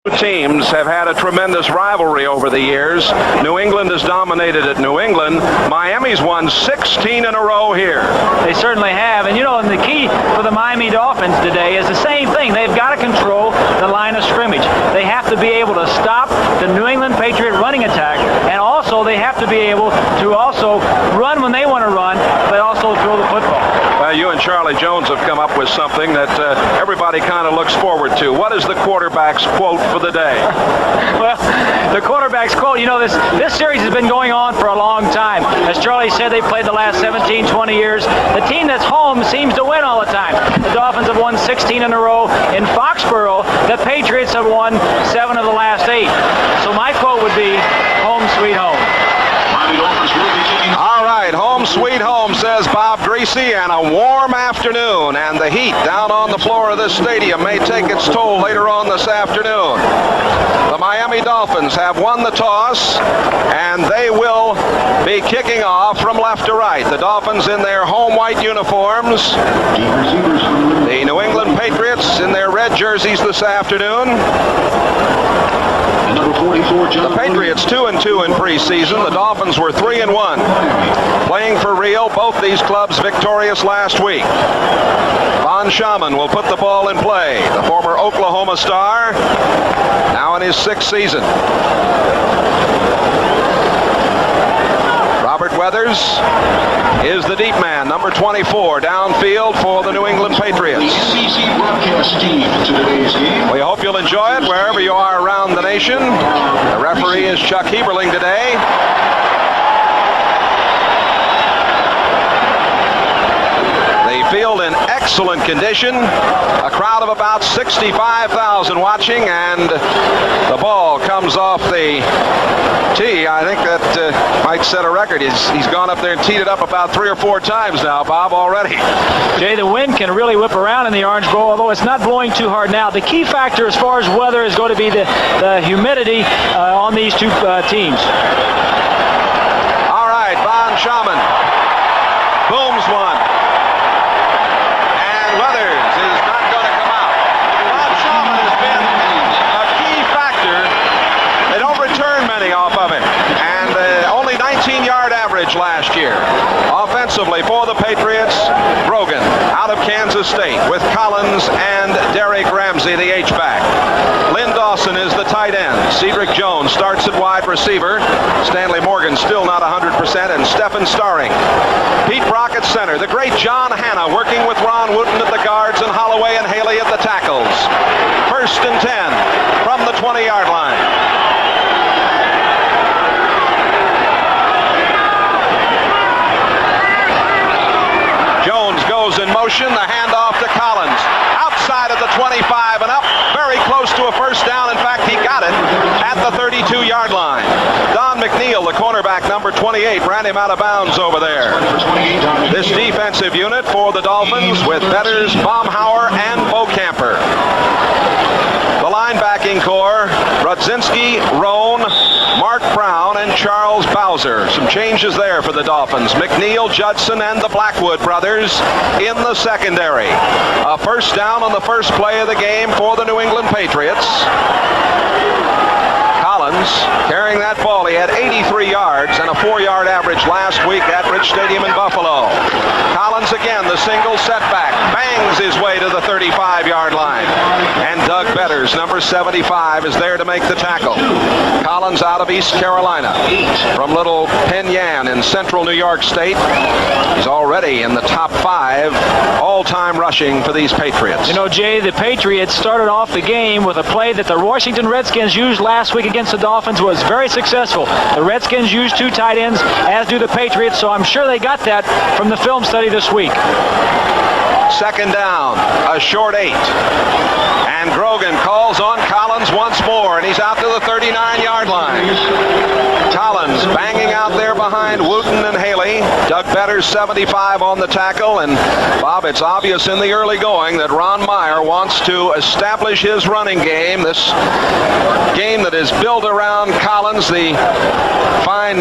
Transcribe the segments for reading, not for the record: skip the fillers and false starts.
Teams have had a tremendous rivalry over the years. New England has dominated at New England. Miami's won 16 in a row here. They certainly have. And, and the key for the Miami Dolphins today is the same thing. They've got to control the line of scrimmage. They have to be able to stop the New England Patriot running attack, and also they have to be able to also run when they want to run, but also throw the football. Well, you and Charlie Jones have come up with something that everybody kind of looks forward to. What is the quarterback's quote for the day? Well, the quarterback's quote, this series has been going on for a long time. As Charlie said, they played the last 17, 20 years. The team that's home seems to win all the time. The Dolphins have won 16 in a row. In Foxborough, the Patriots have won 7 of the last 8. So my quote would be, home sweet home. All right, home sweet home, says Bob Greasy, and a warm afternoon, and the heat down on the floor of this stadium may take its toll later on this afternoon. The Miami Dolphins have won the toss, and they will be kicking off from left to right. The Dolphins in their home white uniforms, the New England Patriots in their red jerseys this afternoon. The Patriots 2-2 in preseason. The Dolphins were 3-1. Playing for real, both these clubs victorious last week. Von Schaman will put the ball in play. The former Oklahoma star, now in his 6th season. Robert Weathers is the deep man, number 24, downfield for the New England Patriots. We hope you'll enjoy it wherever you are around the nation. The referee is Chuck Heberling today. The field in excellent condition. A crowd of about 65,000 watching, and the ball comes off the tee. I think that might set a record. He's gone up there and teed it up about 3 or 4 times now, Bob, already. Jay, the wind can really whip around in the Orange Bowl, although it's not blowing too hard now. The key factor as far as weather is going to be the humidity on these two teams. All right, Von Schaman booms one. And Weathers is not going to come out. Von Schaman has been a key factor. They don't return many off of him. And only 19-yard average last year. Offensively for the Patriots, Brogan out of Kansas State with Collins and Derek Ramsey, the H-back. Lynn Dawson is the tight end. Cedric Jones starts at wide receiver. Stanley Morgan still not 100%, and Stephen Starring. Pete Brock at center. The great John Hanna working with Ron Wooten at the guards and Holloway and Haley at the tackles. 1st and 10 from the 20-yard line. In motion, the handoff to Collins. Outside of the 25 and up, very close to a first down. In fact, he got it at the 32-yard line. Don McNeil, the cornerback, number 28, ran him out of bounds over there. This defensive unit for the Dolphins with Betters, Baumhauer, and Bocamper. The linebacking core, Rudzinski, Roan, Mark Brown, and Charles Bowser. Some changes there for the Dolphins. McNeil, Judson, and the Blackwood brothers in the secondary. A first down on the first play of the game for the New England Patriots. Collins carrying that ball. He had 83 yards and a 4-yard average last week at Rich Stadium in Buffalo. Collins again, the single setback, bangs his way to the 35-yard line. And Doug Betters, number 75, is there to make the tackle. Collins out of East Carolina from Little Penn Yan in central New York State. He's already in the top 5 all-time rushing for these Patriots. Jay, the Patriots started off the game with a play that the Washington Redskins used last week against the Dolphins. Was very successful. The Redskins used 2 tight ends, as do the Patriots, so I'm sure they got that from the film study this week. 2nd down, a short 8. And Grogan calls on Collins once more, and he's out to the 39-yard line. Collins banging out there behind Wooten and Haley. Doug Betters, 75 on the tackle. And, Bob, it's obvious in the early going that Ron Meyer wants to establish his running game. This game that that is built around Collins, the fine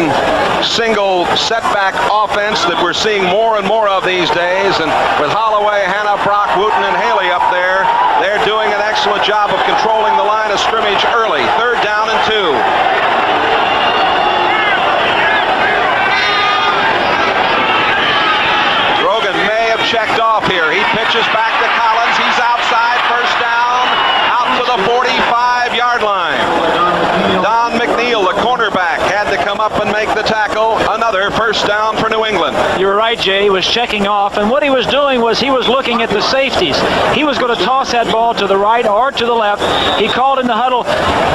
single setback offense that we're seeing more and more of these days. And with Holloway, Hanna, Brock, Wooten, and Haley up there, they're doing an excellent job of controlling the line of scrimmage early. 3rd down and 2. Checked off here. He pitches back to Collins. He's outside. 1st down. Out to the 45-yard line. Don McNeil, the cornerback, had to come up and make the tackle. Another 1st down for New England. You were right, Jay. He was checking off, and what he was doing was he was looking at the safeties. He was going to toss that ball to the right or to the left. He called in the huddle,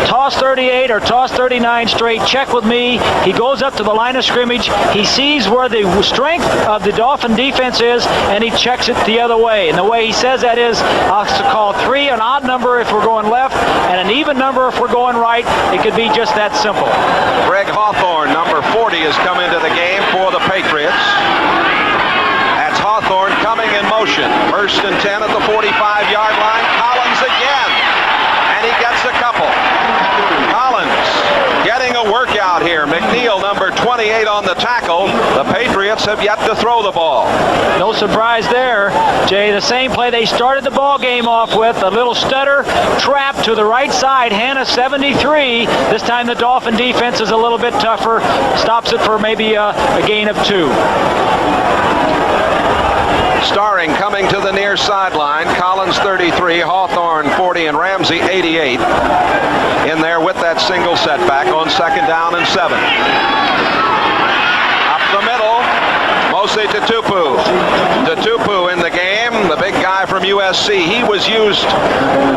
toss 38 or toss 39 straight, check with me. He goes up to the line of scrimmage. He sees where the strength of the Dolphin defense is, and he checks it the other way. And the way he says that is, I'll call 3 an odd number if we're going left, and an even number if we're going right. It could be just that simple. Greg Hawthorne, number 40, has come into the game for the Patriots. That's Hawthorne coming in motion. 1st and 10 at the 45-yard line. Collins again, and he gets a couple. Collins getting a workout here. McNeil, number 28, on the tackle. The Patriots have yet to throw the ball. No surprise there, Jay. The same play they started the ball game off with, a little stutter trap to the right side. Hanna 73. This time the Dolphin defense is a little bit tougher. Stops it for maybe a gain of 2. Starring coming to the near sideline. Collins 33, Hawthorne 40, and Ramsey 88. In there with that single setback on 2nd down and 7. Up the middle, mostly to Tupu. Tupu in the game, the big guy from USC. He was used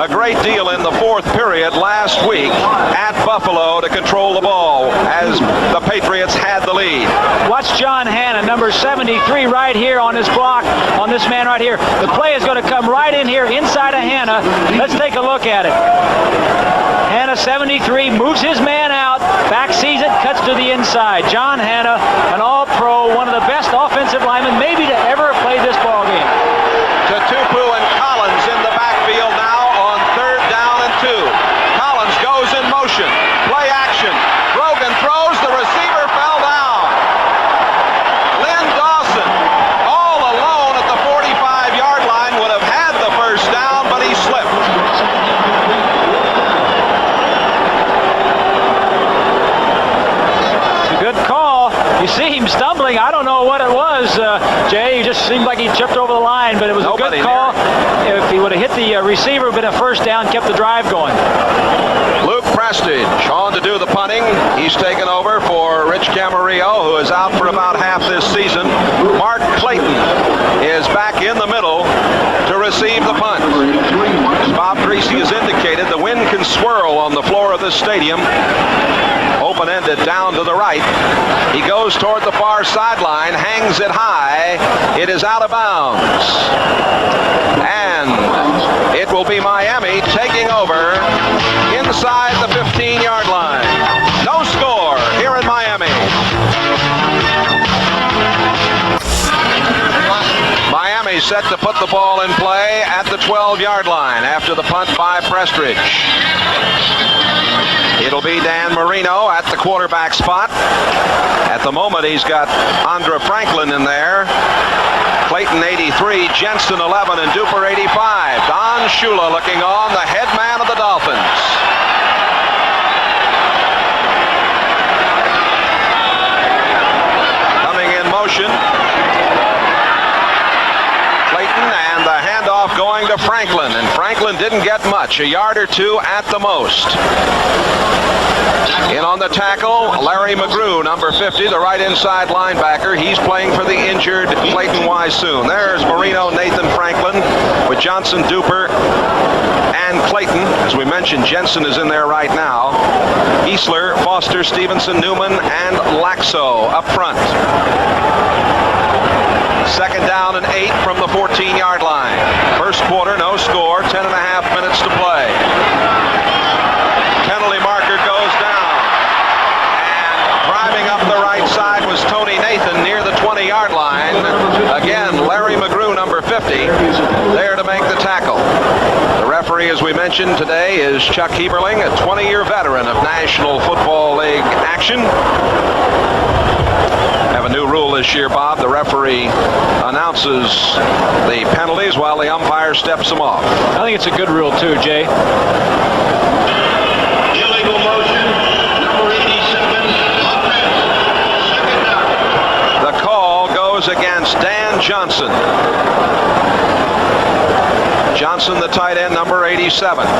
a great deal in the 4th period last week at Buffalo to control the ball as the Patriots had the lead. Watch John Hanna, number 73, right here on his block, on this man right here. The play is going to come right in here inside of Hanna. Let's take a look at it. Hanna 73 moves his man out, back sees it, cuts to the inside. John Hanna, an all-pro, one of the best offensive linemen maybe to ever play this ball game. To Tupu and Collins in the backfield now on 3rd down and 2. Collins goes in motion. Play action. Brogan throws. The receiver fell down. Lynn Dawson, all alone at the 45-yard line, would have had the 1st down, but he slipped. It's a good call. You see him stumbling. I don't know what it was, Jay. It just seemed like he tripped over the line, but it was a good call. If he would have hit the receiver, been a 1st down, kept the drive going. Luke Prestige on to do the punting. He's taken over for Rich Camarillo, who is out for about half this season. Mark Clayton is back in the middle to receive the punt. As Bob Greasy has indicated, the wind can swirl on the floor of this stadium. Open-ended down to the right. He goes toward the far sideline, hangs it high. It is out of bounds. And it will be Miami taking over inside the 15-yard line. No score here in Miami. Miami set to put the ball in play at the 12-yard line after the punt by Prestridge. It'll be Dan Marino at the quarterback spot. At the moment, he's got Andra Franklin in there. Clayton 83, Jensen 11, and Duper 85. Don Shula looking on, the head man of the Dolphins. Coming in motion. Clayton, and the handoff going to Franklin, and Franklin didn't get much, a yard or 2 at the most. In on the tackle, Larry McGrew, number 50, the right inside linebacker. He's playing for the injured Clayton Wysoon. There's Marino, Nathan Franklin with Johnson, Duper, and Clayton. As we mentioned, Jensen is in there right now. Easler, Foster, Stevenson, Newman, and Laxo up front. 2nd down and 8 from the 14-yard line. First quarter, no score, 10.5 minutes to play. Penalty marker goes down. And driving up the right side was Tony Nathan near the 20-yard line. Again, Larry McGrew, number 50, there to make the tackle. The referee referee, as we mentioned today, is Chuck Heberling, a 20-year veteran of National Football League action. Have a new rule this year, Bob. The referee announces the penalties while the umpire steps them off. I think it's a good rule too, Jay. Illegal motion, number 87, offense, second down. The call goes against Dan Johnson. Johnson, the tight end, number 87. A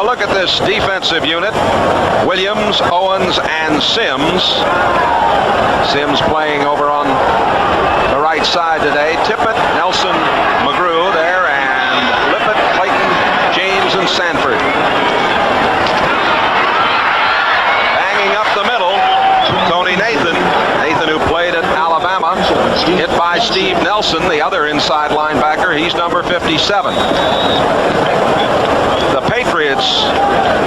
look at this defensive unit. Williams, Owens, and Sims. Sims playing over on the right side today. Tippett, Nelson, McGrew there, and Lippett, Clayton, James, and Sanford. Banging up the middle, Tony Nathan. Nathan, who played at Alabama, hit by Steve Nelson, the other inside linebacker. He's number 57. The Patriots,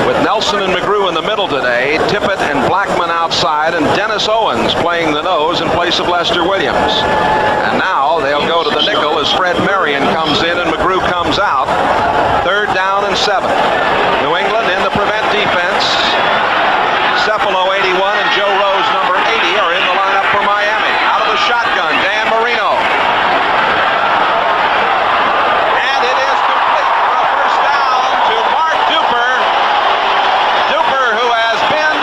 with Nelson and McGrew in the middle today, Tippett and Blackman outside, and Dennis Owens playing the nose in place of Lester Williams. And now they'll go to the nickel as Fred Marion comes in and McGrew comes out. 3rd down and 7. New England in the prevent defense. Cephalo, 81, and Joe Rose, number 80, are in the lineup for Miami. Out of the shotgun, Dan Marino. And it is complete for a first down to Mark Duper. Duper, who has been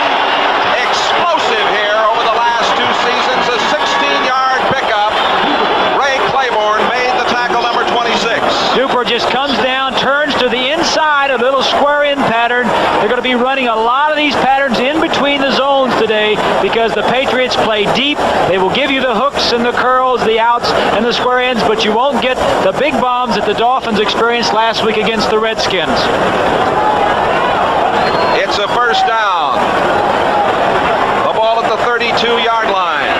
explosive here over the last 2 seasons. A 16-yard pickup. Ray Claiborne made the tackle, number 26. Duper just comes down, turns to the inside, a little square in pattern. They're going to be running a lot of these patterns in between the zones today because the Patriots play deep. They will give you the hooks and the curls, the outs, and the square ends, but you won't get the big bombs that the Dolphins experienced last week against the Redskins. It's a first down. The ball at the 32-yard line.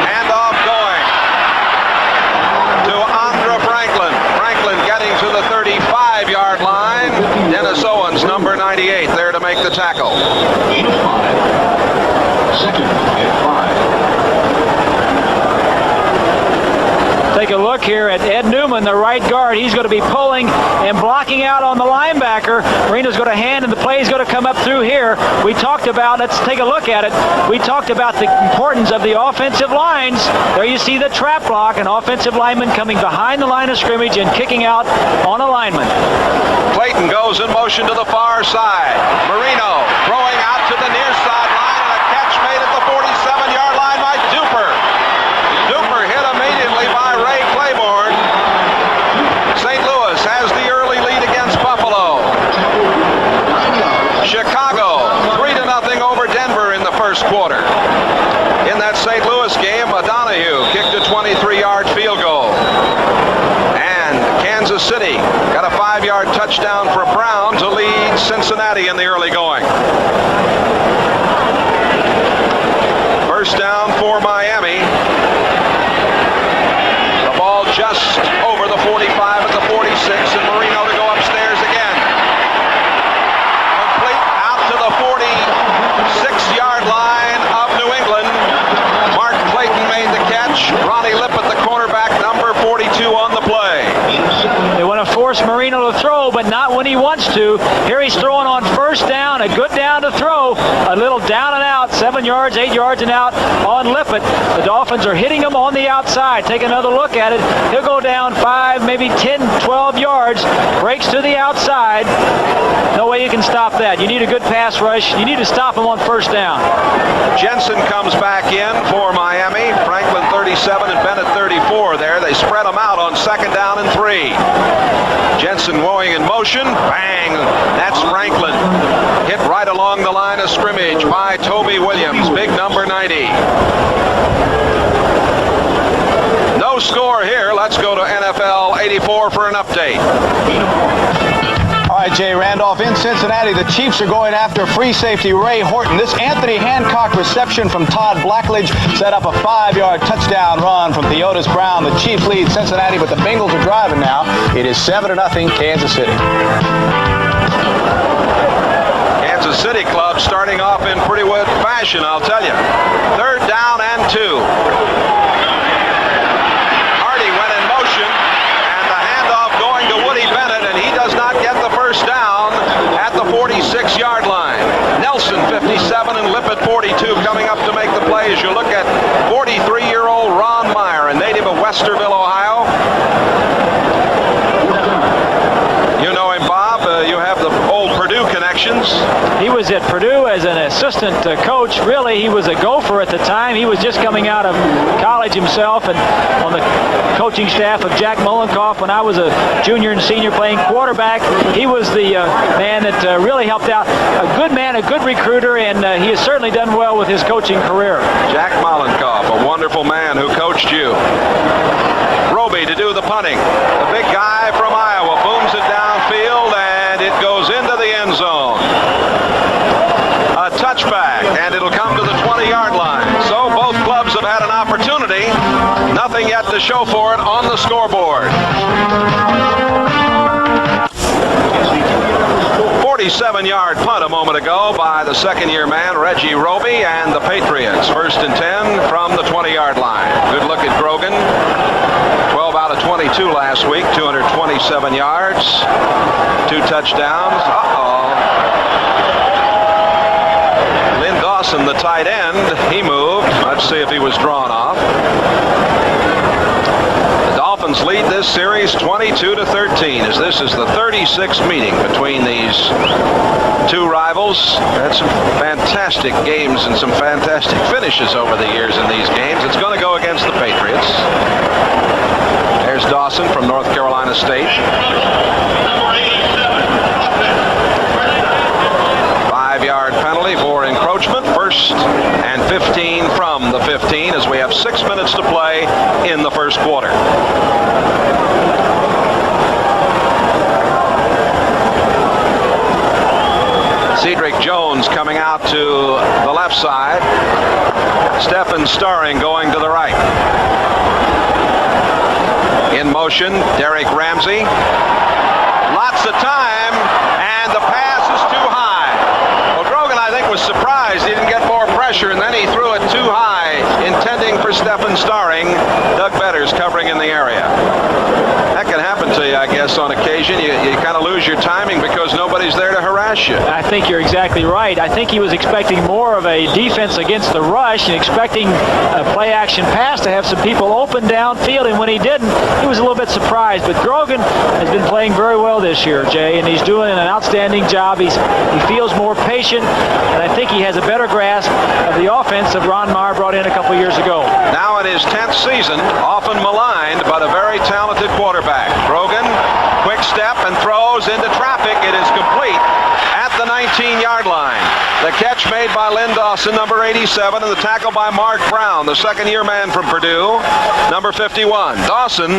Handoff going to Andra Franklin. Franklin getting to the 35-yard line. Dennis Owens, number 98, there to make the tackle. 8-5. Second and 5. Take a look here at Ed Newman, the right guard. He's going to be pulling and blocking out on the linebacker. Marino's going to hand, and the play is going to come up through here. We talked about, let's take a look at it. We talked about the importance of the offensive lines. There you see the trap block, an offensive lineman coming behind the line of scrimmage and kicking out on a lineman. Clayton goes in motion to the far side. Marino throwing out to the near sideline, and a catch made at the 47-yard line by Duper. Duper hit immediately by Ray Claiborne. St. Louis has the early lead against Buffalo. Chicago 3-0 over Denver in the first quarter. In that St. Louis game, O'Donohue kicked a 23-yard field goal. And Kansas City got a 5-yard touchdown for Brown to lead Cincinnati in the early going. First down for Miami. The ball just over the 45 at the 46, and Marino to go upstairs again. Complete out to the 46-yard line of New England. Mark Clayton made the catch. Ronnie Lippett, the cornerback, number 42 on the play. They want to force Marino to throw, but not when he wants to. Here he's throwing on first down, a good down to throw, a little down and out, 7 yards, 8 yards and out on Lippett. The Dolphins are hitting him on the outside. Take another look at it. He'll go down 5, maybe 10, 12 yards, breaks to the outside. No way you can stop that. You need a good pass rush. You need to stop him on first down. Jensen comes back in for Miami. Franklin 37 and Bennett 34 there. They spread them out on 2nd down and 3. Jensen going in motion. Bang! That's Franklin. Hit right along the line of scrimmage by Toby Williams. Big number 90. No score here. Let's go to NFL 84 for an update. All right, Jay Randolph, in Cincinnati, the Chiefs are going after free safety Ray Horton. This Anthony Hancock reception from Todd Blackledge set up a 5-yard touchdown run from Theodis Brown. The Chiefs lead Cincinnati, but the Bengals are driving now. It is 7-0 Kansas City. Kansas City club starting off in pretty good fashion, I'll tell you. 3rd down and 2. Hardy went in motion, and the handoff going to Woody Bennett, and he does not get the first down at the 46-yard line. Nelson, 57, and Lippett, 42, coming up to make the play as you look at 43-year-old Ron Meyer, a native of Westerville, Ohio. You know him, Bob. You have the old Purdue connections. He was at Purdue as an assistant coach. Really, he was a gopher at the time. He was just coming out of college himself and on the coaching staff of Jack Mullenkoff when I was a junior and senior playing quarterback. He was the man that really helped out. A good man, a good recruiter, and he has certainly done well with his coaching career. Jack Mullenkoff, a wonderful man who coached you. Roby to do the punting. The big guy from Iowa booms it downfield, and it goes into the end zone. A touchback, and it'll come to the 20-yard line. So both clubs have had an opportunity. Nothing yet to show for it on the scoreboard. 47-yard punt a moment ago by the second-year man, Reggie Roby, and the Patriots. 1st and 10 from the 20-yard line. Good look at Grogan. 12 out of 22 last week, 227 yards, 2 touchdowns. Lynn Dawson, the tight end, he moved. Let's see if he was drawn off. The Dolphins lead this series 22-13, as this is the 36th meeting between these two rivals. Had some fantastic games and some fantastic finishes over the years in these games. It's going to go against the Patriots. There's Dawson from North Carolina State. 5-yard penalty for encroachment. 1st and 15 from the 15 as we have 6 minutes to play in the first quarter. Cedric Jones coming out to the left side. Stephen Starring going to the right. In motion, Derek Ramsey. Lots of time, and the pass is too high. Well, Grogan, I think, was surprised he didn't get more pressure, and then he threw it too high, intending for Stephen Starring. Doug Betters covering in the area. That can happen to you, I guess, on occasion. You kind of lose your timing because nobody's there to harass you. I think you're exactly right. I think he was expecting more of a defense against the rush and expecting a play-action pass to have some people open downfield, and when he didn't, he was a little bit surprised. But Grogan has been playing very well this year, Jay, and he's doing an outstanding job. He feels more patient, and I think he has a better grasp of the offense that Ron Meyer brought in a couple years ago. Now in his 10th season, often maligned, but a very talented quarterback. Grogan, quick step and throws into traffic. It is complete at the 19-yard line. The catch made by Lynn Dawson, number 87, and the tackle by Mark Brown, the second-year man from Purdue, number 51. Dawson,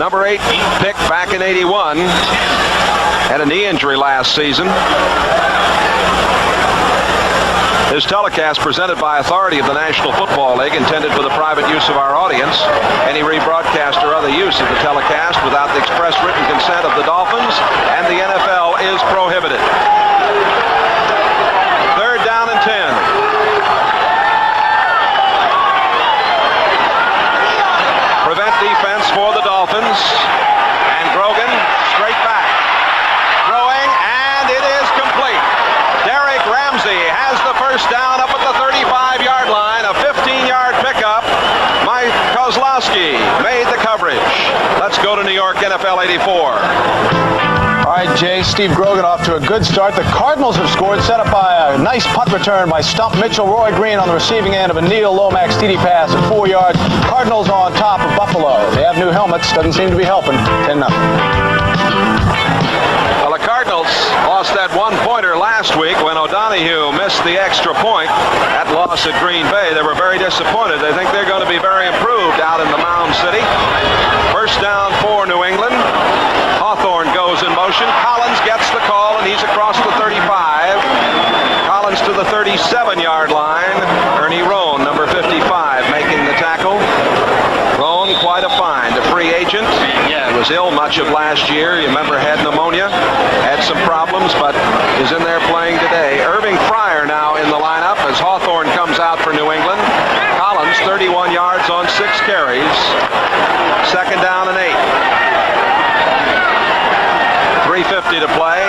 number 8 pick back in 81, had a knee injury last season. This telecast presented by authority of the National Football League, intended for the private use of our audience. Any rebroadcast or other use of the telecast without the express written consent of the Dolphins and the NFL is prohibited. 3rd down and 10. Prevent defense for the Dolphins. And Grogan straight back. Throwing, and it is complete. Derek Ramsey has the first down up at the 35-yard line. A 15-yard pickup. Mike Kozlowski made the coverage. Let's go to New York, NFL 84. All right, Jay, Steve Grogan off to a good start. The Cardinals have scored, set up by a nice punt return by Stump Mitchell. Roy Green on the receiving end of a Neil Lomax TD pass at 4 yards. Cardinals on top of Buffalo. They have new helmets. Doesn't seem to be helping. 10-0. Well, the Cardinals lost that one-pointer last week when O'Donohue missed the extra point. That loss at Green Bay, they were very disappointed. They think they're going to be very improved out in the Mound City. First down for New England. Hawthorne goes in motion. Collins gets the call, and he's across the 35. Collins to the 37-yard line. Ernie Roan, number 55, making the tackle. Roan, quite a find. A free agent. Yeah, was ill much of last year. You remember, had pneumonia, had some problems, but is in there playing today. Irving Fryer now in the lineup as Hawthorne comes out for New England. Collins, 31 yards on 6 carries. Second down and 8. 3:50 to play.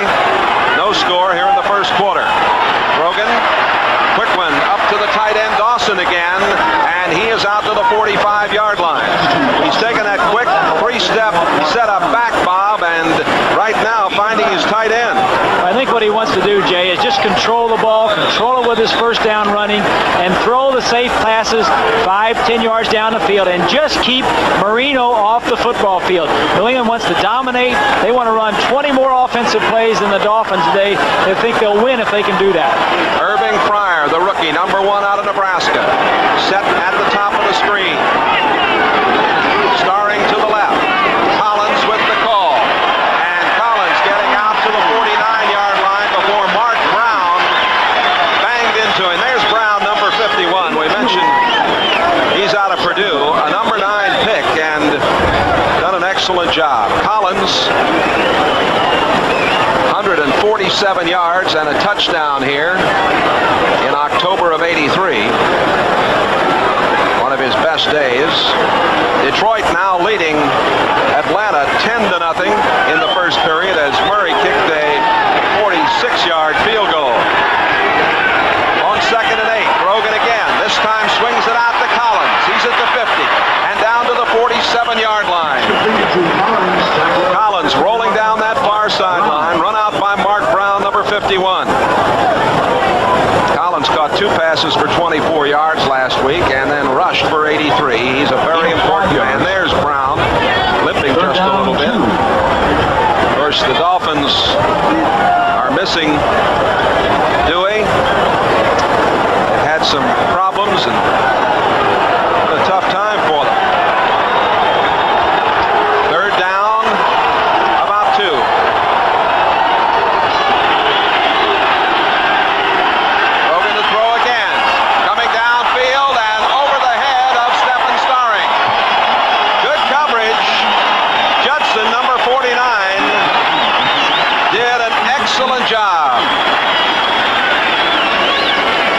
No score here in the first quarter. Grogan, quick one up to the tight end Dawson again, and he is out to the 45-yard line. He's taken that quick 3-step setup back, Bob, and right now finding his tight end. I think what he wants to do, Jay, is just control the ball, control it with his first down running, and throw the safe passes 5-10 yards down the field, and just keep Marino off the football field. New England wants to dominate. They want to run 20 more offensive plays than the Dolphins. They think they'll win if they can do that. Irving Fryer, the rookie, number 1 out of Nebraska, set at the top of the screen. Starring to the left. Collins with the call. And Collins getting out to the 49-yard line before Mark Brown banged into him. There's Brown, number 51. We mentioned he's out of Purdue, a number 9 pick, and done an excellent job. Collins, 147 yards and a touchdown here in October of '83. One of his best days. Detroit now leading Atlanta 10-0 in the first period as Murray kicked a 46-yard field goal. On 2nd and 8, Grogan again. This time swings it out to Collins. He's at the 50 and down to the 47-yard line. Collins rolling down that far sideline, run out by Mark Brown, number 51. Collins caught 2 passes for 24 yards last week and then rushed for 83. He's a very important man. There's Brown, limping just a little bit. Of course, the Dolphins are missing Dewey. They've had some problems and a tough time for them. Third down, about 2. Grogan to throw again. Coming downfield and over the head of Stephen Starring. Good coverage. Judson, number 49, did an excellent job.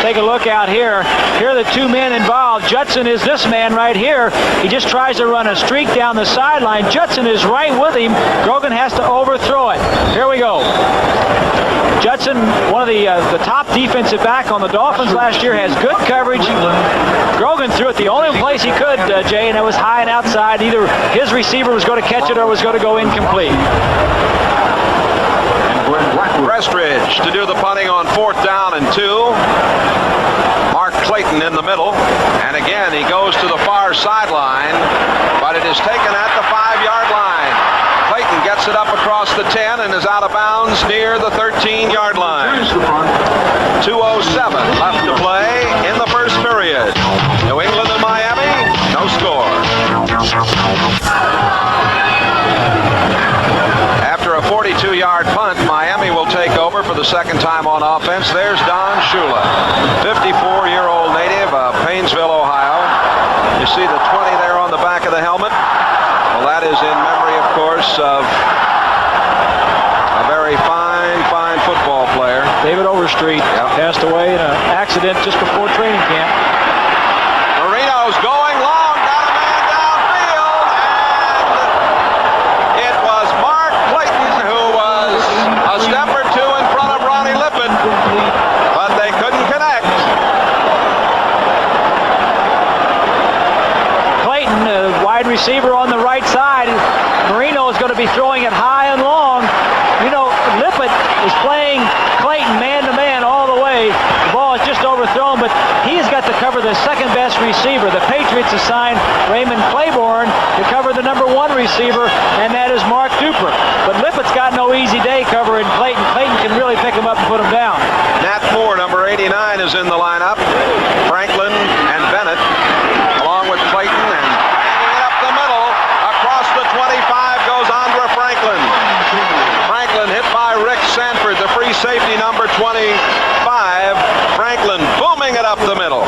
Take a look out here. Here are the 2 men involved. Judson is this man right here. He just tries to run a streak down the sideline. Judson is right with him. Grogan has to overthrow it. Here we go. Judson, one of the top defensive back on the Dolphins last year, has good coverage. Grogan threw it the only place he could, Jay, and it was high and outside. Either his receiver was going to catch it or was going to go incomplete. Prestridge to do the punting on 4th down and 2. Mark Clayton in the middle. And again, he goes to the far sideline, but it is taken at the 5-yard line. Clayton gets it up across the 10 and is out of bounds near the 13-yard line. 2:07 left to play in the first period. New England and Miami, no score. After a 42-yard punt, Miami will take over for the second time on offense. There's Don Shula, 54-year-old native of Painesville, Ohio. You see the 20 there on the back of the helmet? Well, that is in memory, of course, of a very fine football player. David Overstreet passed away in an accident just before training camp. Marino's going long, got a man downfield, and it was Mark Clayton who was a step or 2 in front of Ronnie Lippett, but they couldn't connect. Clayton, wide receiver on the right side. Marino is going to be throwing it high and long. You know, Lippett is playing Clayton man-to-man all the way. The ball is just overthrown, but he's got to cover the second-best receiver. The Patriots assigned Raymond Claiborne to cover the number 1 receiver, and that is Mark Duper. But Lippett's got no easy day covering Clayton. Clayton can really pick him up and put him down. Nat Moore, number 89, is in the lineup. Franklin and Bennett, along with Clayton, and banging it up the middle. Across the 25 goes Andre Franklin. Franklin hit by Rick Sanford, the free safety, number 25. Franklin booming it up the middle.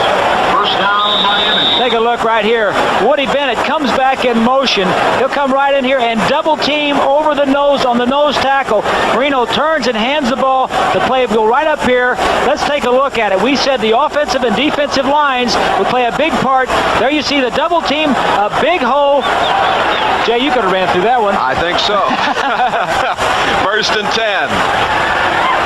First down, Miami. Take a look right here. Woody Tony Bennett comes back in motion. He'll come right in here and double team over the nose on the nose tackle. Marino turns and hands the ball. The play will go right up here. Let's take a look at it. We said the offensive and defensive lines would play a big part. There you see the double team, a big hole. Jay, you could have ran through that one. I think so. First and 10.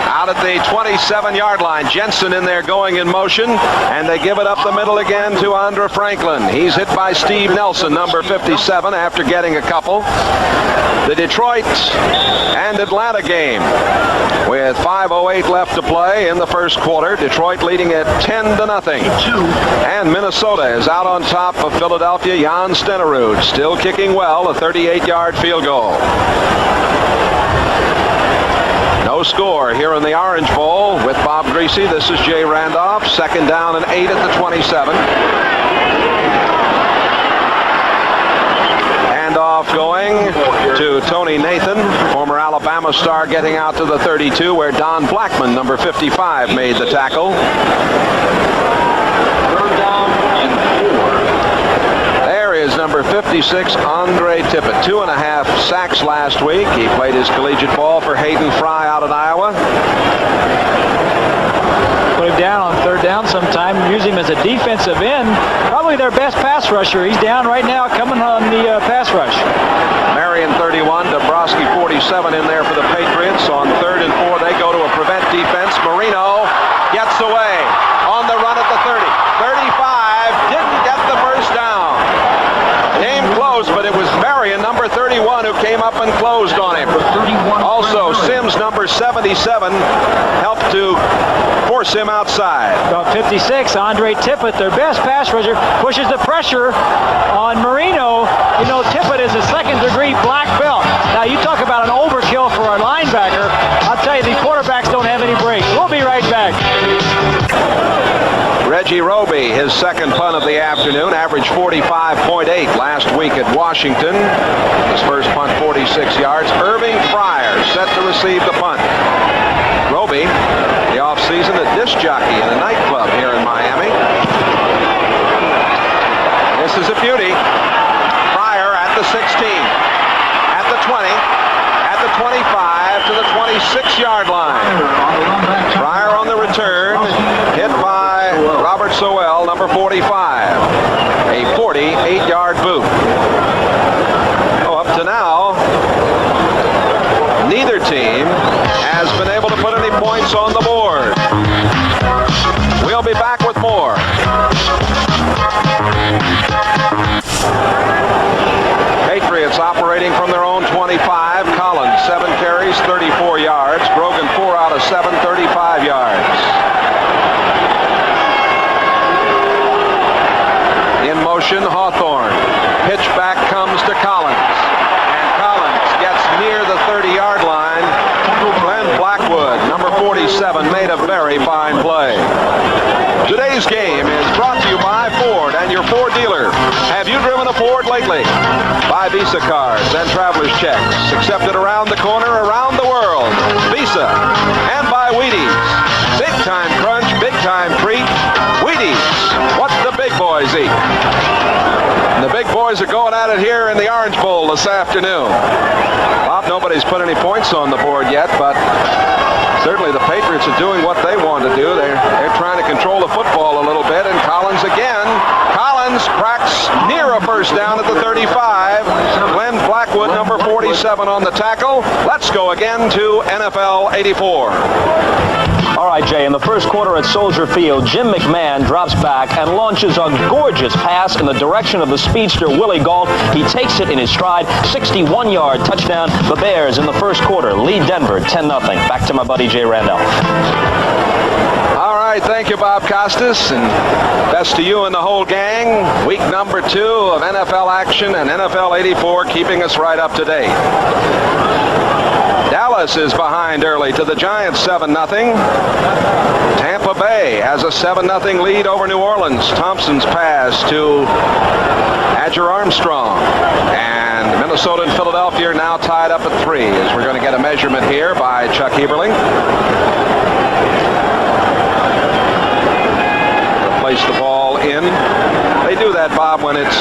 Out at the 27-yard line. Jensen in there going in motion, and they give it up the middle again to Andre Franklin. He's hit by Steve Nelson, number 57, after getting a couple. The Detroit and Atlanta game with 5:08 left to play in the first quarter. Detroit leading at 10-0. And Minnesota is out on top of Philadelphia. Jan Stenerud still kicking well, a 38-yard field goal. No score here in the Orange Bowl with Bob Greasy. This is Jay Randolph. Second down and 8 at the 27. Handoff going to Tony Nathan, former Alabama star, getting out to the 32, where Don Blackman, number 55, made the tackle. Third down and 4. There is number 56, Andre Tippett. 2.5 sacks last week. He played his collegiate ball for Hayden Fry out in Iowa. Put him down on third down sometime. Use him as a defensive end. Probably their best pass rusher. He's down right now coming on the pass rush. Marion 31, Dabrowski 47 in there for the Patriots. On 3rd and 4, they go to a prevent defense. Marino gets away on the run at the 30. 35, didn't get the first down. Came close, but it was Marion, number 31, who came up and closed on him. Also, Sims, number 77, helped to force him outside. About 56, Andre Tippett, their best pass rusher, pushes the pressure on Marino. You know, Tippett is a second-degree black belt. Now, you talk about an overkill for a linebacker. I'll tell you, the quarterbacks don't have any breaks. We'll be right back. Reggie Roby, his second punt of the afternoon, averaged 45.8 last week at Washington. His first punt, 46 yards. Irving Fryer set to receive the punt. Roby, the offseason, a disc jockey in a nightclub here in Miami. This is a beauty. Fryer at the 16, at the 20, at the 25, to the 26-yard line. Fryer on the return, hit by Robert Sowell, number 45. A 48-yard boot. Oh, up to now, neither team has been able to put any points on the board. We'll be back with more. Patriots operating from their own 25. Collins, 7 carries, 34 yards. Grogan, 4 out of 7, 35 yards. In motion, Hawthorne. Pitch back comes to Collins. And Collins gets near the 30-yard line. Glenn Blackwood, number 47, made a very fine play. Today's game is brought to you by Ford and your Ford dealer. Have you driven a Ford lately? By Visa cards and traveler's checks. Accepted around the corner, around the world. Visa. And by Wheaties. Big time crunch, big time treat. Wheaties. What the big boys eat. And the big boys are going at it here in the Orange Bowl this afternoon. Bob, nobody's put any points on the board yet, but certainly the Patriots are doing what they want to do. They're trying to control the football a little bit, and Collins again. Collins cracks near a first down at the 35. Glenn Blackwood, number 47, on the tackle. Let's go again to NFL 84. All right, Jay, in the first quarter at Soldier Field, Jim McMahon drops back and launches a gorgeous pass in the direction of the speedster Willie Gault. He takes it in his stride, 61-yard touchdown. The Bears in the first quarter lead Denver 10-0. Back to my buddy Jay Randolph. All right, thank you, Bob Costas, and best to you and the whole gang. Week number 2 of NFL action and NFL 84 keeping us right up to date. Dallas is behind early to the Giants 7-0. Tampa Bay has a 7-0 lead over New Orleans. Thompson's pass to Adger Armstrong. And Minnesota and Philadelphia are now tied up at 3 as we're going to get a measurement here by Chuck Heberling. Place the ball in. They do that, Bob, when it's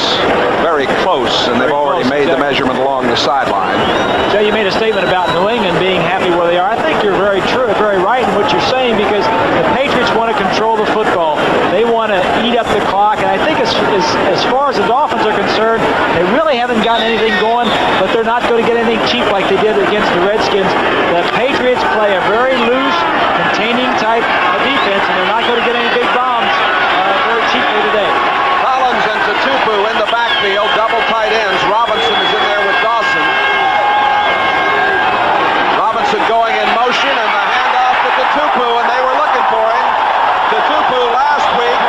very close and they've already made the measurement along the sideline. Joe, you made a statement about New England being happy where they are. I think you're very true, very right in what you're saying, because the Patriots want to control the football. They want to eat up the clock, and I think as far as the Dolphins are concerned, they really haven't gotten anything going, but they're not going to get anything cheap like they did against the Redskins. The Patriots play a very loose, containing type of defense, and they're not going to get any big bombs very cheaply today. Collins and Tutupu in the backfield, double tight ends. Robinson is in there with Dawson. Robinson going in motion, and the handoff to Tutupu, and they were looking for him. Tutupu last week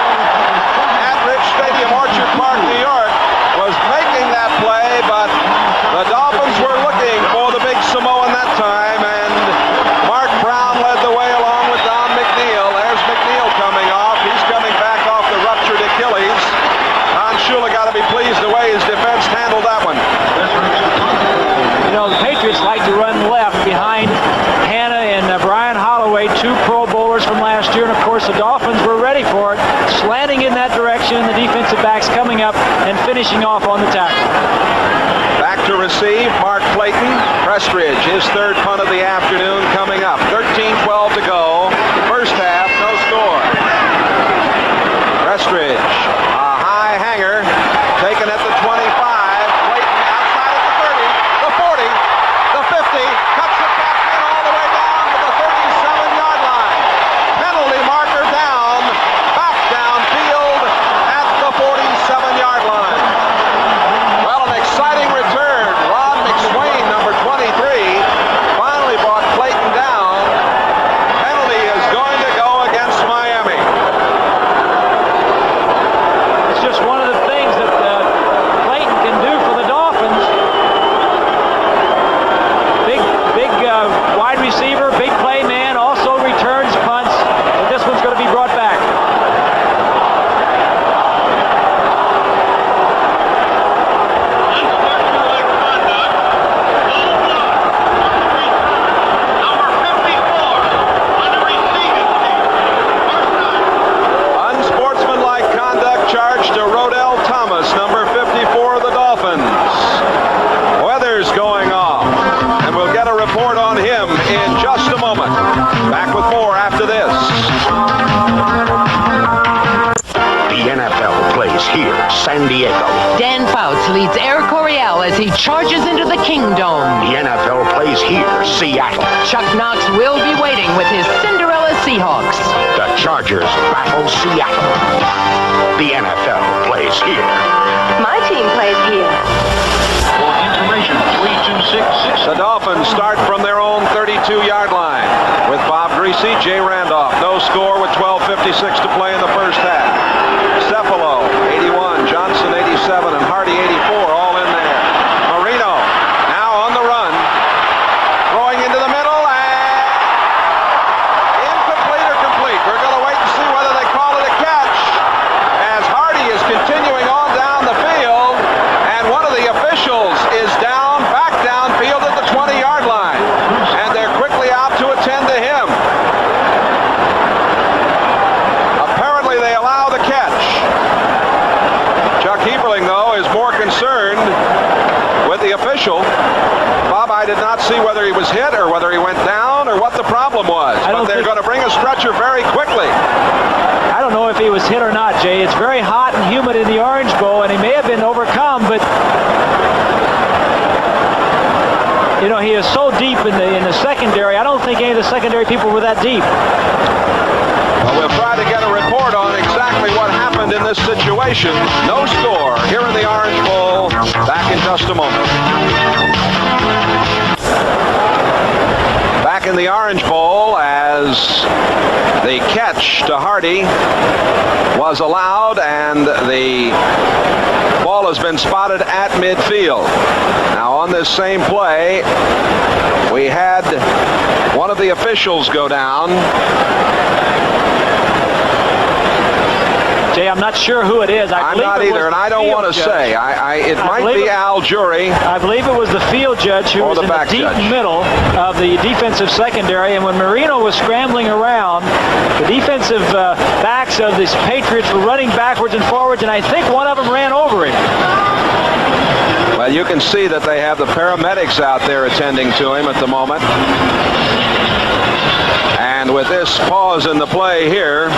at Rich Stadium, Orchard Park, New York, was making that play, but the Dolphins were looking for the big Samoan that time, and Mark Brown led the way along with Don McNeil. There's McNeil coming off. He's coming back off the ruptured Achilles. Don Shula got to be pleased the way his defense handled that one. You know, the Patriots like to run left behind Hanna and Brian Holloway, two Pro Bowlers from last year, and of course the Dolphins were ready for it, slanting in that direction, the defensive backs coming up and finishing off on the tackle. Back to receive, Mark Clayton. Prestridge, his third punt of the afternoon coming up. 13-12 to go. First half, no score. Prestridge, a high hanger, taken at the 25. Clayton outside at the 30, the 40, the 50, cuts it back in all the way down to the 37-yard line. Penalty marker down, back downfield at the 47-yard line. Well, an exciting return. Ron McSwain, number 23, finally brought Clayton down. Penalty is going to go against Miami. It's just one of the things that Clayton can do for the Dolphins. Big wide receiver, big play man, also returns punts, but this one's going to be brought back. Unsportsmanlike conduct charge to Rodell Thomas, number 54 of the Dolphins. Weather's going off, and we'll get a report on him in just a moment. Back with more after this. The NFL plays here, San Diego. Dan Fouts leads Air Coryell as he charges into the Kingdome. The NFL plays here, Seattle. Chuck Knox will be waiting with his Cinderella Seahawks. The Chargers battle Seattle. The NFL plays here. My team plays here. For information, 3266. The Dolphins start from their own 32-yard line with Bob Greasy, Jay Randolph. No score with 12:56 to play in the first half. Cephalo, 81, Johnson, 87, and Hardy, 84, all in there. Marino now on the run, throwing into the middle, and incomplete or complete. We're going to wait and see whether they call it a catch, as Hardy is continuing on down the field, and one of the officials is back downfield at the 20-yard line, and they're quickly out to attend to him. Apparently they allow the catch. Chuck Heberling, though, is more concerned with the official. Bob, I did not see whether he was hit or whether he went down or what the problem was, but they're going to bring a stretcher very quickly. I don't know if he was hit or not, Jay. It's very hot and humid in the Orange Bowl, and he may have been overcome, but you know, he is so deep in the secondary. I don't think any of the secondary people were that deep. Well, we'll try to get a report on exactly what happened in this situation. No score here in the Orange Bowl. Back in just a moment. Back in the Orange Bowl as the catch to Hardy was allowed, and the ball has been spotted at midfield. Now on this same play, we had one of the officials go down. Jay, I'm not sure who it is. I'm not either, and I don't want to say. It might be Al Jury. I believe it was the field judge who was in the deep middle of the defensive secondary, and when Marino was scrambling around, the defensive backs of the Patriots were running backwards and forwards, and I think one of them ran over him. Well, you can see that they have the paramedics out there attending to him at the moment. And with this pause in the play here,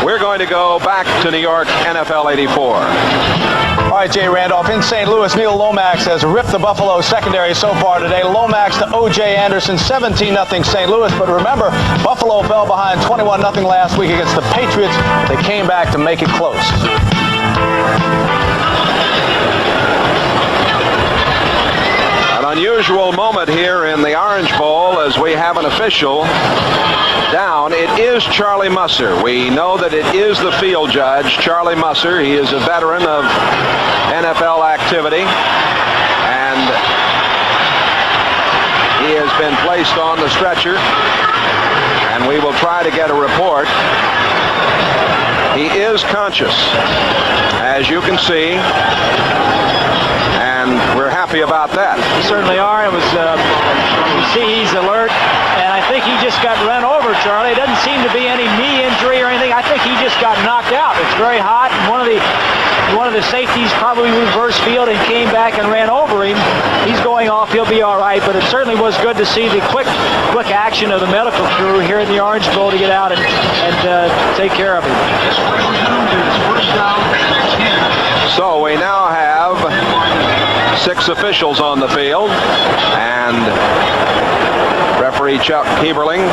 we're going to go back to New York, NFL 84. All right, Jay Randolph. In St. Louis, Neil Lomax has ripped the Buffalo secondary so far today. Lomax to O.J. Anderson, 17-0 St. Louis. But remember, Buffalo fell behind 21-0 last week against the Patriots. They came back to make it close. Unusual moment here in the Orange Bowl as we have an official down. It is Charlie Musser. We know that it is the field judge, Charlie Musser. He is a veteran of NFL activity, and he has been placed on the stretcher, and we will try to get a report. He is conscious, as you can see, and we're happy about that. We certainly are. It was, you see he's alert, and I think he just got run over, Charlie. It doesn't seem to be any knee injury or anything. I think he just got knocked out. It's very hot, and one of the safeties probably reversed field and came back and ran over him. He's going off. He'll be all right, but it certainly was good to see the quick action of the medical crew here in the Orange Bowl to get out and take care of him. So we now have 6 officials on the field, and referee Chuck Heberling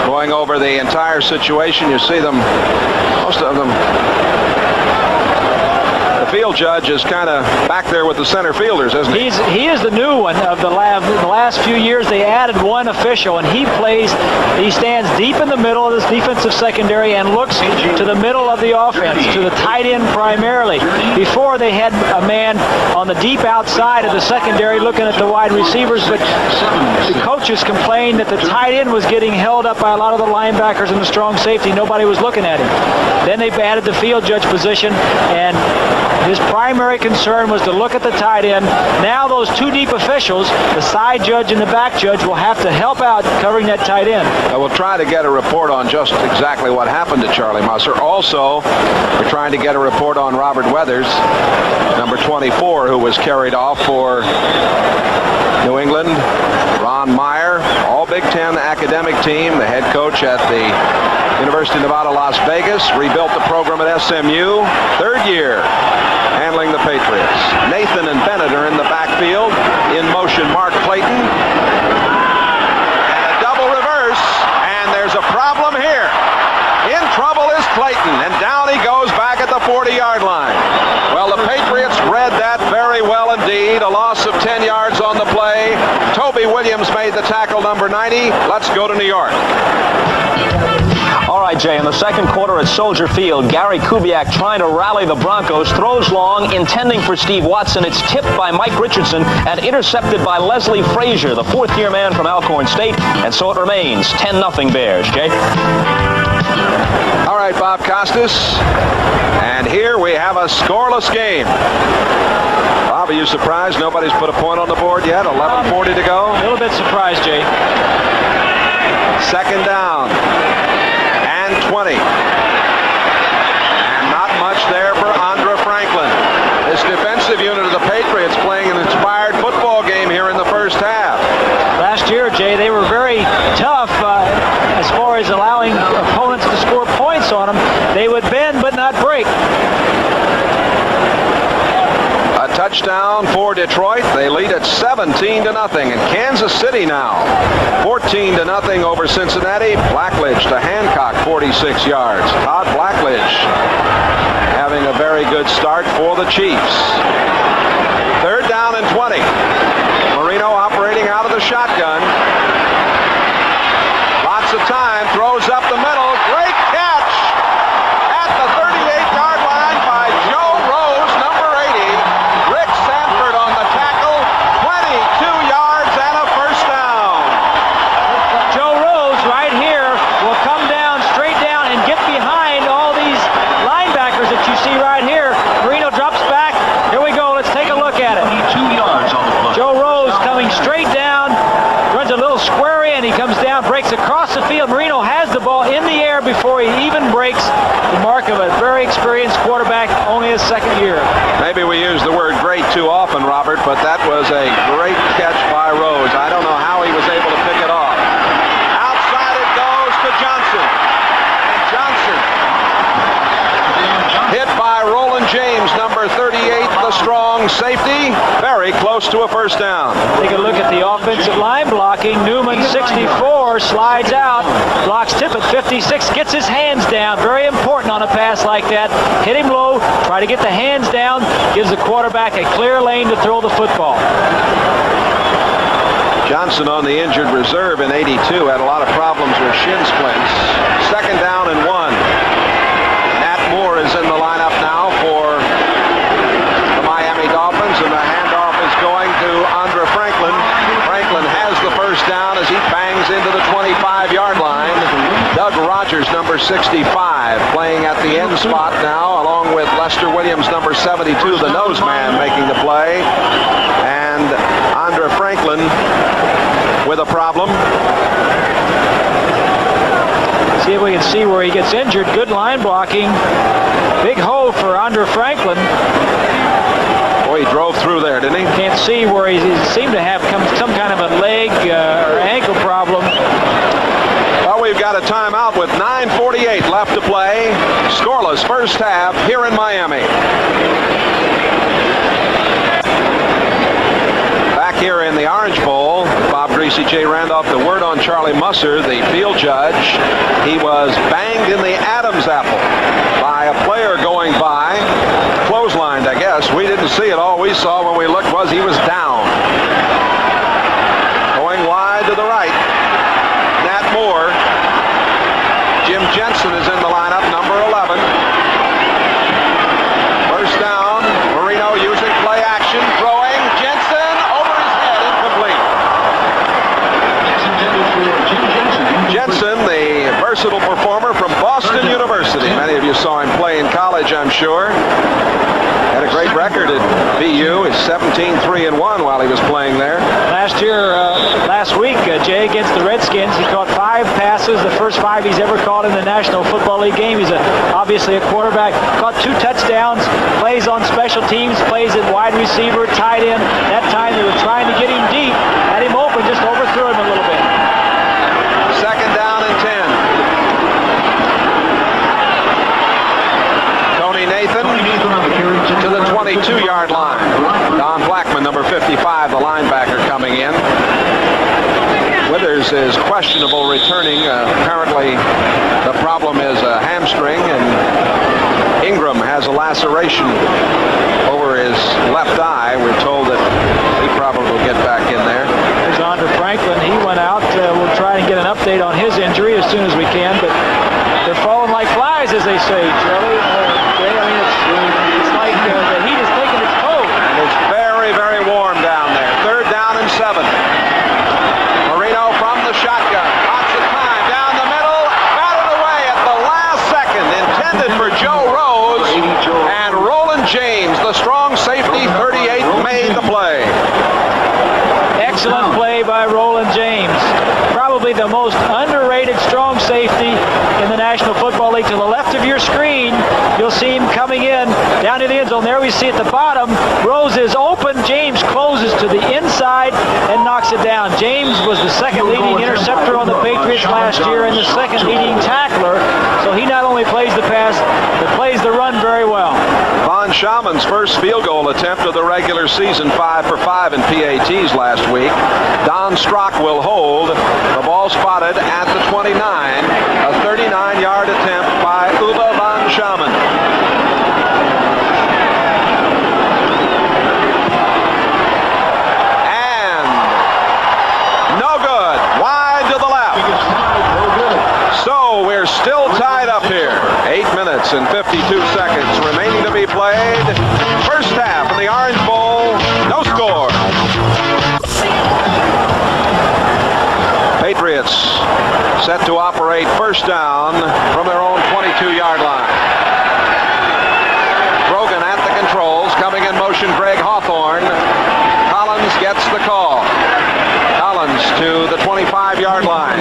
going over the entire situation. You see them, most of them. The field judge is kind of back there with the center fielders, isn't he? He is the new one of the last few years. They added one official, and he stands deep in the middle of this defensive secondary and looks to the middle of the offense, to the tight end primarily. Before they had a man on the deep outside of the secondary looking at the wide receivers, but the coaches complained that the tight end was getting held up by a lot of the linebackers and the strong safety. Nobody was looking at him. Then they added the field judge position, and his primary concern was to look at the tight end. Now those 2 deep officials, the side judge and the back judge, will have to help out covering that tight end. We'll try to get a report on just exactly what happened to Charlie Musser. Also, we're trying to get a report on Robert Weathers, number 24, who was carried off for New England. Ron Meyer, all Big Ten academic team, the head coach at the University of Nevada, Las Vegas, rebuilt the program at SMU, 3rd year handling the Patriots. Nathan and Bennett are in the backfield. In motion, Mark Clayton. And a double reverse, and there's a problem here. In trouble is Clayton, and down he goes back at the 40-yard line. Well, the Patriots read that very well indeed. A loss of 10 yards on the play. Toby Williams made the tackle, number 90. Let's go to New York. All right, Jay, in the second quarter at Soldier Field, Gary Kubiak trying to rally the Broncos, throws long, intending for Steve Watson. It's tipped by Mike Richardson and intercepted by Leslie Frazier, the 4th-year man from Alcorn State, and so it remains 10-0 Bears. Jay? All right, Bob Costas, and here we have a scoreless game. Bob, are you surprised nobody's put a point on the board yet? 11:40 to go. A little bit surprised, Jay. Second down and 20. And not much there for Andra Franklin. This defensive unit of the Patriots playing an inspired football game here in the first half. Last year, Jay, they were very tough as far as allowing opponents to score points on them. They would bend but not break. A touchdown for Detroit. They lead at 17-0. And Kansas City now 14-0 over Cincinnati. Blackledge to Hancock, 46 yards. Todd Blackledge having a very good start for the Chiefs. 3rd down and 20. Marino operating out of the shotgun. Lots of time. Throws up the middle. Great catch at the 38-yard line by Joe Rose, number 80. Rick Sanford on the tackle. 22 yards and a first down. Joe Rose right here will come down, straight down, and get behind all these linebackers that to a first down. Take a look at the offensive line blocking. Newman, 64, slides out, blocks Tippett, 56, gets his hands down. Very important on a pass like that. Hit him low, try to get the hands down, gives the quarterback a clear lane to throw the football. Johnson on the injured reserve in 82 had a lot of problems with shin splints. Second down and 1. Nat Moore is in the lineup now for the Miami Dolphins, and the handoff is going to Andre Franklin. Franklin has the first down as he bangs into the 25-yard line. Doug Rogers, number 65, playing at the end spot now, along with Lester Williams, number 72, the nose man, making the play. And Andre Franklin with a problem. See if we can see where he gets injured. Good line blocking. Big hole for Andre Franklin. Boy, he drove through there, didn't he? Can't see where he seemed to have some kind of a leg or ankle problem. Well, we've got a timeout with 9:48 left to play. Scoreless first half here in Miami. Back here in the Orange Bowl, Bob Greasy, Jay Randolph, the word on Charlie Musser, the field judge. He was banged in the Adam's apple by a player going by. Clotheslined, I guess. We didn't see it. All we saw when we looked was he was down. Going wide to the right. Nat Moore. Jim Jensen is in the lineup, number 11. First down. Marino using play action. Throwing. Jensen over his head. Incomplete. Jensen, the versatile performer from Boston University. Many of you saw him play in college, I'm sure. Had a great record at BU. He's 17-3-1 while he was playing there. Last week, Jay, against the Redskins, he caught 5 passes, the first 5 he's ever caught in the National Football League game. He's obviously a quarterback. Caught 2 touchdowns, plays on special teams, plays at wide receiver, tight end. That time they were trying to get him deep, had him open, just overthrew him a little bit. Second down and 10. Tony Nathan to the 22-yard line. Don Blackman, number 55, the linebacker, coming in. Withers is questionable returning. Apparently the problem is a hamstring, and Ingram has a laceration over his left eye. We're told that he probably will get back in there. There's Andre Franklin. He went out. We'll try and get an update on his injury as soon as we can, but they're falling like flies, as they say, Charlie. Jay, I mean, it's like the heat is taking its toll. And it's very, very warm down there. Third down and 7. Marino from the shotgun. Lots of time. Down the middle. Batted away at the last second. Intended for Joe Rose. And Roland James, the strong safety, 38, made the play. Excellent play by Roland James. Probably the most underrated strong safety in the National Football League. To the left of your screen, you'll see him coming in down to the end zone. There we see at the bottom, Rose is open. James closes to the inside and knocks it down. James was the second leading interceptor on the Patriots last year and the second leading tackler. So he not only plays the pass, but plays the run very well. Von Schaumann's first field goal attempt of the regular season, 5 for 5 in PATs last week. Don Strock will hold. The ball spotted at the 29. A 39-yard attempt by Uwe von Schaumann. And no good. Wide to the left. So we're still tied up here. 8 minutes and 52 seconds remaining to be played. First half in the Orange Bowl. No score. Patriots set to operate first down from their own 22-yard line. Brogan at the controls, coming in motion, Greg Hawthorne. Collins gets the call. Collins to the 25-yard line.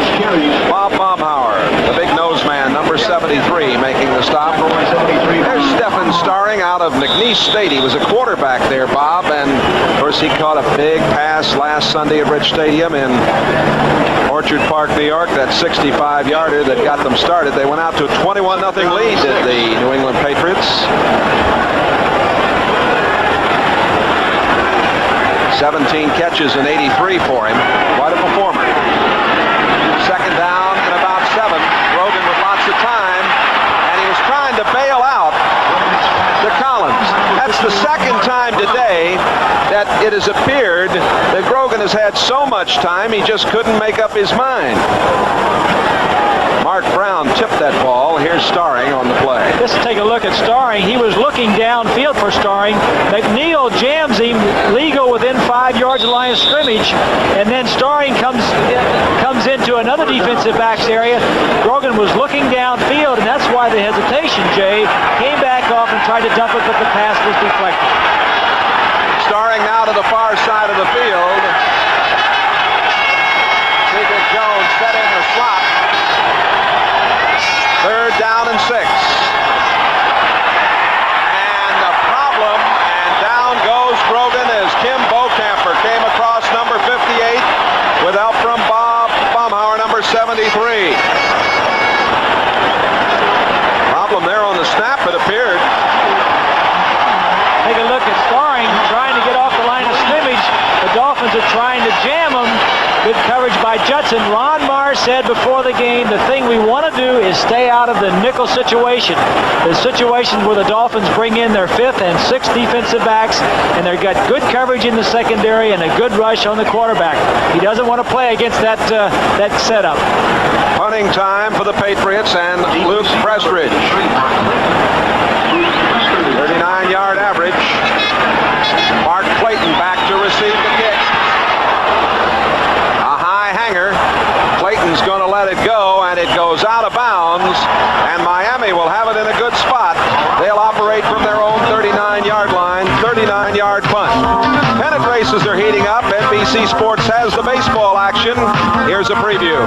Bob Baumhauer, the big nose man, number 73, making the stop. There's Stephen Starring out of McNeese State. He was a quarterback there, Bob, and of course he caught a big pass last Sunday at Rich Stadium in Orchard Park, New York, that 65-yarder that got them started. They went out to a 21-0 lead, did the New England Patriots. 17 catches and 83 for him. Quite a performer. Second down and about 7. Grogan with lots of time, and he was trying to bail out to Collins. That's the second time today that it has appeared that Grogan has had so much time he just couldn't make up his mind. Mark Brown tipped that ball. Here's Starring on the play. Let's take a look at Starring. He was looking downfield for Starring. McNeil jams him legal within 5 yards of the line of scrimmage, and then Starring comes into another defensive backs area. Grogan was looking downfield, and that's why the hesitation, Jay. Came back off and tried to dump it, but the pass was deflected. Starring now to the far side of the field. Cedric Jones set in the slot. Third down and 6. And the problem, and down goes Grogan as Kim Bocamper came across number 58 with help from Bob Baumhauer, number 73. Problem there on the snap, it appeared. Take a look at Starring trying to get off the line of scrimmage. The Dolphins are trying to jam him. Good coverage by Judson. Ron Marr said before the game, the thing we want to do is stay out of the nickel situation. The situation where the Dolphins bring in their 5th and 6th defensive backs, and they've got good coverage in the secondary and a good rush on the quarterback. He doesn't want to play against that setup. Punting time for the Patriots and Luke Prestridge. 39-yard average. Mark Clayton back to receive the kick. A high hanger. Clayton's going to let it go, and it goes out of bounds, and Miami will have it in a good spot. They'll operate from their own 39-yard line, 39-yard punt. Pennant races are heating up. NBC Sports has the baseball action. Here's a preview.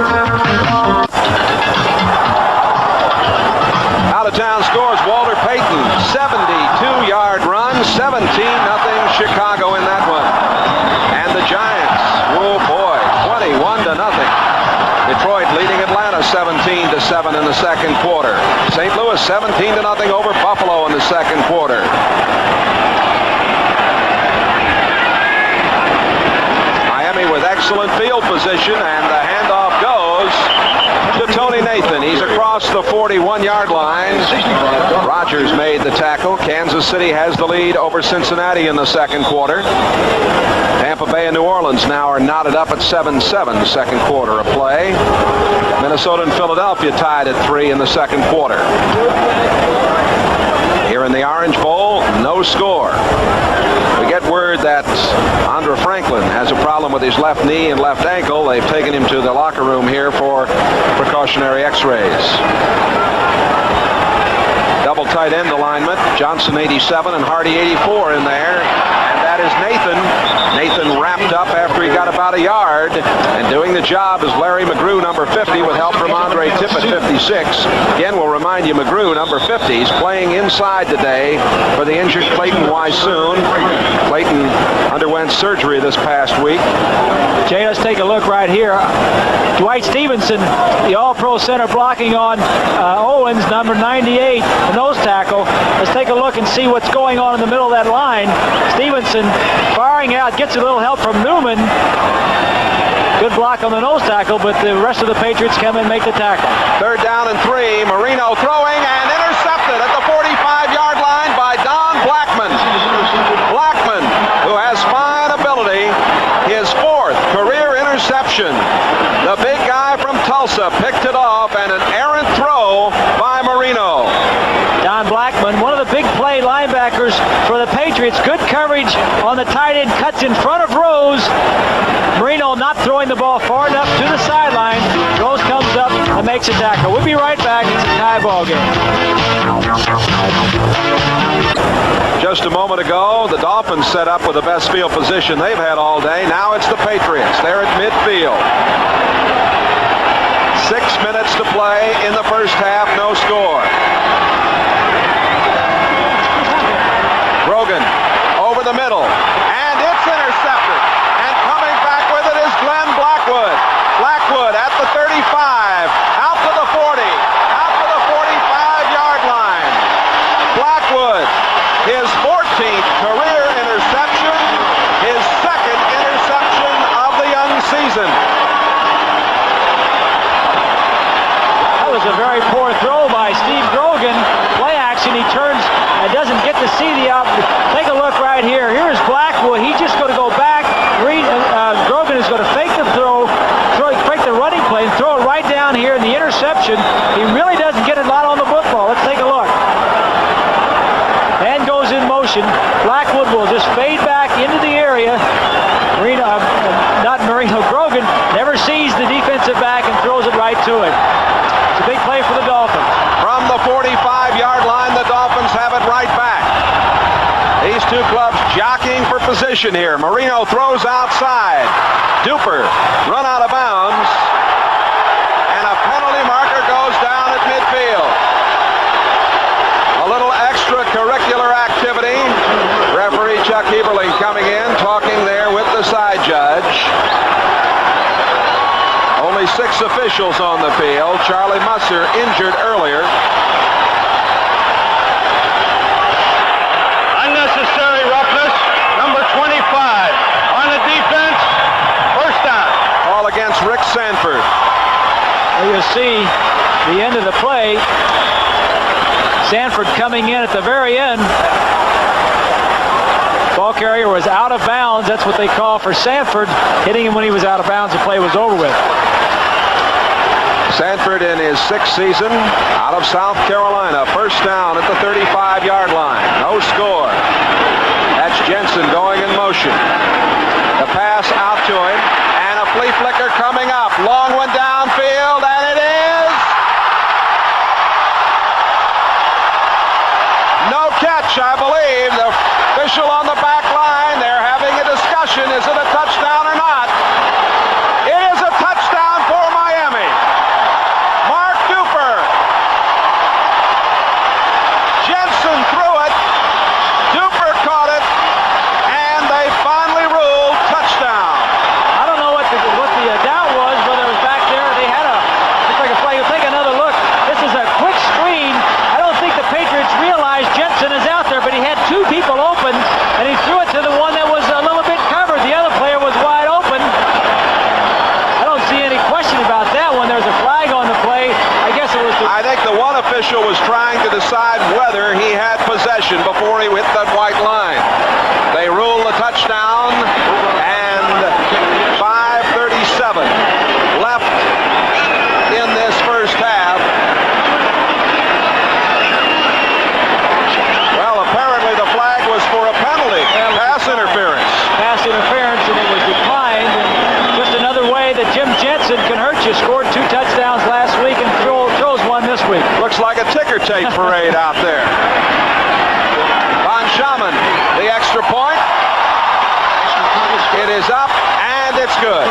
Out-of-town scores Walter Payton, 72-yard run, 17-0 Chicago in that one. And the Giants, oh boy, 21-0. Detroit leading Atlanta 17-7 in the second quarter. St. Louis 17-0 over Buffalo in the second quarter. Miami with excellent field position, and the handoff goes to Tony Nathan. He's across the 41-yard line. Rodgers made the tackle. Kansas City has the lead over Cincinnati in the second quarter. Tampa Bay and New Orleans now are knotted up at 7-7, second quarter of play. Minnesota and Philadelphia tied at 3 in the second quarter. Here in the Orange Bowl, no score. We get word that Andre Franklin has a problem with his left knee and left ankle. They've taken him to the locker room here for precautionary x-rays. Double tight end alignment. Johnson 87 and Hardy 84 in there. And that is Nathan. Nathan wrapped up after he got about a yard, and doing the job is Larry McGrew, number 50, with help from Andre Tippett, 56. Again, we'll remind you, McGrew, number 50, is playing inside today for the injured Clayton Wysoon. Clayton underwent surgery this past week. Jay, let's take a look right here. Dwight Stevenson, the All-Pro center, blocking on Owens, number 98, the nose tackle. Let's take a look and see what's going on in the middle of that line. Stevenson firing out, gets a little help from Newman. Good block on the nose tackle, but the rest of the Patriots come and make the tackle. Third down and 3. Marino throwing and intercepted at the 45-yard line by Don Blackman. Blackman, who has fine ability, his 4th career interception. The big guy from Tulsa picked it off, and an errant throw by Marino. Don Blackman, one of the big play linebackers for the Patriots. Good coverage on the tight end, cuts in front of Rose. Marino not throwing the ball far enough to the sideline. Rose comes up and makes a tackle. We'll be right back. It's a tie ball game. Just a moment ago, the Dolphins set up with the best field position they've had all day. Now it's the Patriots. They're at midfield. 6 minutes to play in the first half, no score. Grogan over the middle, and it's intercepted. And coming back with it is Glenn Blackwood. Blackwood at the 35, out to the 40, out to the 45-yard line. Blackwood, his 14th career interception, his second position here. Marino throws outside. Duper run out of bounds. And a penalty marker goes down at midfield. A little extracurricular activity. Referee Chuck Heberling coming in, talking there with the side judge. Only 6 officials on the field. Charlie Musser injured earlier. Unnecessary roughness, number 25. On the defense, first down. Call against Rick Sanford. Well, you see the end of the play. Sanford coming in at the very end. Ball carrier was out of bounds. That's what they call for Sanford. Hitting him when he was out of bounds, the play was over with. Sanford in his 6th season out of South Carolina. First down at the 35-yard line. No score. That's Jensen going in motion. The pass out to him. And a flea flicker coming up. Long one downfield, and it is no catch, I believe. The official on the back line, they're having a discussion. Is it a touchdown or not? It is a touchdown for Miami. Mark Duper. Jensen threw it. Duper caught it. And they finally ruled touchdown. I don't know what the doubt was, whether it was back there. They had looks like a play. You'll take another look. This is a quick screen. I don't think the Patriots realized Jensen is out there, but he had 2 people open, and he threw it to the one that was a little bit covered. The other player was wide open. I don't see any question about that one. There's a flag on the play. I guess it was I think the one official was trying to decide whether he had possession before he hit that white line. They ruled the touchdown, and 5:37 left in this first half. Well, apparently the flag was for a penalty, pass interference. pass interference, and it was declined. And just another way that Jim Jensen can hurt you. Scored 2 touchdowns last week and throws one this week. Looks like a ticker tape parade out there. Von Schaman, the extra point. It is up, and it's good.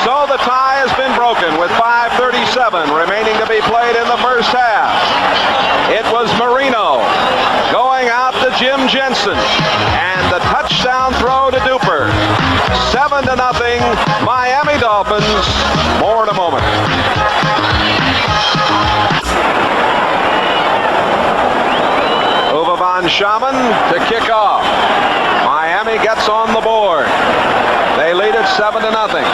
So the tie has been broken with 5:37 remaining to be played in the first half. It was Marino going out to Jim Jensen, and the touchdown throw to Duper. 7-0, Miami Dolphins. More in a moment. Uwe von Schaman to kick off. Miami gets on the board. They lead it 7-0.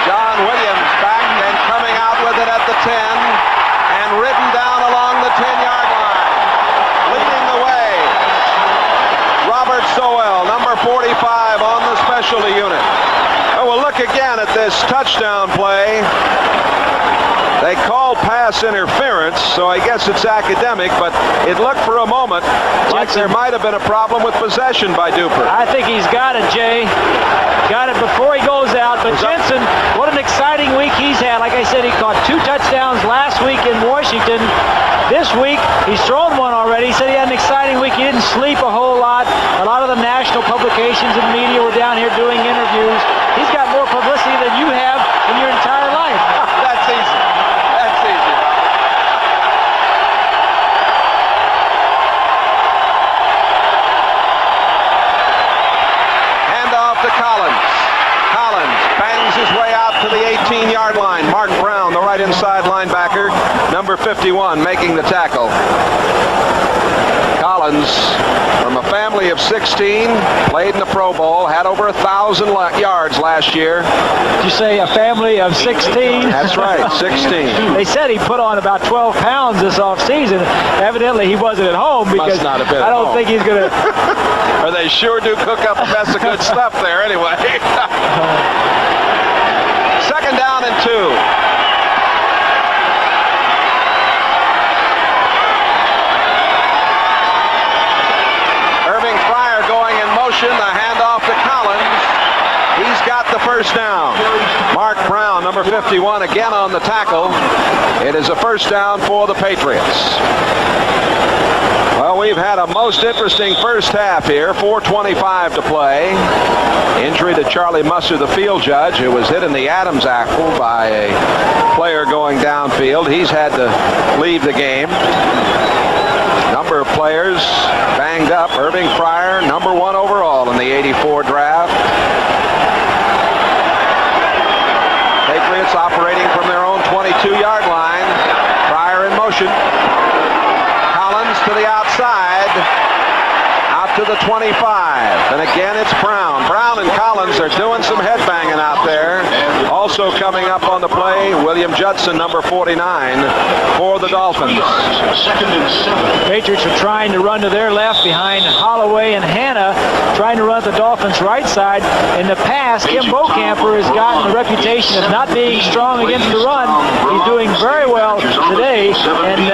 John Williams back and coming out with it at the 10 and ridden down along the 10-yard line. Leading the way, Robert Sowell, number 45 on the specialty unit. Oh, we'll look again at this touchdown play. They called pass interference, so I guess it's academic, but it looked for a moment like there might have been a problem with possession by Duper. I think he's got it, Jay. Got it before he goes out. But Jensen, what an exciting week he's had. Like I said, he caught 2 touchdowns last week in Washington. This week, he's thrown one already. He said he had an exciting week. He didn't sleep a whole lot. A lot of the national publications and media were down here doing interviews. He's got more publicity than you have in your entire life. That's easy. That's easy. Hand off to Collins. Collins bangs his way out to the 18-yard line. Mark Brown, the right inside linebacker, number 51, making the tackle. Collins, from a family of 16, played in the Pro Bowl, had over 1,000 yards last year. Did you say a family of 16? That's right, 16. They said he put on about 12 pounds this offseason. Evidently, he wasn't at home because not have been I at don't home. think he's going to... Or they sure do cook up a mess of good stuff there anyway. Second down and 2. The handoff to Collins. He's got the first down. Mark Brown, number number 51 again on the tackle. It is a first down for the Patriots. Well, we've had a most interesting first half here. 4:25 to play. Injury to Charlie Musser, the field judge, who was hit in the Adam's apple by a player going downfield. He's had to leave the game. Number of players banged up. Irving Fryer, number 1 overall in the '84 draft. Patriots operating from their own 22-yard line. Fryer in motion. Collins to the outside, out to the 25, and again it's Brown. Brown and Collins are doing some headbanging out there. Also coming up on the play, William Judson, number 49, for the Dolphins. Second and 7. Patriots are trying to run to their left behind Holloway and Hanna, trying to run the Dolphins' right side. In the past, Kim Bocamper has gotten the reputation of not being strong against the run. He's doing very well today, and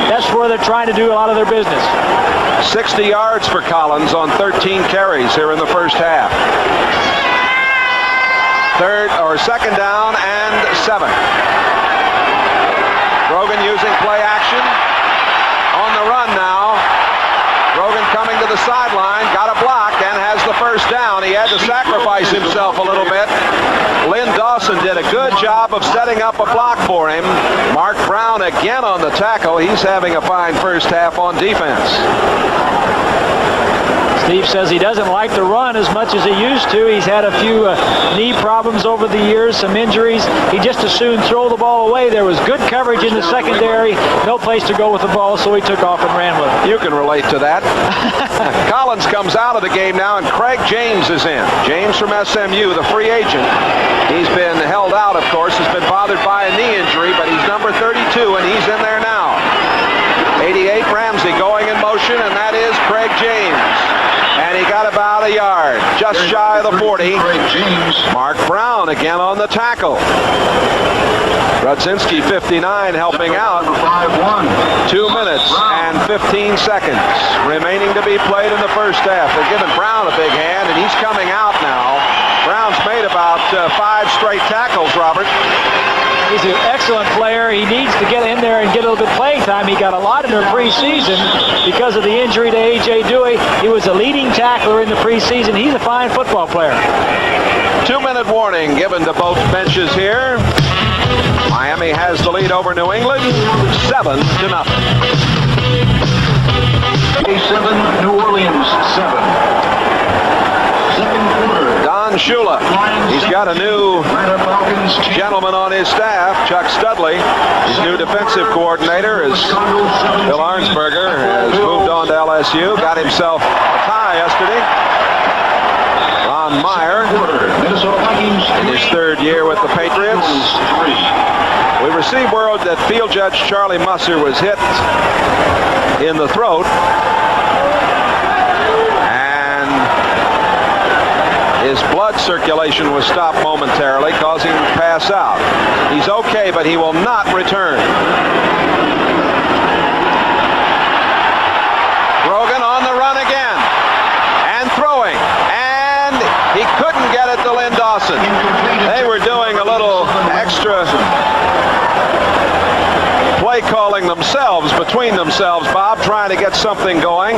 that's where they're trying to do a lot of their business. 60 yards for Collins on 13 carries here in the first half. Second down and 7. Grogan using play action. On the run now. Grogan coming to the sideline, got a block, and has the first down. He had to sacrifice himself a little bit. Lynn Dawson did a good job of setting up a block for him. Mark Brown again on the tackle. He's having a fine first half on defense. Steve says he doesn't like to run as much as he used to. He's had a few knee problems over the years, some injuries. He just as soon throw the ball away. There was good coverage in the secondary, no place to go with the ball, so he took off and ran with it. You can relate to that. Collins comes out of the game now, and Craig James is in. James from SMU, the free agent. He's been held out, of course, has been bothered by a knee injury, but he's number 32, and he's in there now. 88, Ramsey going in motion, and that is Craig James. And he got about a yard, just shy of the 40. Mark Brown again on the tackle. Rudzinski, 59, helping out. 2 minutes and 15 seconds remaining to be played in the first half. They're giving Brown a big hand, and he's coming out now. Brown's made about 5 straight tackles, Robert. He's an excellent player. He needs to get in there and get a little bit playing time. He got a lot in the preseason because of the injury to A.J. Dewey. He was a leading tackler in the preseason. He's a fine football player. 2-minute warning given to both benches here. Miami has the lead over New England, 7-0. 7, New Orleans 7. Second quarter. Don Shula. He's got a new gentleman on his staff, Chuck Studley. His new defensive coordinator is Bill Arnsberger, has moved on to LSU, got himself a tie yesterday. Ron Meyer, in his 3rd year with the Patriots. We received word that field judge Charlie Musser was hit in the throat. His blood circulation was stopped momentarily, causing him to pass out. He's okay, but he will not return. Grogan on the run again, and throwing, and he couldn't get it to Lynn Dawson. They were doing a little extra play calling themselves, between themselves, Bob, trying to get something going.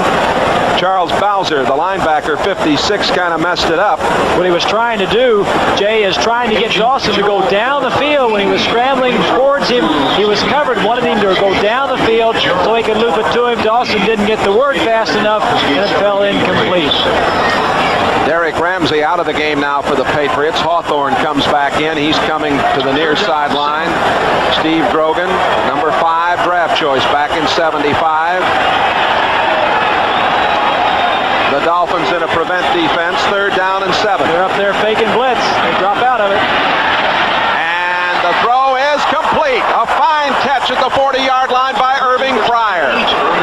Charles Bowser, the linebacker, 56, kind of messed it up. What he was trying to do, Jay, is trying to get Dawson to go down the field. When he was scrambling towards him, he was covered, wanted him to go down the field so he could loop it to him. Dawson didn't get the word fast enough, and it fell incomplete. Derek Ramsey out of the game now for the Patriots. Hawthorne comes back in. He's coming to the near sideline. Steve Grogan, number 5 draft choice, back in 75. The Dolphins in a prevent defense, 3rd down and 7. They're up there faking blitz. They drop out of it. And the throw is complete. A fine catch at the 40-yard line by Irving Fryer.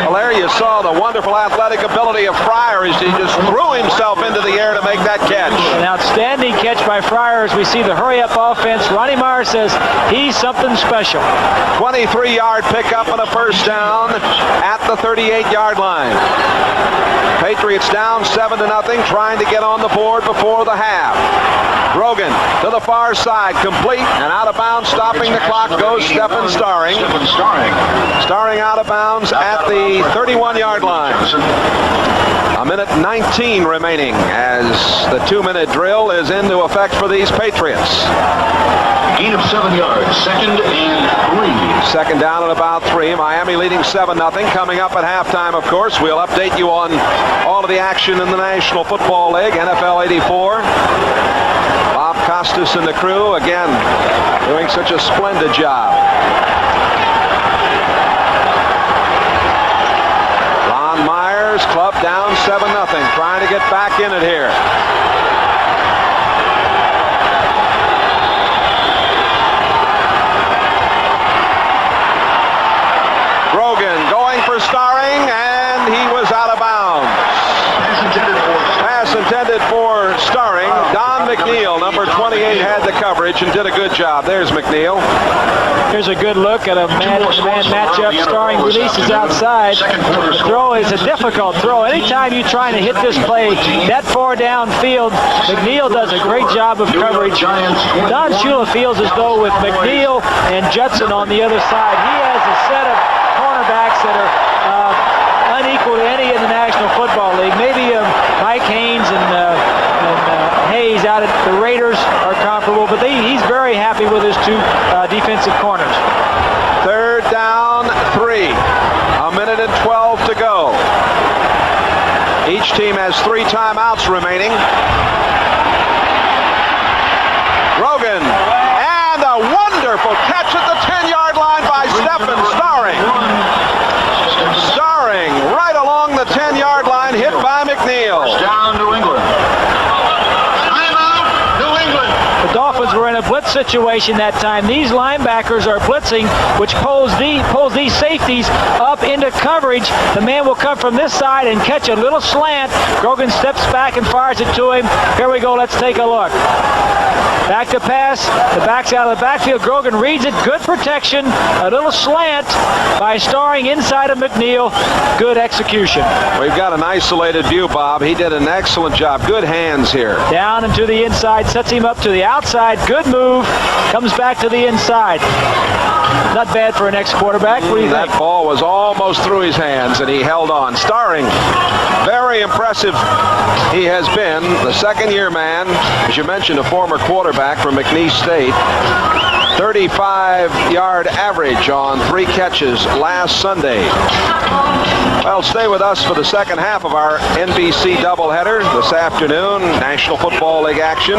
Well, there you saw the one wonderful athletic ability of Fryer as he just threw himself into the air to make that catch. An outstanding catch by Fryer as we see the hurry-up offense. Ronnie Meyer says he's something special. 23-yard pickup and a first down at the 38-yard line. Patriots down 7-0, trying to get on the board before the half. Grogan to the far side, complete and out of bounds, stopping the clock goes Stephen Starring. Starring out of bounds at the 31-yard line. A minute 19 remaining as the 2-minute drill is into effect for these Patriots. Gain of 7 yards, 2nd and 3. Second down at about 3. Miami leading 7-0. Coming up at halftime, of course, we'll update you on all of the action in the National Football League, NFL 84. Bob Costas and the crew, again, doing such a splendid job. Ron Myers, club down 7-0, trying to get back in it here. Grogan going for Starring, and he was out of bounds. Pass intended for Starring. Don McNeil, number 28, had the coverage and did a good job. There's McNeil. Here's a good look at a man-to-man matchup. Starring releases outside. The throw is a difficult throw. Anytime you're trying to hit this play that far downfield, McNeil does a great job of coverage. Don Shula feels as though with McNeil and Judson on the other side, he has a set of cornerbacks that are unequal to any in the National Football League. Maybe Mike Haynes and Hayes out at the Raiders are comparable, but he's very happy with his two defensive corners. Third down, 3. A minute and 12 to go. Each team has 3 timeouts remaining. Grogan, and a wonderful catch at the 10-yard line by Stephen Starring. Starring right along the 10-yard line, hit by McNeil. Down New England. The Dolphins were in a blitz situation that time. These linebackers are blitzing, which pulls these safeties up into coverage. The man will come from this side and catch a little slant. Grogan steps back and fires it to him. Here we go. Let's take a look. Back to pass. The back's out of the backfield. Grogan reads it. Good protection. A little slant by Starring inside of McNeil. Good execution. We've got an isolated view, Bob. He did an excellent job. Good hands here. Down and to the inside. Sets him up to the outside. Good move. Comes back to the inside. Not bad for an ex-quarterback. What do you think? That ball was almost through his hands, and he held on. Starring, very impressive he has been. The second-year man, as you mentioned, a former quarterback from McNeese State. 35-yard average on 3 catches last Sunday. Well, stay with us for the second half of our NBC doubleheader this afternoon. National Football League action.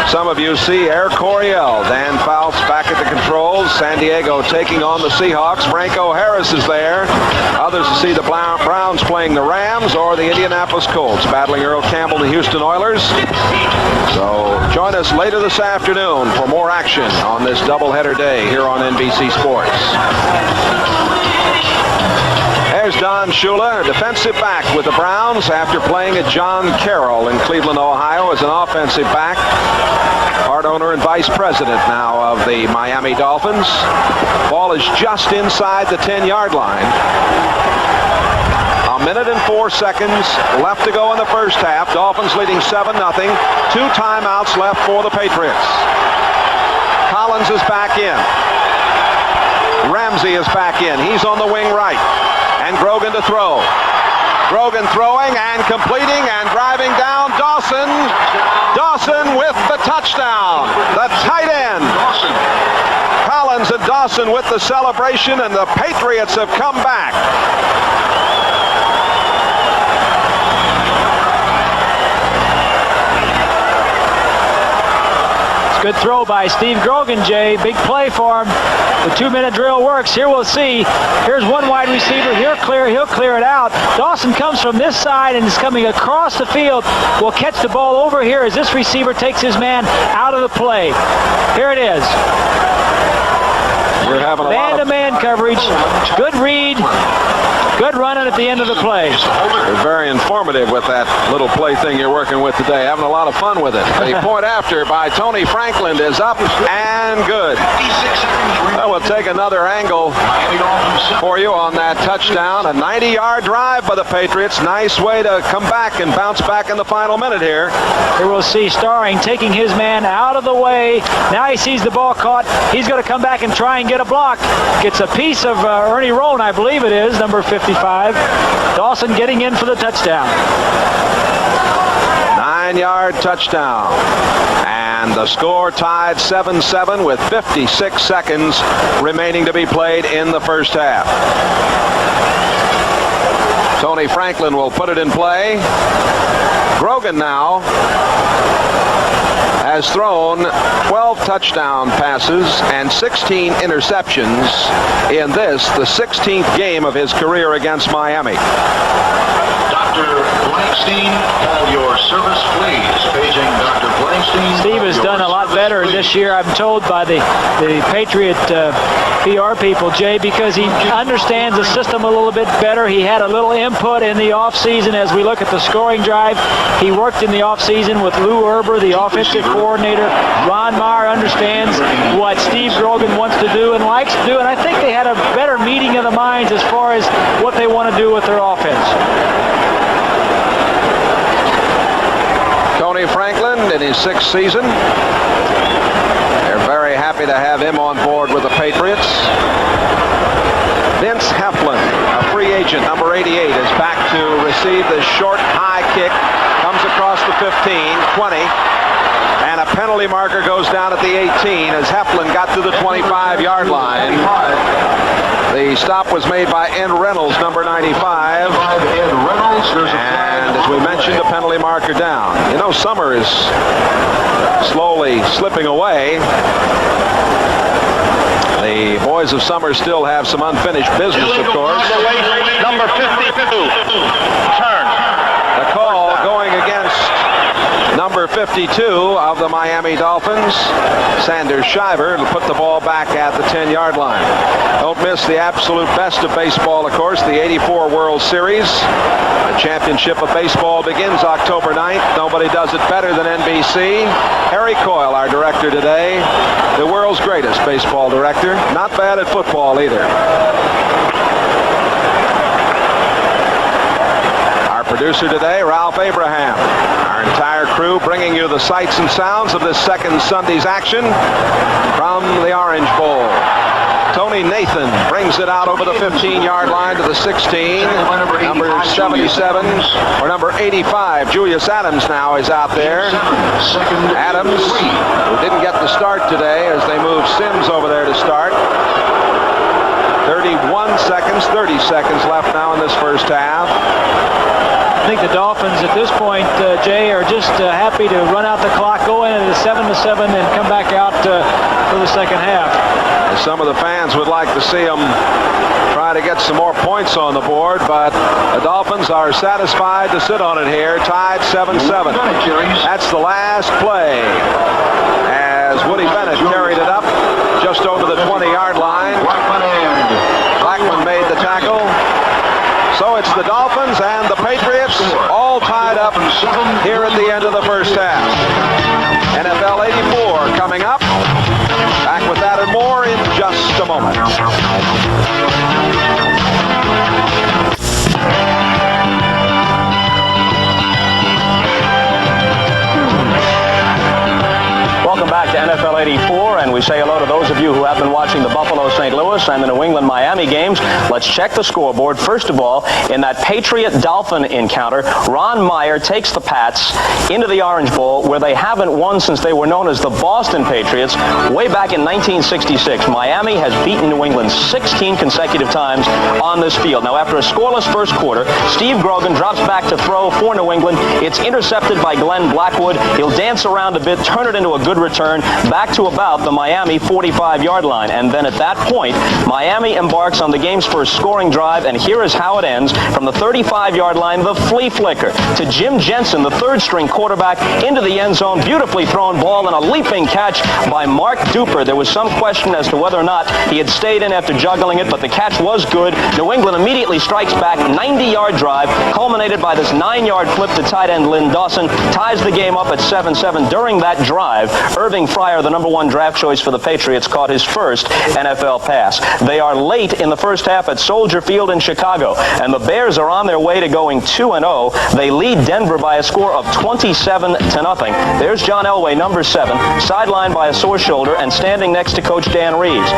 Some of you see Air Coryell. Dan Fouts back at the controls. San Diego taking on the Seahawks. Franco Harris is there. Others to see the Browns playing the Rams or the Indianapolis Colts battling Earl Campbell and the Houston Oilers. So join us later this afternoon for more action on this doubleheader day here on NBC Sports. There's Don Shula, a defensive back with the Browns after playing at John Carroll in Cleveland, Ohio as an offensive back. Part owner and vice president now of the Miami Dolphins. Ball is just inside the 10-yard line. A minute and 4 seconds left to go in the first half. Dolphins leading 7-0. 2 timeouts left for the Patriots. Collins is back in. Ramsey is back in. He's on the wing right. And Grogan to throw. Grogan throwing and completing and driving down Dawson. Dawson with the touchdown. The tight end. Collins and Dawson with the celebration, and the Patriots have come back. Good throw by Steve Grogan, Jay. Big play for him. The 2-minute drill works. Here we'll see. Here's one wide receiver. He'll clear it out. Dawson comes from this side and is coming across the field. Will catch the ball over here as this receiver takes his man out of the play. Here it is. We're having a man-to-man coverage. Good read. Good running at the end of the play. You're very informative with that little play thing you're working with today. Having a lot of fun with it. The point after by Tony Franklin is up and good. Well, we'll take another angle for you on that touchdown. A 90-yard drive by the Patriots. Nice way to come back and bounce back in the final minute here. Here we'll see Starring taking his man out of the way. Now he sees the ball caught. He's going to come back and try and get a block. Gets a piece of Ernie Roan, I believe it is, number 55. Dawson getting in for the touchdown. 9-yard touchdown. And the score tied 7-7 with 56 seconds remaining to be played in the first half. Tony Franklin will put it in play. Grogan now has thrown 12 touchdown passes and 16 interceptions in this, the 16th game of his career against Miami. Dr. Blankstein, call your service, please. Paging Dr. Blankstein. Steve has done a lot better this year, I'm told, by the Patriot PR people, Jay, because he understands the system a little bit better. He had a little input in the offseason as we look at the scoring drive. He worked in the offseason with Lou Erber, the offensive coordinator. Ron Meyer understands what Steve Grogan wants to do and likes to do, and I think they had a better meeting of the minds as far as what they want to do with their offense. Tony Franklin in his 6th season. They're very happy to have him on board with the Patriots. Vince Heflin, a free agent, number 88, is back to receive the short high kick. Comes across the 15, 20. And a penalty marker goes down at the 18 as Heflin got to the 25-yard line. The stop was made by Ed Reynolds, number 95. And as we mentioned, a penalty marker down. You know, summer is slowly slipping away. The boys of summer still have some unfinished business, of course. Number 52. Turn. The call going against number 52 of the Miami Dolphins, Sanders Shiver, to put the ball back at the 10-yard line. Don't miss the absolute best of baseball, of course, the 84 World Series. The championship of baseball begins October 9th. Nobody does it better than NBC. Harry Coyle, our director today, the world's greatest baseball director. Not bad at football either. Producer today, Ralph Abraham. Our entire crew bringing you the sights and sounds of this second Sunday's action from the Orange Bowl. Tony Nathan brings it out over the 15-yard line to the 16. Number 77, or number 85, Julius Adams now is out there. Adams, who didn't get the start today as they moved Sims over there to start. 30 seconds left now in this first half. I think the Dolphins at this point, Jay, are just happy to run out the clock, go in at a 7-7, and come back out for the second half. Some of the fans would like to see them try to get some more points on the board, but the Dolphins are satisfied to sit on it here, tied 7-7. That's the last play as Woody Bennett carried it up just over the 20-yard line. Blackman made the tackle. So it's the Dolphins and the Patriots all tied up here at the end of the first half. NFL 84 coming up. Back with that and more in just a moment. Welcome back to NFL 84, and we say hello to those of you who have been watching the Buffalo-St. Louis and the New England-Miami games. Let's check the scoreboard. First of all, in that Patriot-Dolphin encounter, Ron Meyer takes the Pats into the Orange Bowl, where they haven't won since they were known as the Boston Patriots way back in 1966. Miami has beaten New England 16 consecutive times on this field. Now, after a scoreless first quarter, Steve Grogan drops back to throw for New England. It's intercepted by Glenn Blackwood. He'll dance around a bit, turn it into a good return back to about the Miami 45-yard line. And then at that point, Miami embarks on the game's first scoring drive, and here is how it ends. From the 35-yard line, the flea flicker to Jim Jensen, the third-string quarterback, into the end zone. Beautifully thrown ball and a leaping catch by Mark Duper. There was some question as to whether or not he had stayed in after juggling it, but the catch was good. New England immediately immediately strikes back. 90-yard drive, culminated by this 9-yard flip to tight end Lynn Dawson, ties the game up at 7-7. During that drive, Irving Fryer, the number 1 draft choice for the Patriots, caught his first NFL pass. They are late in the first half at Soldier Field in Chicago, and the Bears are on their way to going 2-0. They lead Denver by a score of 27-0. There's John Elway, number 7, sidelined by a sore shoulder and standing next to Coach Dan Reeves.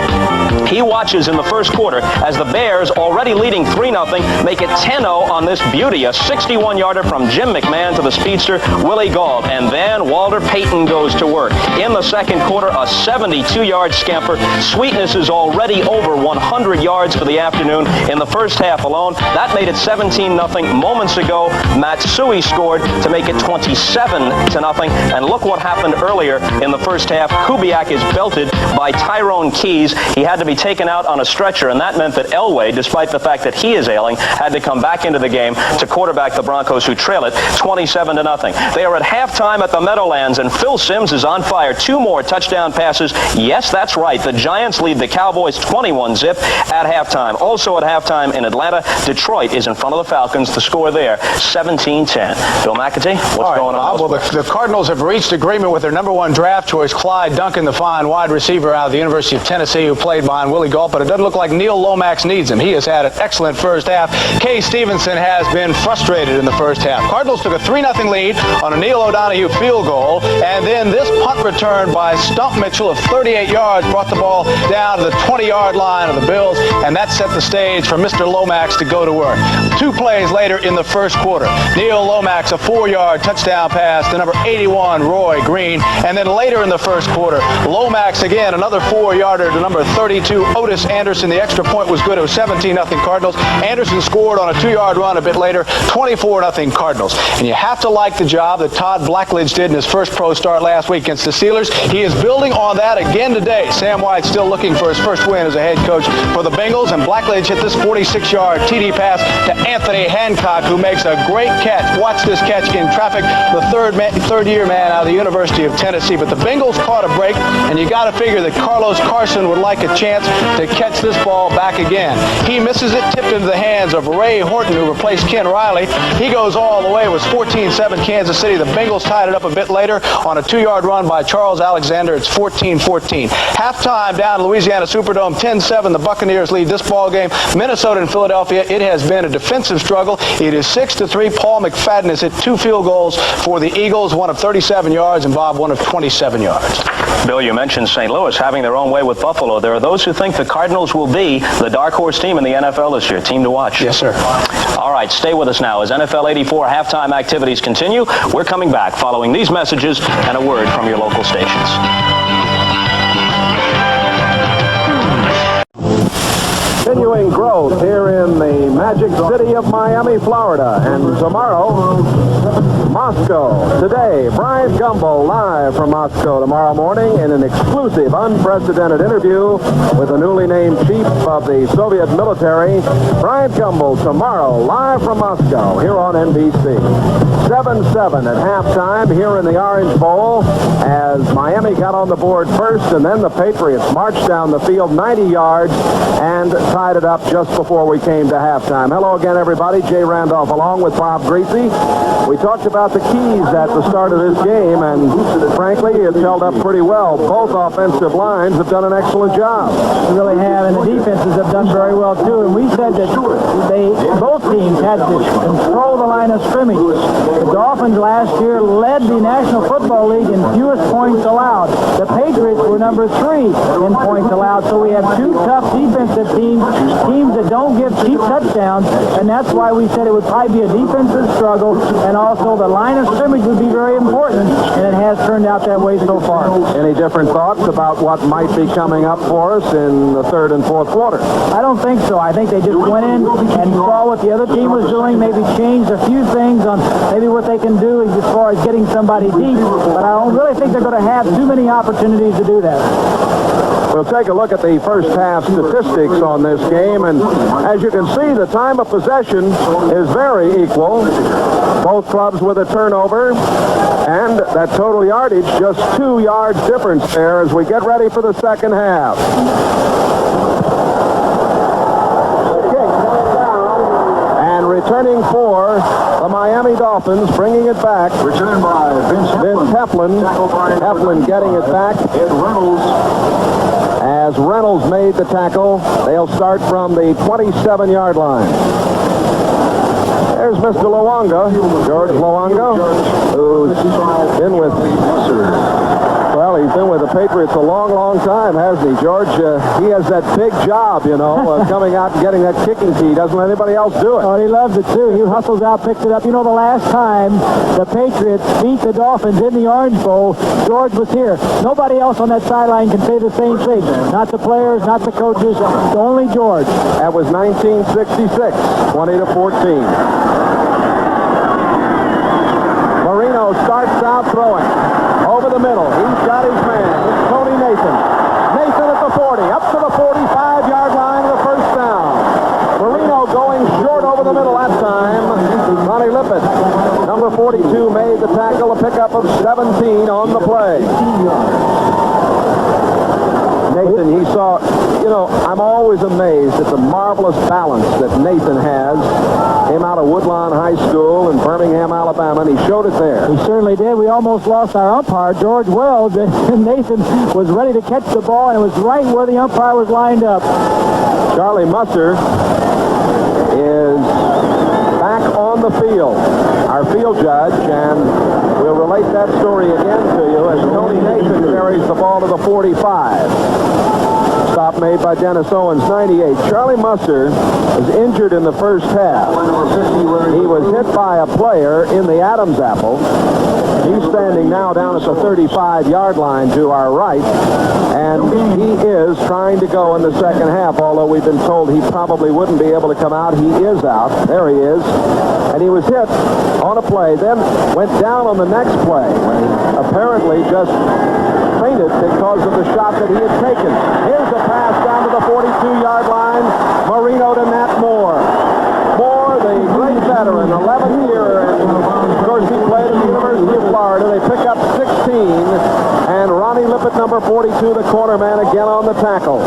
He watches in the first quarter as the Bears, already leading 3-0, make it 10-0 on this beauty, a 61-yarder from Jim McMahon to the speedster Willie Gault. And then Walter Payton goes to work. In the second quarter, a 72-yard scamper. Sweetness is already over 100 yards for the afternoon in the first half alone. That made it 17-0. Moments ago, Matsui scored to make it 27-0. And look what happened earlier in the first half. Kubiak is belted by Tyrone Keys. He had to be taken out on a stretcher, and that meant that Elway, despite the fact that he is ailing, had to come back into the game to quarterback the Broncos, who trail it 27-0. They are at halftime at the Meadowlands, and Phil Simms is on fire. 2 more touchdown passes. Yes, that's right. The Giants lead the Cowboys 21-0 at halftime. Also at halftime in Atlanta, Detroit is in front of the Falcons. The score there, 17-10. Bill McAtee, what's going on? Well, the Cardinals have reached agreement with their number 1 draft choice, Clyde Duncan, the fine wide receiver out of the University of Tennessee, who played behind Willie Gault, but it doesn't look like Neil Lomax needs him. He has had an excellent first half. Kay Stevenson has been frustrated in the first half. Cardinals took a 3-0 lead on a Neil O'Donoghue field goal, and then this punt return by Stump Mitchell of 38 yards brought the ball down to the 20-yard line of the Bills, and that set the stage for Mr. Lomax to go to work. 2 plays later in the first quarter, Neil Lomax, a 4-yard touchdown pass to number 81, Roy Green, and then later in the first quarter, Lomax again, another 4-yarder to number 32, Otis Anderson. The extra point was good. It was 17-0 Cardinals. Anderson scored on a 2-yard run a bit later, 24-0 Cardinals. And you have to like the job that Todd Blackledge did in his first pro start last week against the Steelers. He is building on that again today. Sam White's still looking for his first win as a head coach for the Bengals, and Blackledge hit this 46-yard TD pass to Anthony Hancock, who makes a great catch. Watch this catch in traffic. The third-year man out of the University of Tennessee. But the Bengals caught a break, and you got to figure that Carlos Carson would like a chance to catch this ball back again. He misses it, tipped into the hands of Ray Horton, who replaced Ken Riley. He goes all the way. It was 14-7 Kansas City. The Bengals tied it up a bit later on a 2-yard run by Charles Alexander. It's 14-14. Halftime down at Louisiana Superdome, 10-7. The Buccaneers lead this ball game. Minnesota and Philadelphia, it has been a defensive struggle. It is 6-3. Paul McFadden has hit 2 field goals for the Eagles, one of 37 yards, and Bob, one of 27 yards. Bill, you mentioned St. Louis having their own way with Buffalo. There are those who think the Cardinals will be the dark horse team in the NFL this year. Team to watch. Yes, sir. All right, stay with us now as NFL 84 halftime activities continue. We're coming back following these messages and a word from your local stations. Continuing growth here in the magic city of Miami, Florida. And tomorrow, Moscow. Today, Brian Gumbel live from Moscow tomorrow morning in an exclusive, unprecedented interview with the newly named chief of the Soviet military. Brian Gumbel tomorrow live from Moscow here on NBC. 7-7 at halftime here in the Orange Bowl as Miami got on the board first, and then the Patriots marched down the field 90 yards and tied it up just before we came to halftime. Hello again, everybody. Jay Randolph along with Bob Greasy. We talked about the keys at the start of this game, and frankly, it's held up pretty well. Both offensive lines have done an excellent job. They really have, and the defenses have done very well, too. And we said that both teams had to control the line of scrimmage. The Dolphins last year led the National Football League in fewest points allowed. The Patriots were number 3 in points allowed, so we have 2 tough defensive teams that don't give cheap touchdowns, and that's why we said it would probably be a defensive struggle, and also the line of scrimmage would be very important, and it has turned out that way so far. Any different thoughts about what might be coming up for us in the third and fourth quarter? I don't think so. I think they just went in and saw what the other team was doing, maybe changed a few things on maybe what they can do as far as getting somebody deep, but I don't really think they're going to have too many opportunities to do that. We'll take a look at the first half statistics on this game, and as you can see, the time of possession is very equal. Both clubs with a turnover, and that total yardage, just 2 yards difference there as we get ready for the second half. returning for the Miami Dolphins, bringing it back. Returned by Vince Heflin. Heflin getting it back. Ed Reynolds. As Reynolds made the tackle, they'll start from the 27-yard line. There's Mr. Luongo, George Luongo, who's been with, well, he's been with the Patriots a long, long time, hasn't he, George? He has that big job, you know, coming out and getting that kicking tee. Doesn't let anybody else do it. Oh, he loves it, too. He hustles out, picks it up. You know, the last time the Patriots beat the Dolphins in the Orange Bowl, George was here. Nobody else on that sideline can say the same thing. Not the players, not the coaches, only George. That was 1966, 20-14. Marino starts out throwing. Over the middle. He's got his man. It's Tony Nathan. Nathan at the 40. Up to the 45-yard line of the first down. Marino going short over the middle that time. Ronnie Lippett, number 42, made the tackle. A pickup of 17 on the play. Nathan, he saw, you know, I'm always amazed at the marvelous balance that Nathan has. Came out of Woodlawn High School in Birmingham, Alabama, and he showed it there. He certainly did. We almost lost our umpire, George Wells. Nathan was ready to catch the ball, and it was right where the umpire was lined up. Charlie Musser is back on the field, our field judge, and we'll relate that story again to you as Tony Nathan carries the ball to the 45. Stop made by Dennis Owens, 98. Charlie Musser was injured in the first half. He was hit by a player in the Adam's apple. He's standing now down at the 35-yard line to our right, and he is trying to go in the second half, although we've been told he probably wouldn't be able to come out. He is out. There he is. And he was hit on a play, then went down on the next play when he apparently just fainted because of the shot that he had taken. Here's a pass down to the 42-yard line. Marino to Nat Moore. Moore, the great veteran, 11th year, and of course he played at the University of Florida. They pick up 16, and Ronnie Lippett, number 42, the corner man, again on the tackle.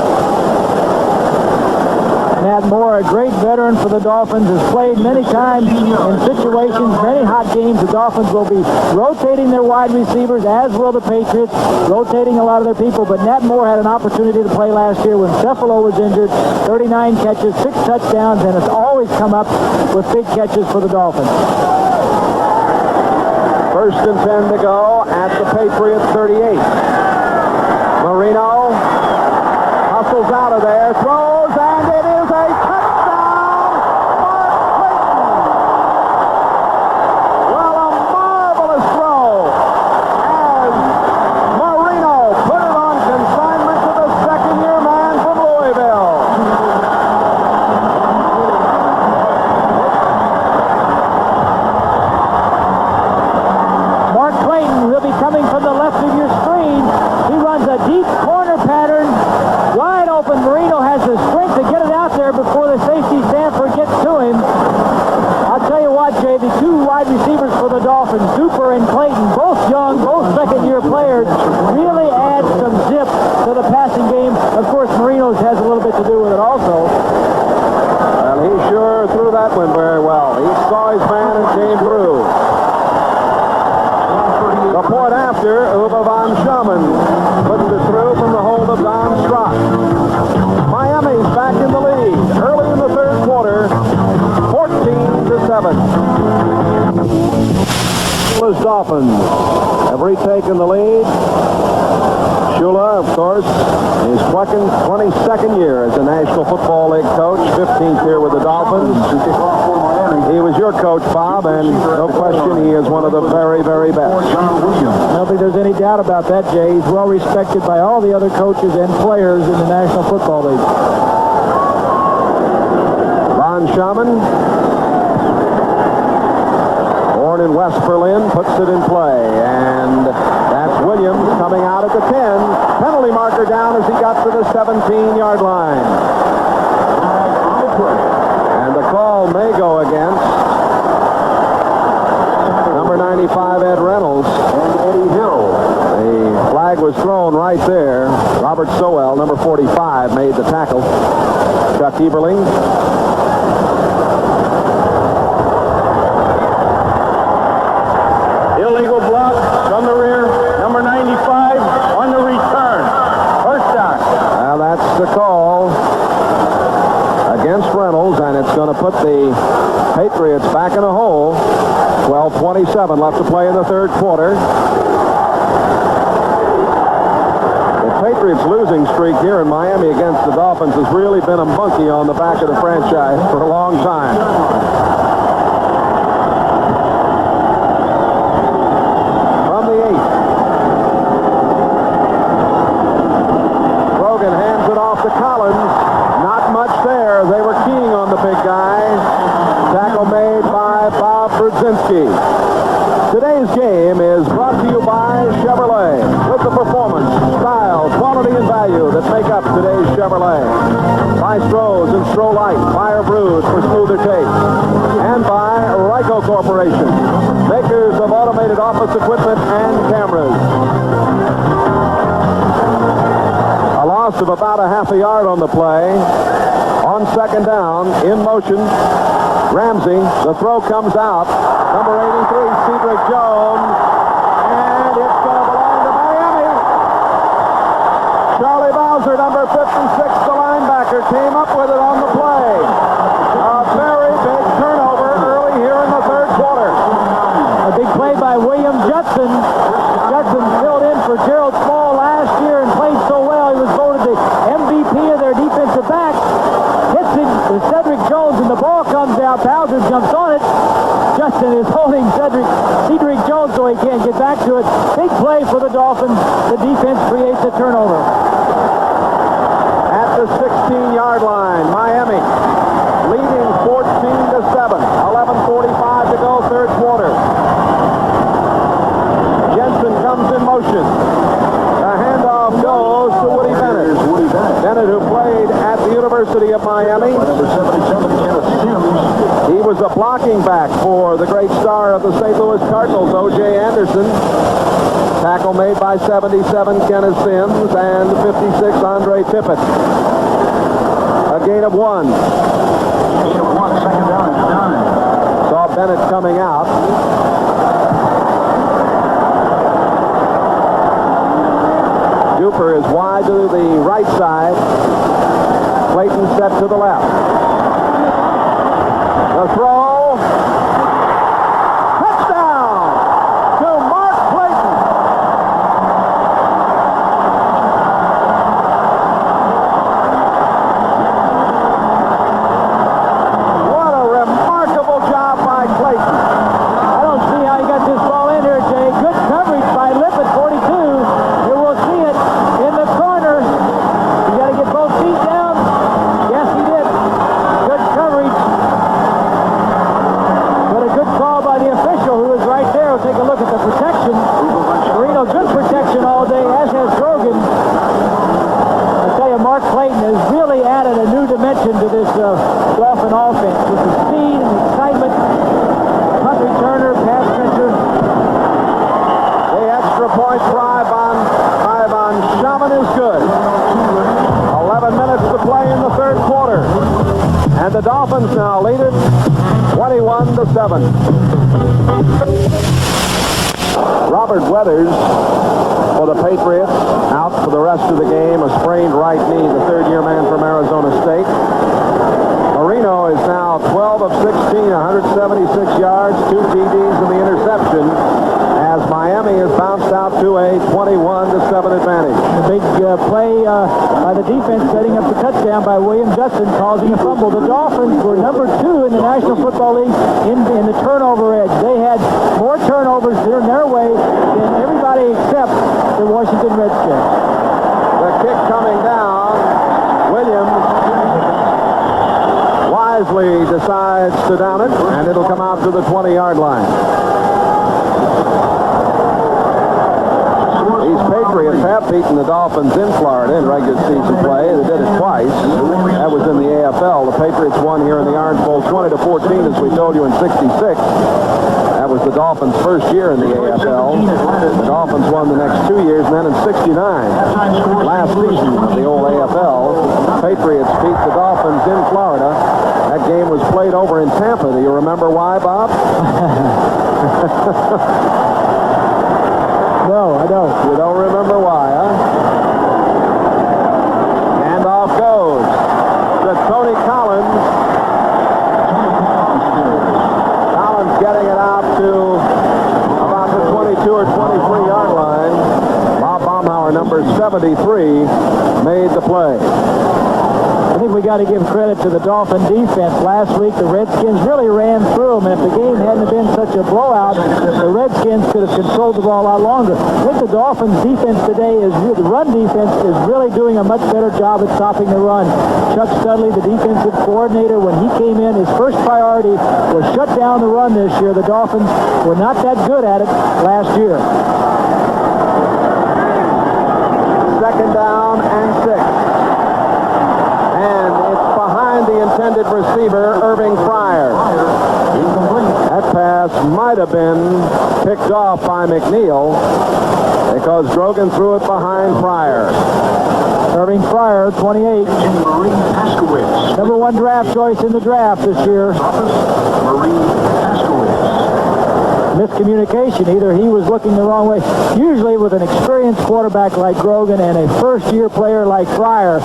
Nat Moore, a great veteran for the Dolphins, has played many times in situations, many hot games. The Dolphins will be rotating their wide receivers, as will the Patriots, rotating a lot of their people. But Nat Moore had an opportunity to play last year when Cephalo was injured. 39 catches, 6 touchdowns, and has always come up with big catches for the Dolphins. First and 10 to go at the Patriots 38. Marino hustles out of there, throws, and it is a touchdown, Mark Clayton. Well, a marvelous throw as Marino put it on consignment to the second-year man from Louisville. Mark Clayton will be coming from the left of your screen. He runs a deep corner pattern, wide open. Marino has the strength to get it out there before the safety Stanford gets to him. I'll tell you what, Jay, the two wide receivers for the Dolphins, Duper and Clayton, both young, both second-year players, really add some zip to the passing game. Of course, Marino's has a little bit to do with it also. Well, he sure threw that one very well. He saw his man and came through. The point after, Uwe von Schumann puts it through from the hold of Don Strock. Miami's back in the lead early in the third quarter, 14-7. Shula's Dolphins have retaken the lead. Shula, of course, his 22nd year as a National Football League coach, 15th year with the Dolphins. He was your coach, Bob, and no question he is one of the very, very best. I don't think there's any doubt about that, Jay. He's well respected by all the other coaches and players in the National Football League. Von Schumann, born in West Berlin, puts it in play, and that's Williams coming out at the 10. Penalty marker down as he got to the 17-yard line. And the call may go against number 95, Ed Reynolds, and Eddie Hill. The flag was thrown right there. Robert Sowell, number 45, made the tackle. Chuck Eberling. It's going to put the Patriots back in a hole. 12:27 left to play in the third quarter. The Patriots' losing streak here in Miami against the Dolphins has really been a monkey on the back of the franchise for a long time. From the 8. Rogan hands it off to Collins. Not much there. They were keying on the big guy. Tackle made by Bob Brzezinski. Today's game is brought to you by Chevrolet, with the performance, style, quality, and value that make up today's Chevrolet. By Stroh's and Stroh Light, Fire Brews for smoother taste. And by Ryco Corporation, makers of automated office equipment and cameras. A loss of about a half a yard on the play. On second down, in motion, Ramsey. The throw comes out. Number 83, Cedric Jones. And it's going to belong to Miami. Charlie Bowser, number 56, the linebacker, came up with it on the play. A very big turnover early here in the third quarter. A big play by William Judson. Judson filled in for Gerald Small last year and played so well. He was voted the MVP of their defensive back. Hits it to Cedric Jones, and the ball comes out. Bowser jumps on it. Justin is holding Cedric Jones so he can't get back to it. Big play for the Dolphins. The defense creates a turnover. At the 16-yard line, Miami leading 14-7. 11:45 to go, third quarter. Jensen comes in motion. The handoff goes to Woody Bennett. Bennett, who played at the University of Miami. He was a blocking back for the great star of the St. Louis Cardinals, O.J. Anderson. Tackle made by 77, Kenneth Sims, and 56, Andre Tippett. A gain of 1. Second down and 9. Saw Bennett coming out. Duper is wide to the right side. Clayton set to the left. The throw. Touchdown to Mark Clayton. What a remarkable job by Clayton. I don't see how he got this ball in here, Jay. Good coverage by Lip at 42. You will see it in the corner. You got to get both feet down. Yes, he did. Good coverage. But a good call by the official who was right there. We'll take a look at the protection. Marino, good protection all day, as has Grogan. I tell you, Mark Clayton has really added a new dimension to this Dolphin offense with the speed and the excitement. Punt returner, pass catcher. The extra point try by Von Schaman is good. 11 minutes to play in the third quarter. And the Dolphins now lead it 21-7. Robert Weathers for the Patriots, out for the rest of the game, a sprained right knee, the third-year man from Arizona State. Marino is now 12 of 16, 176 yards, 2 TDs and the interception, as Miami has bounced out to a 21-7 advantage. A big play by the defense setting up the touchdown by William Justin, causing a fumble. The Dolphins were number 2 in the National Football League in the turnover edge. They had more turnovers in their way than everybody except the Washington Redskins. The kick coming down. Williams wisely decides to down it, and it'll come out to the 20-yard line. These Patriots have beaten the Dolphins in Florida in regular season play. They did it twice. That was in the AFL. The Patriots won here in the Orange Bowl 20-14, as we told you, in '66. That was the Dolphins' first year in the AFL. The Dolphins won the next 2 years, and then in '69, last season of the old AFL, Patriots beat the Dolphins in Florida. That game was played over in Tampa. Do you remember why, Bob? No, I don't. You don't remember why, huh? Handoff goes to Tony Collins. 73 made the play. I think we got to give credit to the Dolphin defense. Last week, the Redskins really ran through them, and if the game hadn't been such a blowout, the Redskins could have controlled the ball a lot longer. I think the Dolphins defense today the run defense is really doing a much better job at stopping the run. Chuck Studley, the defensive coordinator, when he came in, his first priority was shut down the run this year. The Dolphins were not that good at it last year. Second down and 6. And it's behind the intended receiver, Irving Fryer. That pass might have been picked off by McNeil because Grogan threw it behind Fryer. Irving Fryer, 28. Number 1 draft choice in the draft this year. Miscommunication. Either he was looking the wrong way. Usually with an experienced quarterback like Grogan and a first-year player like Fryer,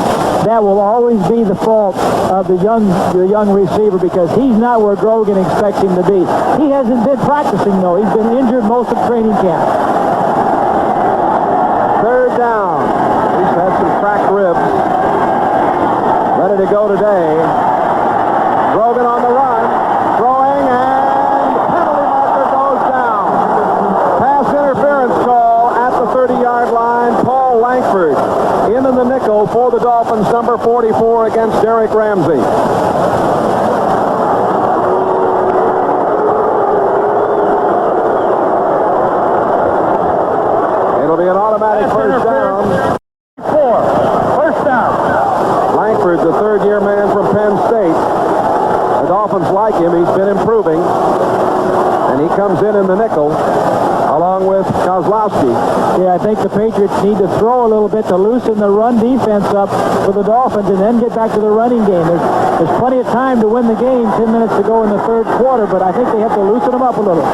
that will always be the fault of the young receiver because he's not where Grogan expects him to be. He hasn't been practicing, though. He's been injured most of training camp. Third down. He's had some cracked ribs. Ready to go today. Grogan on the run. Throwing and penalty marker goes down. Pass interference call at the 30-yard line. Paul Langford in the nickel for the Dolphins, number 44 against Derek Ramsey. It'll be an automatic first down. First down. Langford, the third-year man from Penn State. The Dolphins like him. He's been improving. And he comes in the nickel along with Kozlowski. Yeah, I think the Patriots need to throw a little bit to loosen the run defense up for the Dolphins and then get back to the running game. There's plenty of time to win the game, 10 minutes to go in the third quarter, but I think they have to loosen them up a little.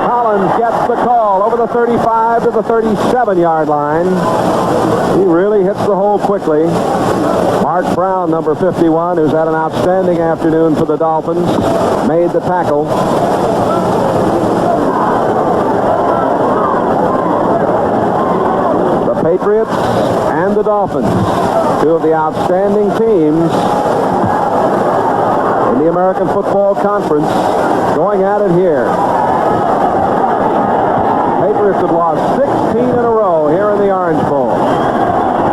Collins gets the call over the 35 to the 37-yard line. He really hits the hole quickly. Mark Brown, number 51, who's had an outstanding afternoon for the Dolphins, made the tackle. The Patriots and the Dolphins, two of the outstanding teams in the American Football Conference, going at it here. Patriots have lost 16 in a row here in the Orange Bowl.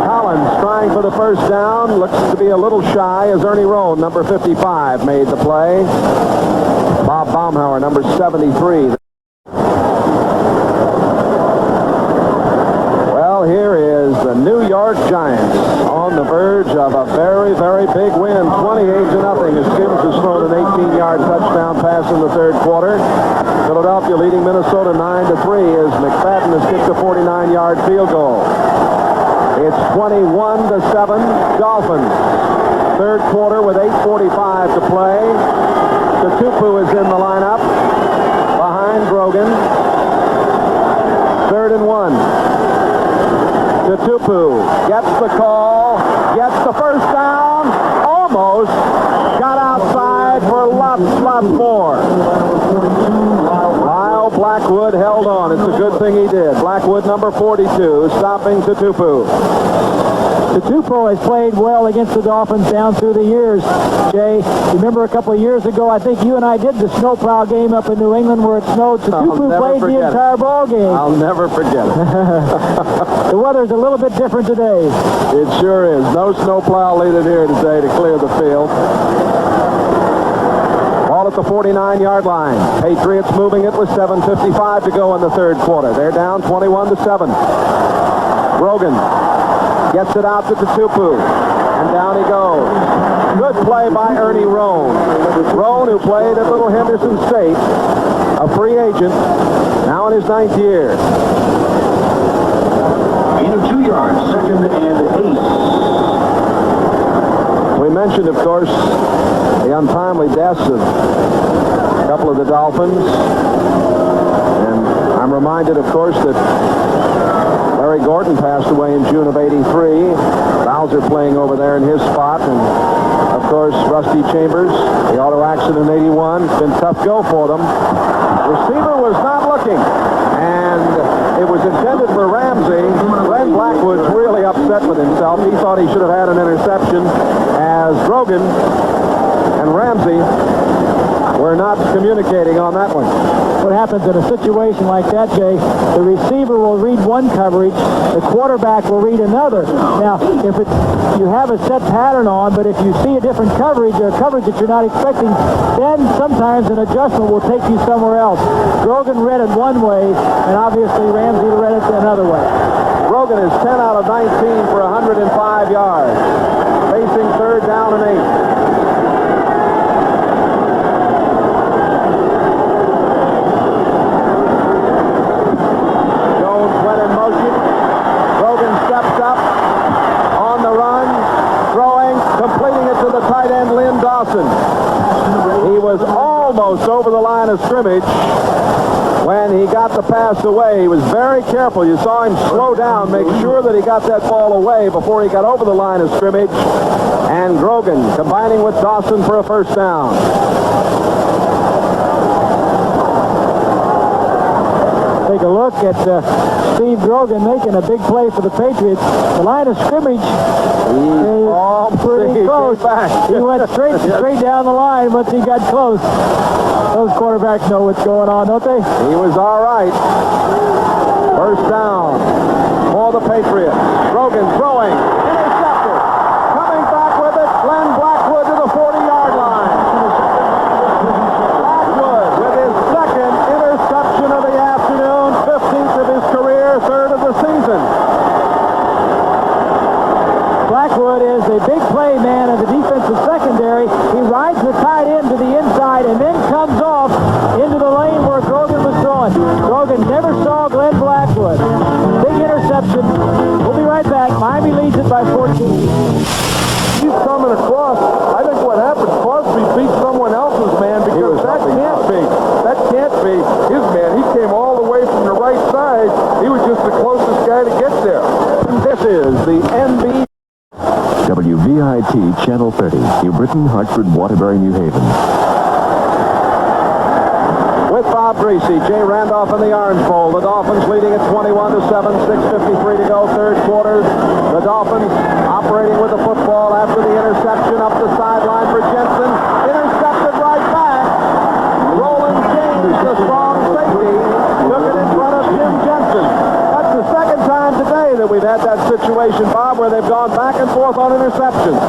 Collins trying for the first down. Looks to be a little shy as Ernie Roan, number 55, made the play. Bob Baumhauer, number 73. Well, here is the New York Giants on the verge of a very, very big win. 28-0 as Sims has thrown an 18-yard touchdown pass in the third quarter. Philadelphia leading Minnesota 9-3 as McFadden has kicked a 49-yard field goal. It's 21-7 Dolphins. Third quarter with 8:45 to play. Tupu is in the lineup behind Grogan. 3rd and 1. Tupu gets the call, gets the first down, almost got outside for lots more. Lyle Blackwood held on. It's a good thing he did. Blackwood, number 42, stopping Tupu. Tupu has played well against the Dolphins down through the years. Jay, remember a couple of years ago, I think you and I did the snowplow game up in New England where it snowed. Tupu played the entire ball game. I'll never forget it. The weather's a little bit different today. It sure is. No snowplow needed here today to clear the field. Ball at the 49-yard line. Patriots moving it with 7:55 to go in the third quarter. They're down 21-7. Grogan gets it out to Tupu, and down he goes. Good play by Ernie Roan. Roan, who played at Little Henderson State, a free agent, now in his 9th year. Gain of 2 yards, 2nd and 8. We mentioned, of course, the untimely deaths of a couple of the Dolphins, and I'm reminded, of course, that Larry Gordon passed away in June of '83. Bowser playing over there in his spot, and of course Rusty Chambers, the auto accident in '81. It's been a tough go for them. Receiver was not looking, and it was intended for Ramsey. Glenn Black Blackwood's really upset with himself. He thought he should have had an interception, as Grogan and Ramsey were not communicating on that one. What happens in a situation like that, Jay, the receiver will read one coverage, the quarterback will read another. Now, if you have a set pattern on, but if you see a different coverage or a coverage that you're not expecting, then sometimes an adjustment will take you somewhere else. Grogan read it one way, and obviously Ramsey read it another way. Grogan is 10 out of 19 for 105 yards, facing third down and 8. He was almost over the line of scrimmage when he got the pass away. He was very careful. You saw him slow down, make sure that he got that ball away before he got over the line of scrimmage. And Grogan combining with Dawson for a first down. Take a look at Steve Grogan making a big play for the Patriots. The line of scrimmage is pretty close. He went straight down the line once he got close. Those quarterbacks know what's going on, don't they? He was all right. First down for the Patriots. Grogan throwing. Intercepted. Coming back with it, Glenn Blackwood to the 40-yard line. Blackwood with his second interception of the afternoon, 15th of his career, third of the season. Blackwood is a big play man of the defensive secondary. He rides the tight end to the inside and then comes off into the lane where Grogan was throwing. Grogan never saw Glenn Blackwood. Big interception. We'll be right back. Miami leads it by 14. He's coming across. I think what happened, Crosby beat someone else's man because that can't be his man. He came all the way from the right side. He was just the closest guy to get there. This is the NB. WVIT Channel 30, New Britain, Hartford, Waterbury, New Haven. With Bob Greasy, Jay Randolph in the Orange Bowl. The Dolphins leading at 21-7, 6:53 to go, third quarter. The Dolphins operating with the football after the interception up the sideline for Jensen. Intercepted right back. Roland James, the strong safety, took it in front of Jim Jensen. That's the second time today that we've had that situation, Bob, where they've gone back and forth on interceptions.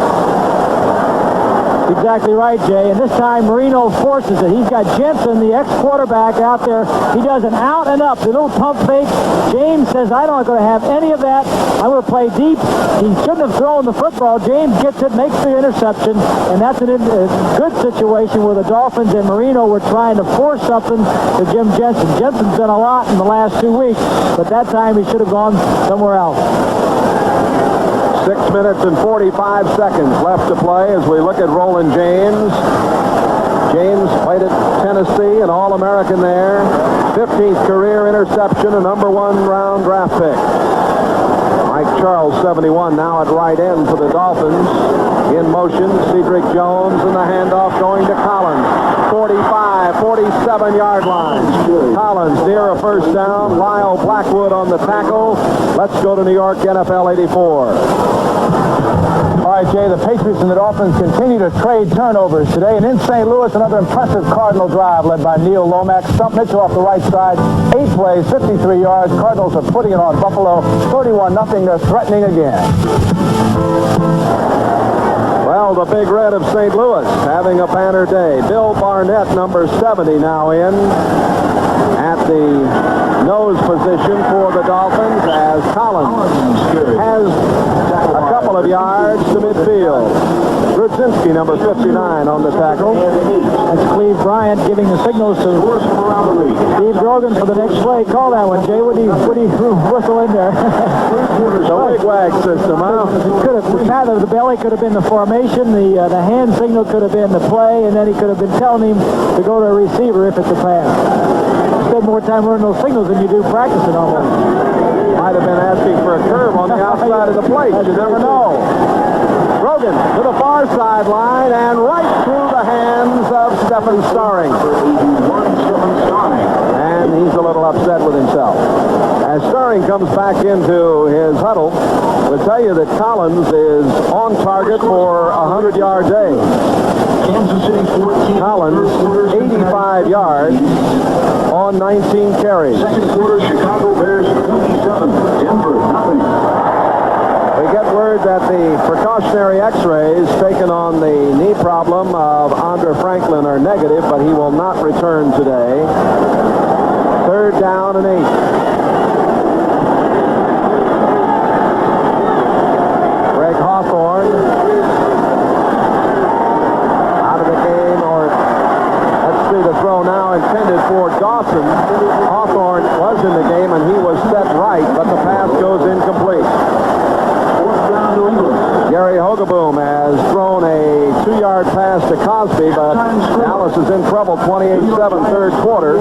Exactly right, Jay. And this time Marino forces it. He's got Jensen, the ex-quarterback, out there. He does an out and up, the little pump fake. James says, I'm not going to have any of that. I'm going to play deep. He shouldn't have thrown the football. James gets it, makes the interception, and that's a good situation where the Dolphins and Marino were trying to force something to Jim Jensen. Jensen's done a lot in the last 2 weeks, but that time he should have gone somewhere else. 6 minutes and 45 seconds left to play as we look at Roland James. James played at Tennessee, an All-American there. 15th career interception, a number 1 round draft pick. Mike Charles, 71, now at right end for the Dolphins. In motion, Cedric Jones, and the handoff going to Collins. 45, 47-yard line. Collins near a first down. Lyle Blackwood on the tackle. Let's go to New York, NFL 84. All right, Jay, the Patriots and the Dolphins continue to trade turnovers today. And in St. Louis, another impressive Cardinal drive led by Neil Lomax. Stump Mitchell off the right side. 8 plays, 53 yards. Cardinals are putting it on Buffalo. 31-0. They're threatening again. Well, the Big Red of St. Louis having a banner day. Bill Barnett, number 70, now in at the nose position for the Dolphins as Collins has a couple of yards to midfield. Grudzinski, number 59, on the tackle. That's Cleve Bryant giving the signals to Steve Grogan for the next play. Call that one, Jay. What do you whistle in there? The wig-wag system, huh? The belly could have been the formation, the hand signal could have been the play, and then he could have been telling him to go to a receiver if it's a pass. You spend more time learning those signals than you do practicing almost. Might have been asking for a curve on the outside of the plate. You never know. Grogan to the far sideline and right through the hands of Stephen Starring. And he's a little upset with himself. As Starring comes back into his huddle, we'll tell you that Collins is on target for a 100-yard day. Kansas City 14. Collins, 85 yards on 19 carries. Second quarter, Chicago Bears 27. Denver nothing. We get word that the precautionary x-rays taken on the knee problem of Andre Franklin are negative, but he will not return today. Third down and 8. Greg Hawthorne out of the game, or let's see, the throw now intended for Dawson. Hawthorne was in the game and he was set right, but the pass goes incomplete. Gary Hogaboom has thrown a 2-yard pass to Cosby, but Dallas is in trouble, 28-7, third quarter.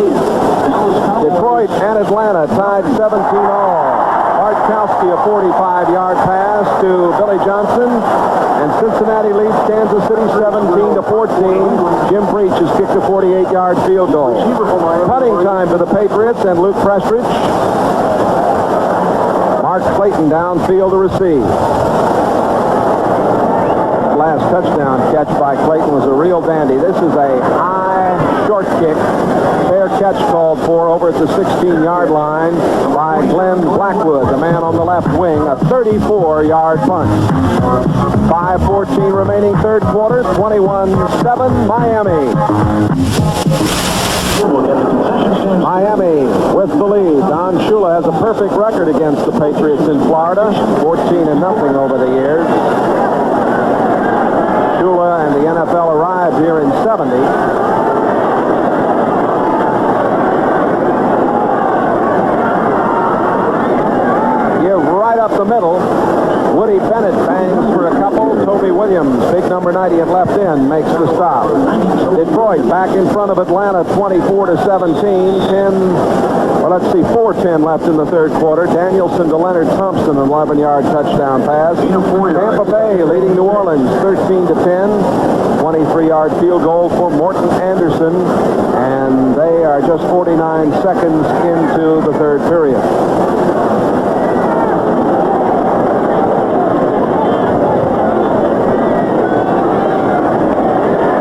Detroit and Atlanta tied 17-all. Bartkowski, a 45-yard pass to Billy Johnson, and Cincinnati leads Kansas City 17-14. Jim Breach has kicked a 48-yard field goal. Punting time for the Patriots and Luke Prestridge. Mark Clayton downfield to receive. Last touchdown catch by Clayton was a real dandy. This is a high short kick. Fair catch called for over at the 16-yard line by Glenn Blackwood, the man on the left wing, a 34-yard punt. 5:14 remaining third quarter, 21-7 Miami. Miami with the lead. Don Shula has a perfect record against the Patriots in Florida, 14-0 over the years. Shula and the NFL arrived here in 70. Give right up the middle. Woody Bennett bangs for a couple. Toby Williams, big number 90 at left end, makes the stop. Detroit back in front of Atlanta, 24-17. 4:10 left in the third quarter. Danielson to Leonard Thompson, an 11-yard touchdown pass. Tampa Bay leading New Orleans 13-10. 23-yard field goal for Morton Anderson, and they are just 49 seconds into the third period.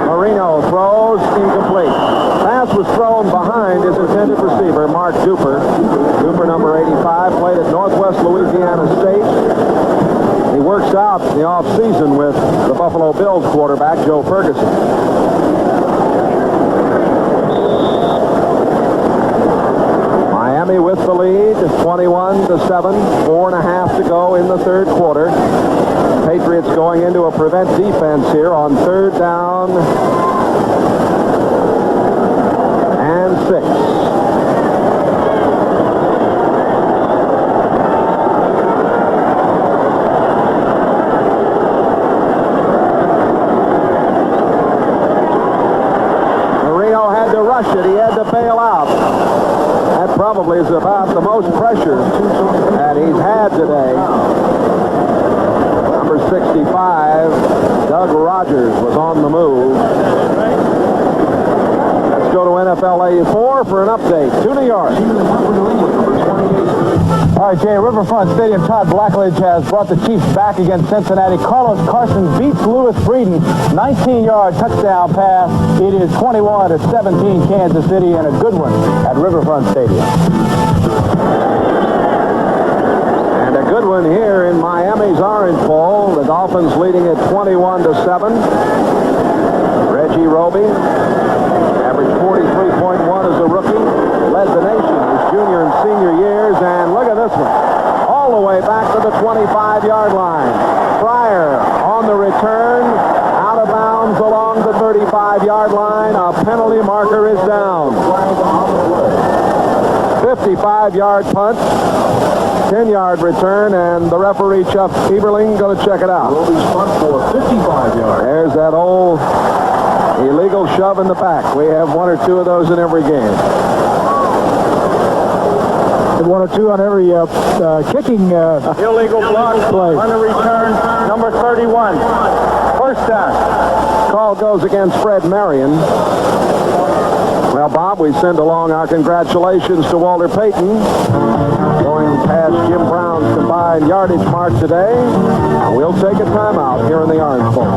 Marino throws incomplete. Pass was thrown behind his intended receiver, Mark Duper. Duper, number 85, played at Northwest Louisiana State. He works out in the offseason with the Buffalo Bills quarterback, Joe Ferguson. Miami with the lead, 21-7, 4.5 to go in the third quarter. Patriots going into a prevent defense here on third down and 6. He had to bail out. That probably is about the most pressure that he's had today. Number 65, Doug Rogers, was on the move. Let's go to NFL 84 for an update to New York. All right, Jay, Riverfront Stadium, Todd Blackledge has brought the Chiefs back against Cincinnati. Carlos Carson beats Louis Breeden, 19-yard touchdown pass. It is 21-17 Kansas City, and a good one at Riverfront Stadium. And a good one here in Miami's Orange Bowl. The Dolphins leading at 21-7. Reggie Roby, averaged 43.1 as a rookie, led the nation his junior and senior years, and look at this one. All the way back to the 25-yard line. Fryer on the return, out of bounds along the 35-yard line. A penalty marker is down. 55-yard punt, 10-yard return, and the referee, Chuck Eberling, going to check it out. Roby's punt for 55 yards. There's that old illegal shove in the back. We have one or two of those in every game. One or two on every kicking Illegal block play. on the return, number 31. First down. Call goes against Fred Marion. Well, Bob, we send along our congratulations to Walter Payton, going past Jim Brown's combined yardage mark today. We'll take a timeout here in the Orange Bowl.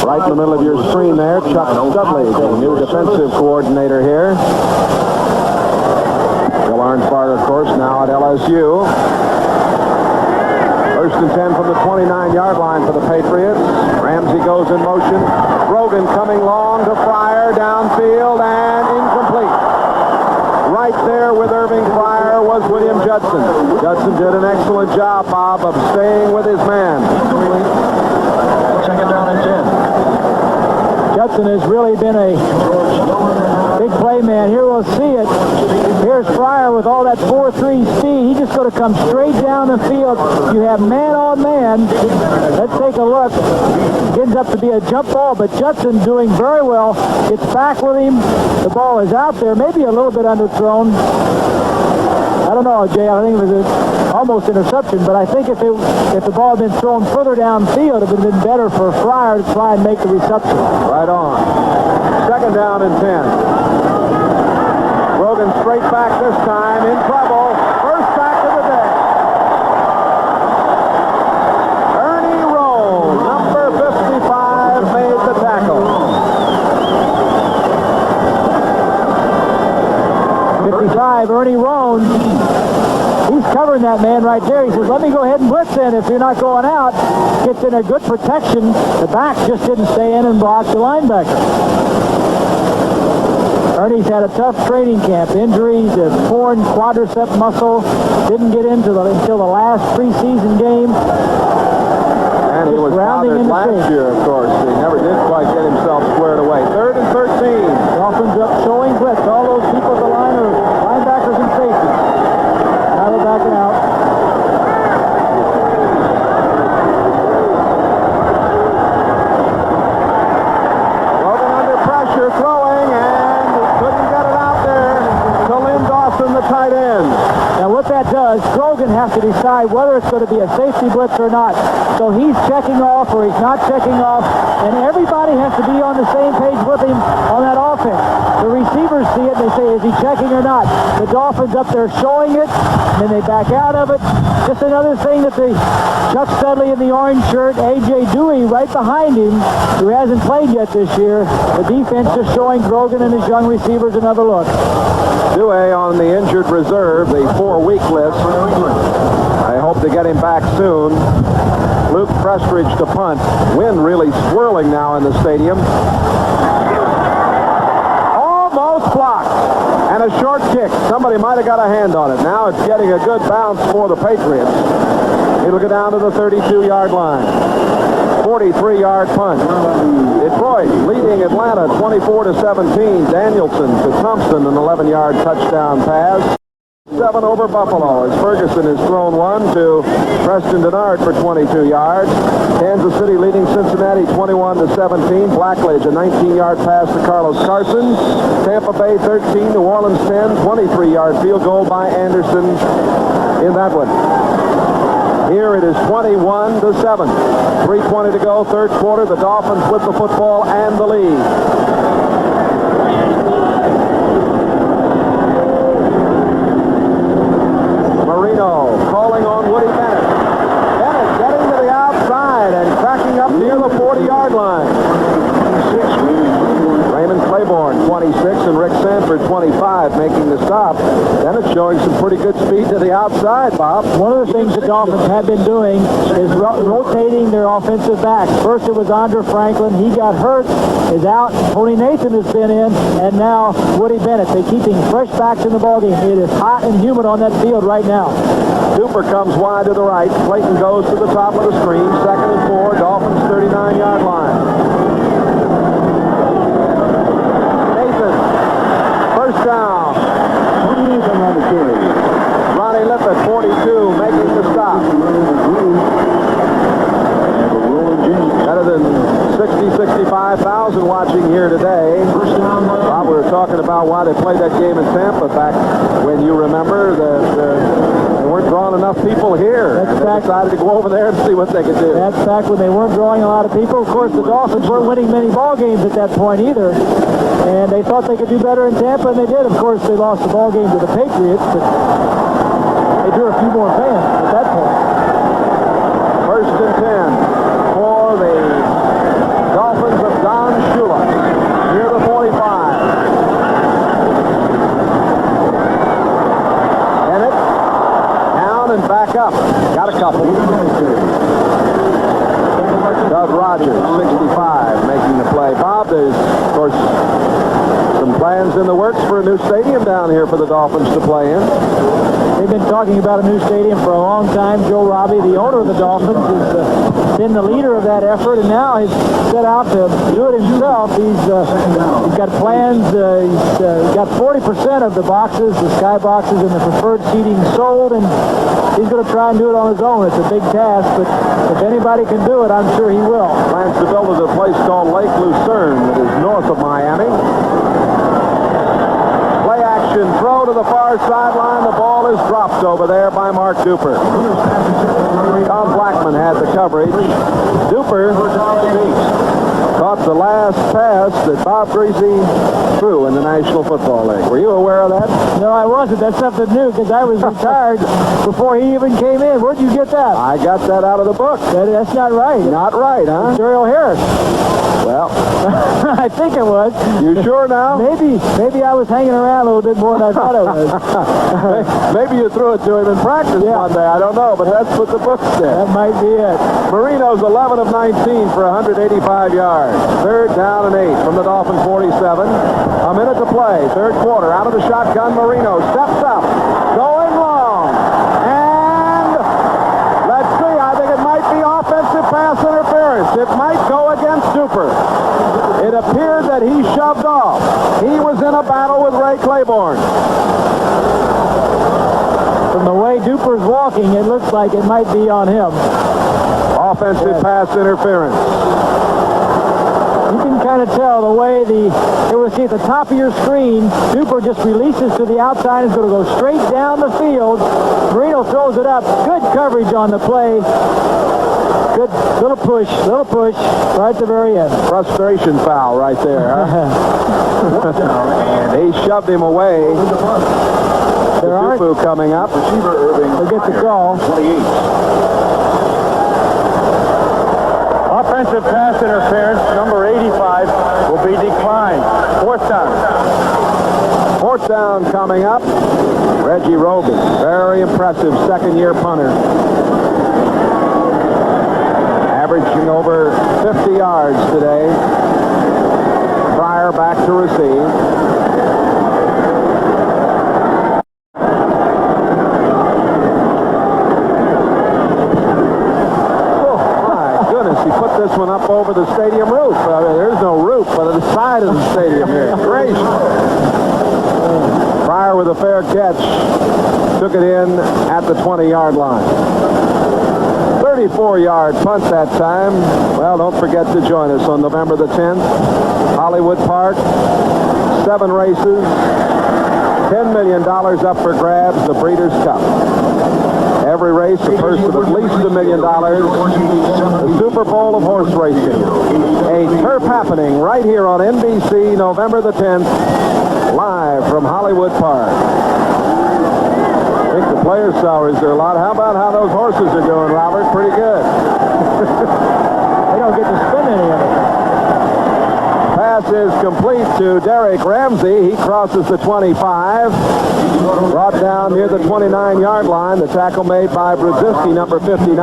Right in the middle of your screen there, Chuck Studley, the new defensive coordinator here. Bill Arnsparger, of course, now at LSU. First and 10 from the 29-yard line for the Patriots. Ramsey goes in motion. Grogan coming long to Fryer, downfield, and incomplete. Right there with Irving Fryer was William Judson. Judson did an excellent job, Bob, of staying with his man. Second down and 10. Judson has really been a big play man. Here we'll see it. Here's Fryer with all that 4-3 speed. He's just going to come straight down the field. You have man on man. Let's take a look. It ends up to be a jump ball, but Judson doing very well. Gets back with him. The ball is out there, maybe a little bit underthrown. I don't know, Jay. I think it was almost interception, but I think if the ball had been thrown further downfield, it would have been better for Fryer to try and make the reception. Right on. Second down and 10. Grogan straight back this time, in trouble. First sack of the day. Ernie Rowe, number 55, made the tackle. 55, Ernie Rowe. He's covering that man right there. He says, let me go ahead and blitz in if you're not going out. Gets in a good protection. The back just didn't stay in and block the linebacker. Ernie's had a tough training camp. Injuries, a torn quadricep muscle. Didn't get until the last preseason game. And he was bothered last year, of course. He never did quite get himself squared away. Third and 13. Dolphins up showing blitz. All those people at the line are linebackers and safeties. Now they're backing out. Logan under pressure, throwing, and he couldn't get it out there to Lynn Dawson, the tight end. Now what that does, Grogan has to decide whether it's going to be a safety blitz or not. So he's checking off or he's not checking off, and everybody has to be on the same page with him on that offense. The receivers see it, and they say, is he checking or not? The Dolphins up there showing it, and then they back out of it. Just another thing that the Chuck Studley in the orange shirt, A.J. Dewey right behind him, who hasn't played yet this year. The defense just showing Grogan and his young receivers another look. Dewey on the injured reserve, the 4-week list. I hope to get him back soon. Luke Prestridge to punt. Wind really swirling now in the stadium. Almost blocked. And a short kick. Somebody might have got a hand on it. Now it's getting a good bounce for the Patriots. It'll go down to the 32-yard line. 43-yard punt. Detroit leading Atlanta 24-17. Danielson to Thompson, an 11-yard touchdown pass. 7 over Buffalo as Ferguson has thrown one to Preston Denard for 22 yards. Kansas City leading Cincinnati 21-17. Blackledge a 19-yard pass to Carlos Carson. Tampa Bay 13, New Orleans 10. 23-yard field goal by Anderson in that one. Here it is 21-7. 3:20 to go, third quarter. The Dolphins with the football and the lead. Marino calling on Woody Bennett. Bennett getting to the outside and cracking up near the 40-yard line. Raymond Claiborne, 26, and Rick Sanford, 25, making the stop. Bennett showing some pretty good speed to the outside, Bob. One of the things the Dolphins have been doing is rotating their offensive backs. First it was Andre Franklin. He got hurt, is out. Tony Nathan has been in, and now Woody Bennett. They're keeping fresh backs in the ballgame. It is hot and humid on that field right now. Cooper comes wide to the right. Clayton goes to the top of the screen. 2nd and 4, Dolphins 39-yard line. First down. Ronnie Lippett, 42, making the stop. Better than 60,000, 65,000 watching here today. today. Bob, we were talking about why they played that game in Tampa back when you remember that they weren't drawing enough people here. They decided to go over there and see what they could do. That's back when they weren't drawing a lot of people. Of course, the Dolphins weren't winning many ball games at that point either. And they thought they could do better in Tampa, and they did. Of course, they lost the ball game to the Patriots, but they drew a few more fans at that point. 1st and 10 for the Dolphins of Don Shula near the 45. Bennett down and back up. Got a couple. Doug Rogers, 65, making the play. Bob, there's, of course, some plans in the works for a new stadium down here for the Dolphins to play in. They've been talking about a new stadium for a long time. Joe Robbie, the owner of the Dolphins, has been the leader of that effort, and now he's set out to do it himself. He's got plans. He's got 40% of the boxes, the sky boxes, and the preferred seating sold, and he's going to try and do it on his own. It's a big task, but if anybody can do it, I'm sure he will. Plans to build at a place called Lake Lucerne that is north of Miami. Play action, throw to the far sideline. The ball is dropped over there by Mark Duper. Tom Blackman had the coverage. Duper caught the last pass that Bob Greasy threw in the National Football League. Were you aware of that? No, I wasn't. That's something new because I was retired before he even came in. Where'd you get that? I got that out of the book. That's not right. Not right, huh? Daryl Harris. Well, I think it was. You sure now? Maybe I was hanging around a little bit more than I thought I was. Maybe you threw it to him in practice one day. I don't know, but that's what the book said. That might be it. Marino's 11 of 19 for 185 yards. 3rd down and 8 from the Dolphin 47. A minute to play. 3rd quarter. Out of the shotgun, Marino steps up. Going long. And let's see. I think it might be offensive pass interference. It might go against Duper. It appeared that he shoved off. He was in a battle with Ray Claiborne. From the way Duper's walking, it looks like it might be on him. Offensive pass interference. You can kind of tell the way it was at the top of your screen. Duper just releases to the outside. It's going to go straight down the field. Marino throws it up. Good coverage on the play. Good little push right at the very end. Frustration foul right there, huh? And he shoved him away. Supu coming up. They'll get the call. Offensive pass interference, number 85, will be declined. 4th down. 4th down coming up. Reggie Roby, very impressive second-year punter. Averaging over 50 yards today. Pryor back to receive. This one up over the stadium roof. There's no roof, but at the side of the stadium here. Great. Pryor with a fair catch. Took it in at the 20-yard line. 34-yard punt that time. Well, don't forget to join us on November the 10th. Hollywood Park. 7 races. $10 million up for grabs. The Breeders' Cup. Every race, the first of at least $1 million. The Super Bowl of horse racing. A turf happening right here on NBC, November the 10th, live from Hollywood Park. I think the players' salaries are a lot. How about how those horses are doing, Robert? Pretty good. They don't get to spend any of it. Pass is complete to Derek Ramsey. He crosses the 25. Brought down near the 29-yard line. The tackle made by Brzezinski, number 59.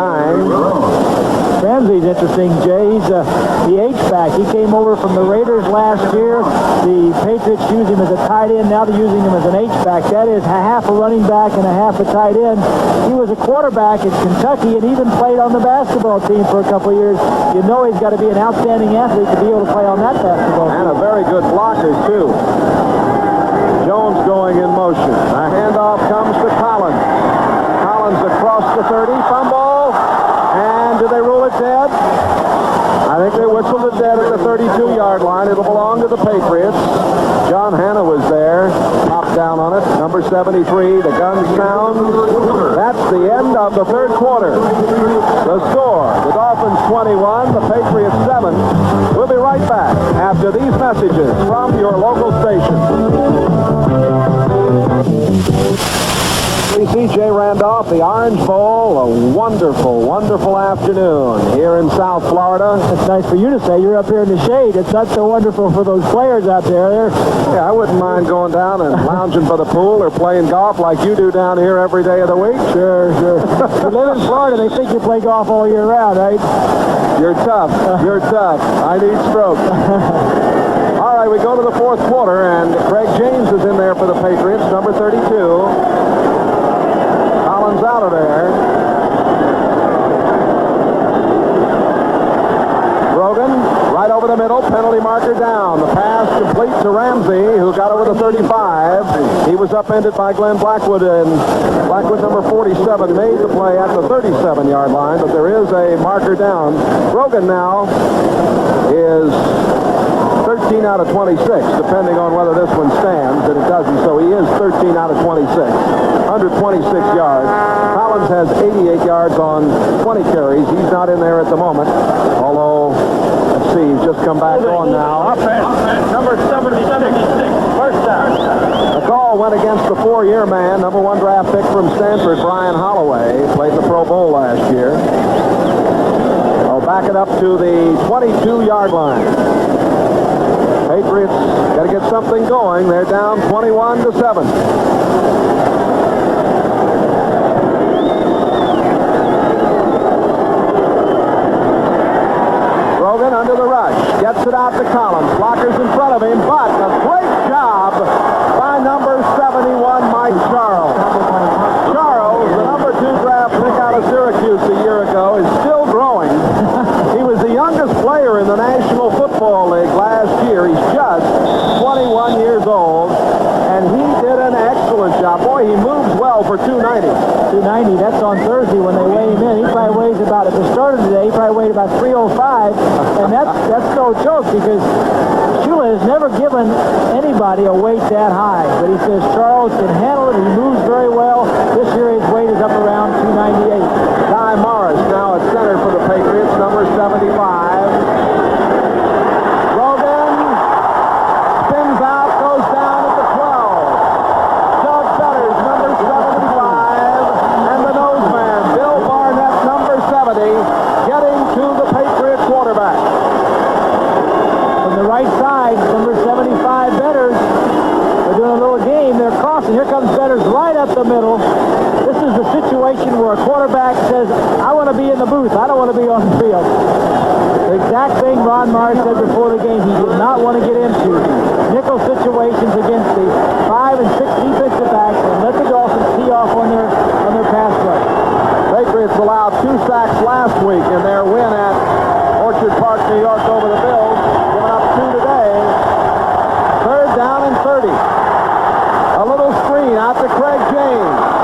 Ramsey's interesting, Jay. He's the H-back. He came over from the Raiders last year. The Patriots used him as a tight end. Now they're using him as an H-back. That is half a running back and a half a tight end. He was a quarterback at Kentucky and even played on the basketball team for a couple of years. You know he's got to be an outstanding athlete to be able to play on that basketball team. And a very good blocker, too. Jones going in motion. A handoff comes to Collins. Collins across the 30. Fumble. And do they rule it dead? I think they whistled it dead at the 32-yard line. It'll belong to the Patriots. John Hanna was there, popped down on it. Number 73, the gun sounds. That's the end of the third quarter. The score, the Dolphins 21, the Patriots 7. We'll be right back after these messages from your local station. C.J. Randolph, the Orange Bowl, a wonderful, wonderful afternoon here in South Florida. It's nice for you to say. You're up here in the shade. It's not so wonderful for those players out there. Yeah, I wouldn't mind going down and lounging by the pool or playing golf like you do down here every day of the week. Sure. You live in Florida, they think you play golf all year round, right? You're tough. You're tough. I need stroke. All right, we go to the fourth quarter, and Greg James is in there for the Patriots, number 32. Collins out of there. Brogan, right over the middle, penalty marker down. The pass complete to Ramsey, who got over the 35. He was upended by Glenn Blackwood, and Blackwood, number 47, made the play at the 37-yard line, but there is a marker down. Brogan now is 13 out of 26, depending on whether this one stands, and it doesn't, so he is 13 out of 26. 126 yards. Collins has 88 yards on 20 carries. He's not in there at the moment, although, let's see, he's just come back on now. Number 76, first down. The call went against the four-year man, number 1 draft pick from Stanford, Brian Holloway, played the Pro Bowl last year. I'll back it up to the 22-yard line. Patriots got to get something going. They're down 21-7. Brogan under the rush. Gets it out to Collins. Blockers in front of him, but a great job by number 71, Mike Charles. Charles, the number 2 draft pick out of Syracuse a year ago, is still growing. He was the youngest player in the National Football League last year. He's just 21 years old, and he did an excellent job. Boy, he moves well for 290. 290, that's on Thursday when they weigh him in. He probably weighs about, at the start of the day, he probably weighed about 305, and that's no joke because Shula has never given anybody a weight that high, but he says Charles can handle it. He moves very well. This year his weight is up around 298. Ty Morris now at center for the Patriots, number 75. Brogan spins out, goes down at the 12. Doug Betters, number 75, and the noseman, Bill Barnett, number 70, getting to the Patriot quarterback. From the right side, number 75, Betters. They're doing a little game. They're crossing. Here comes Betters right up the middle. This is the situation where a quarterback says, I want to be in the booth. I don't want to be on the field. The exact thing Ron Mars said before the game he did not want to get into. Nickel situations against the 5 and 6 defensive backs and let the Dolphins tee off on their pass rush. Patriots allowed 2 sacks last week in their win at Orchard Park, New York over the Bills. Giving up 2 today. Third down and 30. A little screen out to Craig James.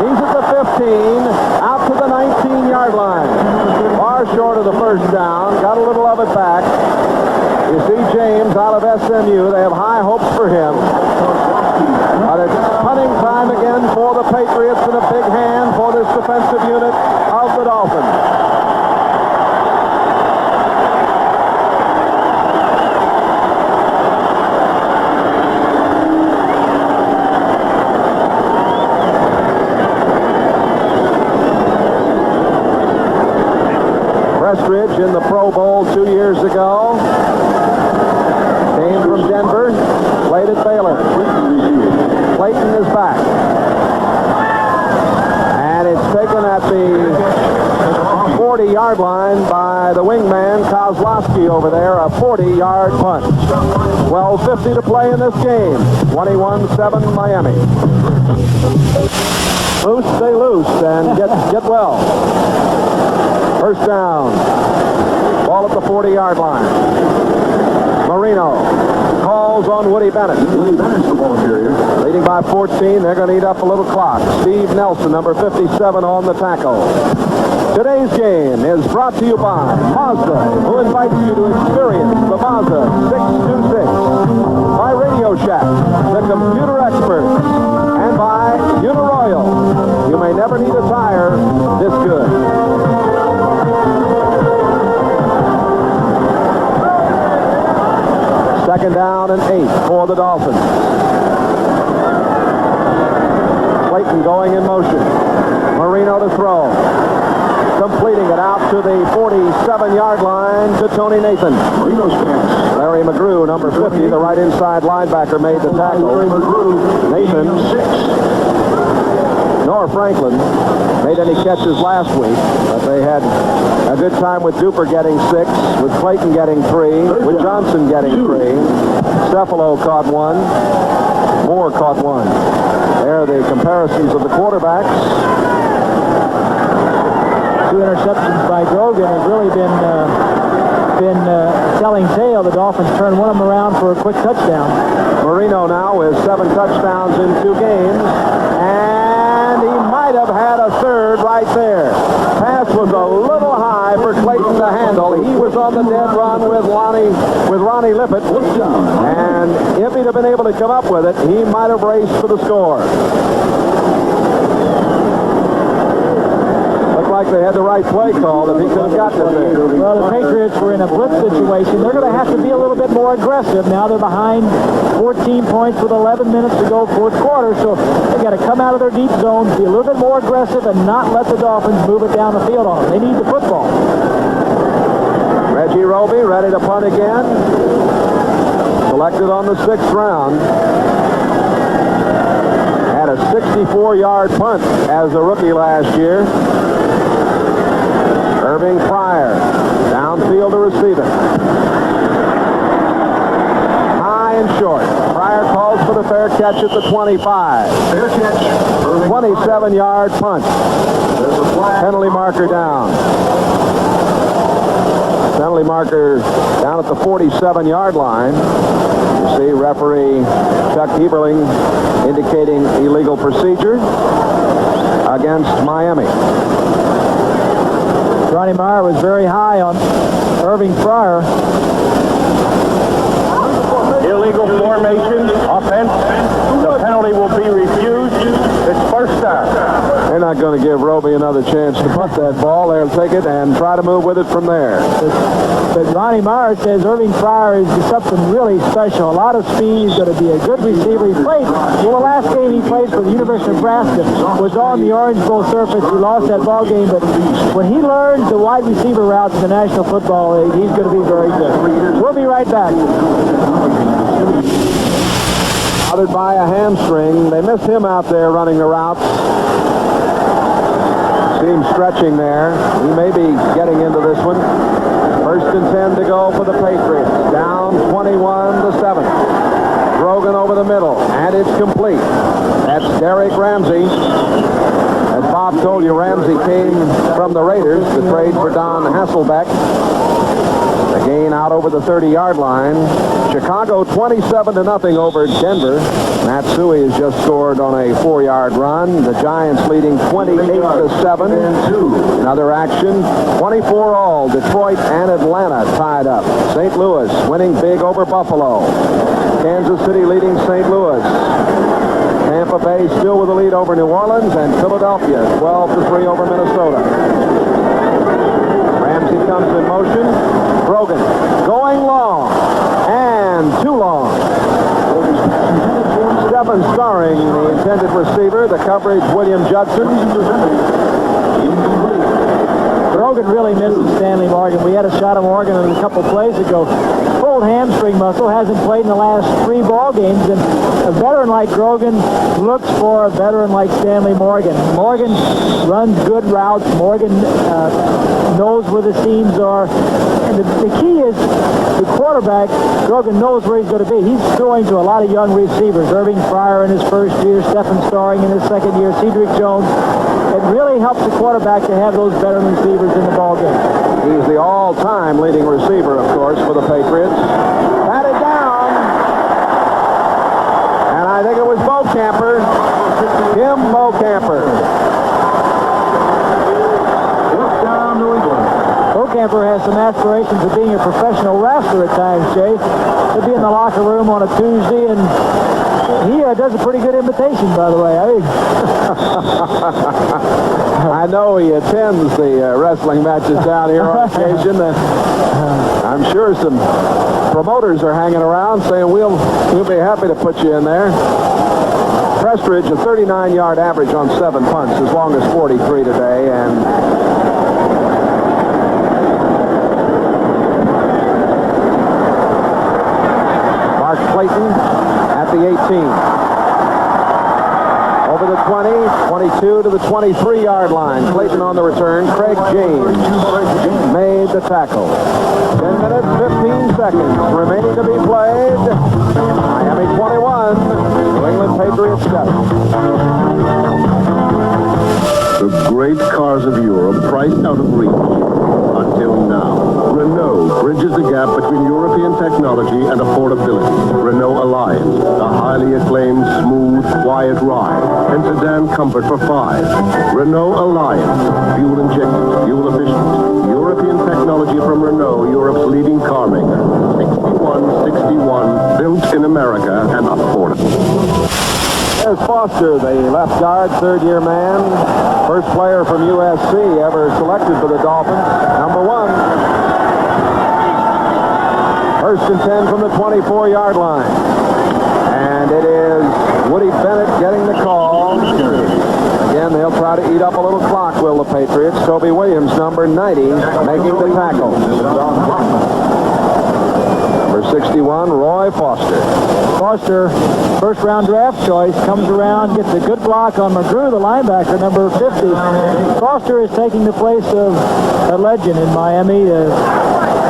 He's at the 15, out to the 19-yard line. Far short of the first down. Got a little of it back. You see James out of SMU. They have high hopes for him. But it's punting time again for the Patriots and a big hand for this defensive unit of the Dolphins. Prestridge in the Pro Bowl 2 years ago. Came from Denver, played at Baylor. Clayton is back. And it's taken at the 40-yard line by the wingman, Kozlowski over there, a 40-yard punt. 12:50 to play in this game. 21-7 Miami. Loose, stay loose, and get well. First down. Ball at the 40-yard line. Marino calls on Woody Bennett. Leading by 14. They're going to eat up a little clock. Steve Nelson, number 57, on the tackle. Today's game is brought to you by Mazda, who invites you to experience the Mazda 626. By Radio Shack, the computer expert. And by Uniroyal. You may never need a tire this good. Second down and 8 for the Dolphins. Clayton going in motion. Marino to throw. Completing it out to the 47-yard line to Tony Nathan. Larry McGrew, number 50, the right inside linebacker, made the tackle. Nathan, nor Franklin made any catches last week, but they had a good time with Duper getting 6, with Clayton getting 3, with Johnson getting 3. Cephalo caught 1. Moore caught 1. There are the comparisons of the quarterbacks. 2 interceptions by Grogan have really been telling tale. The Dolphins turned one of them around for a quick touchdown. Marino now with 7 touchdowns in 2 games, and he might have had a third right there. Pass was a little high for Clayton to handle. He was on the dead run with Ronnie Lippett, and if he'd have been able to come up with it, he might have raced for the score. Like they had the right play called if he could have got to there. Well, the Patriots were in a blitz situation. They're going to have to be a little bit more aggressive. Now they're behind 14 points with 11 minutes to go, fourth quarter, so they got to come out of their deep zone, be a little bit more aggressive, and not let the Dolphins move it down the field on them. They need the football. Reggie Roby ready to punt again. Selected on the 6th round. Had a 64-yard punt as a rookie last year. Irving Pryor, downfield to receiver. High and short. Pryor calls for the fair catch at the 25. 27-yard punt. Penalty marker down. Penalty marker down at the 47-yard line. You see referee Chuck Heberling indicating illegal procedure against Miami. Ronnie Meyer was very high on Irving Pryor. Illegal formation, offense. The penalty will be refused. It's first down. They're not going to give Roby another chance to punt that ball. They'll take it and try to move with it from there. But Ronnie Meyer says Irving Pryor is something really special. A lot of speed. He's going to be a good receiver. He played, well, the last game he played for the University of Nebraska was on the Orange Bowl surface. He lost that ball game, but when he learns the wide receiver routes in the National Football League, he's going to be very good. We'll be right back. Bothered by a hamstring. They missed him out there running the routes. See him stretching there. He may be getting into this one. First and 10 to go for the Patriots. Down 21-7. Grogan over the middle, and it's complete. That's Derek Ramsey. As Bob told you, Ramsey came from the Raiders to trade for Don Hasselbeck. The gain out over the 30-yard line. Chicago 27-0 over Denver. Matt Suey has just scored on a 4-yard run. The Giants leading 28-7. Another action. 24 all. Detroit and Atlanta tied up. St. Louis winning big over Buffalo. Kansas City leading St. Louis. Tampa Bay still with the lead over New Orleans, and Philadelphia 12-3 over Minnesota. Ramsey comes in motion. Grogan going long, and too long. Stephen Starring, the intended receiver. The coverage, William Judson. Grogan really misses Stanley Morgan. We had a shot of Morgan a couple plays ago. Pulled hamstring muscle, hasn't played in the last 3 ball games, and a veteran like Grogan looks for a veteran like Stanley Morgan. Morgan runs good routes. Morgan knows where the seams are. And the key is the quarterback, Grogan knows where he's going to be. He's throwing to a lot of young receivers. Irving Pryor in his first year, Stephen Starring in his second year, Cedric Jones. It really helps the quarterback to have those veteran receivers in the ball game. He's the all-time leading receiver, of course, for the Patriots. Batted down. And I think it was Tim Beaucamper. has some aspirations of being a professional wrestler at times, Jay. He'll be in the locker room on a Tuesday, and he does a pretty good imitation, by the way. I know he attends the wrestling matches down here on occasion. I'm sure some promoters are hanging around saying we'll be happy to put you in there. Prestridge, a 39-yard average on 7 punts, as long as 43 today, and Mark Clayton at the 18. Over the 20, 22 to the 23-yard line. Clayton on the return. Craig James made the tackle. 10 minutes, 15 seconds remaining to be played. Miami 21, New England Patriots 7. The great cars of Europe priced out of reach until now. Renault bridges the gap between European technology and affordability. Renault Alliance, a highly acclaimed, smooth, quiet ride, and sedan comfort for 5. Renault Alliance, fuel injected, fuel efficient. European technology from Renault, Europe's leading car maker. 6161, built in America and affordable. There's Foster, the left guard, third-year man. First player from USC ever selected for the Dolphins. Number 1. First and 10 from the 24-yard line. And it is Woody Bennett getting the call. Again, they'll try to eat up a little clock, will the Patriots. Toby Williams, number 90, making the tackle. Number 61, Roy Foster. Foster, first-round draft choice, comes around, gets a good block on McGrew, the linebacker, number 50. Foster is taking the place of a legend in Miami.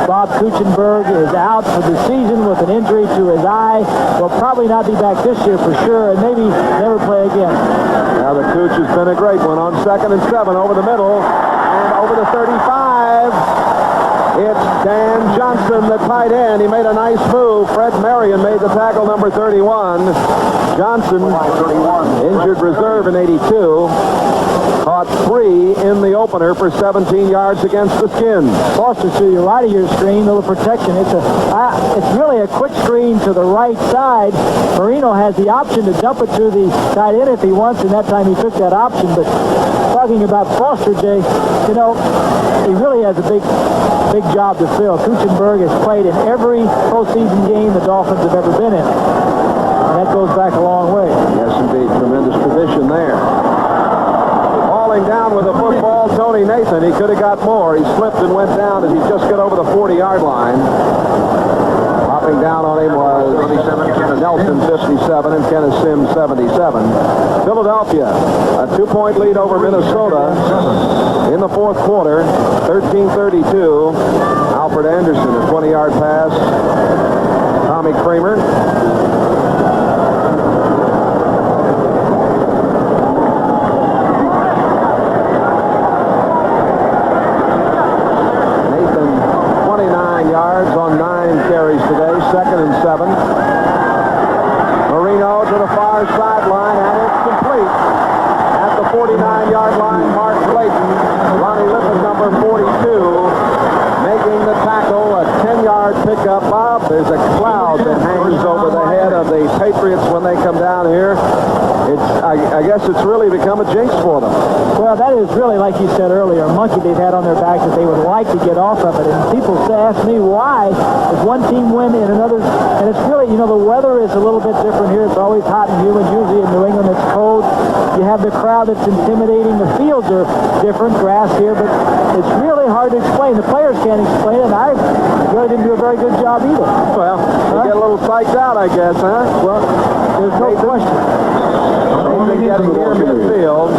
Bob Kuchenberg is out for the season with an injury to his eye. Will probably not be back this year for sure, and maybe never play again. Now the Cooch has been a great one on 2nd and 7 over the middle, and over the 35. It's Dan Johnson, the tight end. He made a nice move. Fred Marion made the tackle, number 31. Johnson, injured reserve in 82. Caught 3 in the opener for 17 yards against the Skins. Foster to your right of your screen, little protection. It's really a quick screen to the right side. Marino has the option to dump it to the tight end if he wants, and that time he took that option. But talking about Foster, Jay, you know, he really has a big job to fill. Kuchenberg has played in every postseason game the Dolphins have ever been in. And that goes back a long way. Yes, indeed. Tremendous tradition there. Falling down with the football, Tony Nathan. He could have got more. He slipped and went down as he just got over the 40-yard line. Hopping down on him was Nelson, 57, and Kenneth Sims, 77. Philadelphia, a 2-point lead over Minnesota in the fourth quarter, 13-32. Alfred Anderson, a 20-yard pass. Tommy Kramer. On 9 carries today, 2nd and 7. Marino to the far sideline, and it's complete. At the 49-yard line, Mark Clayton, Ronnie Lippin, number 42, making the tackle, a 10-yard pickup. Bob, there's a cloud that hangs over the head of the Patriots when they come down here. I guess it's really become a jinx for them. Well, that is really, like you said earlier, a monkey they've had on their back that they would like to get off of it. And people ask me why does one team win and another, and it's really, you know, the weather is a little bit different here. It's always hot and humid. Usually in New England it's cold. You have the crowd that's intimidating. The fields are different, grass here, but it's really hard to explain. The players can't explain it, and I really didn't do a very good job either. Well, you get a little psyched out, I guess, huh? Well, there's no question. Nathan getting near midfield.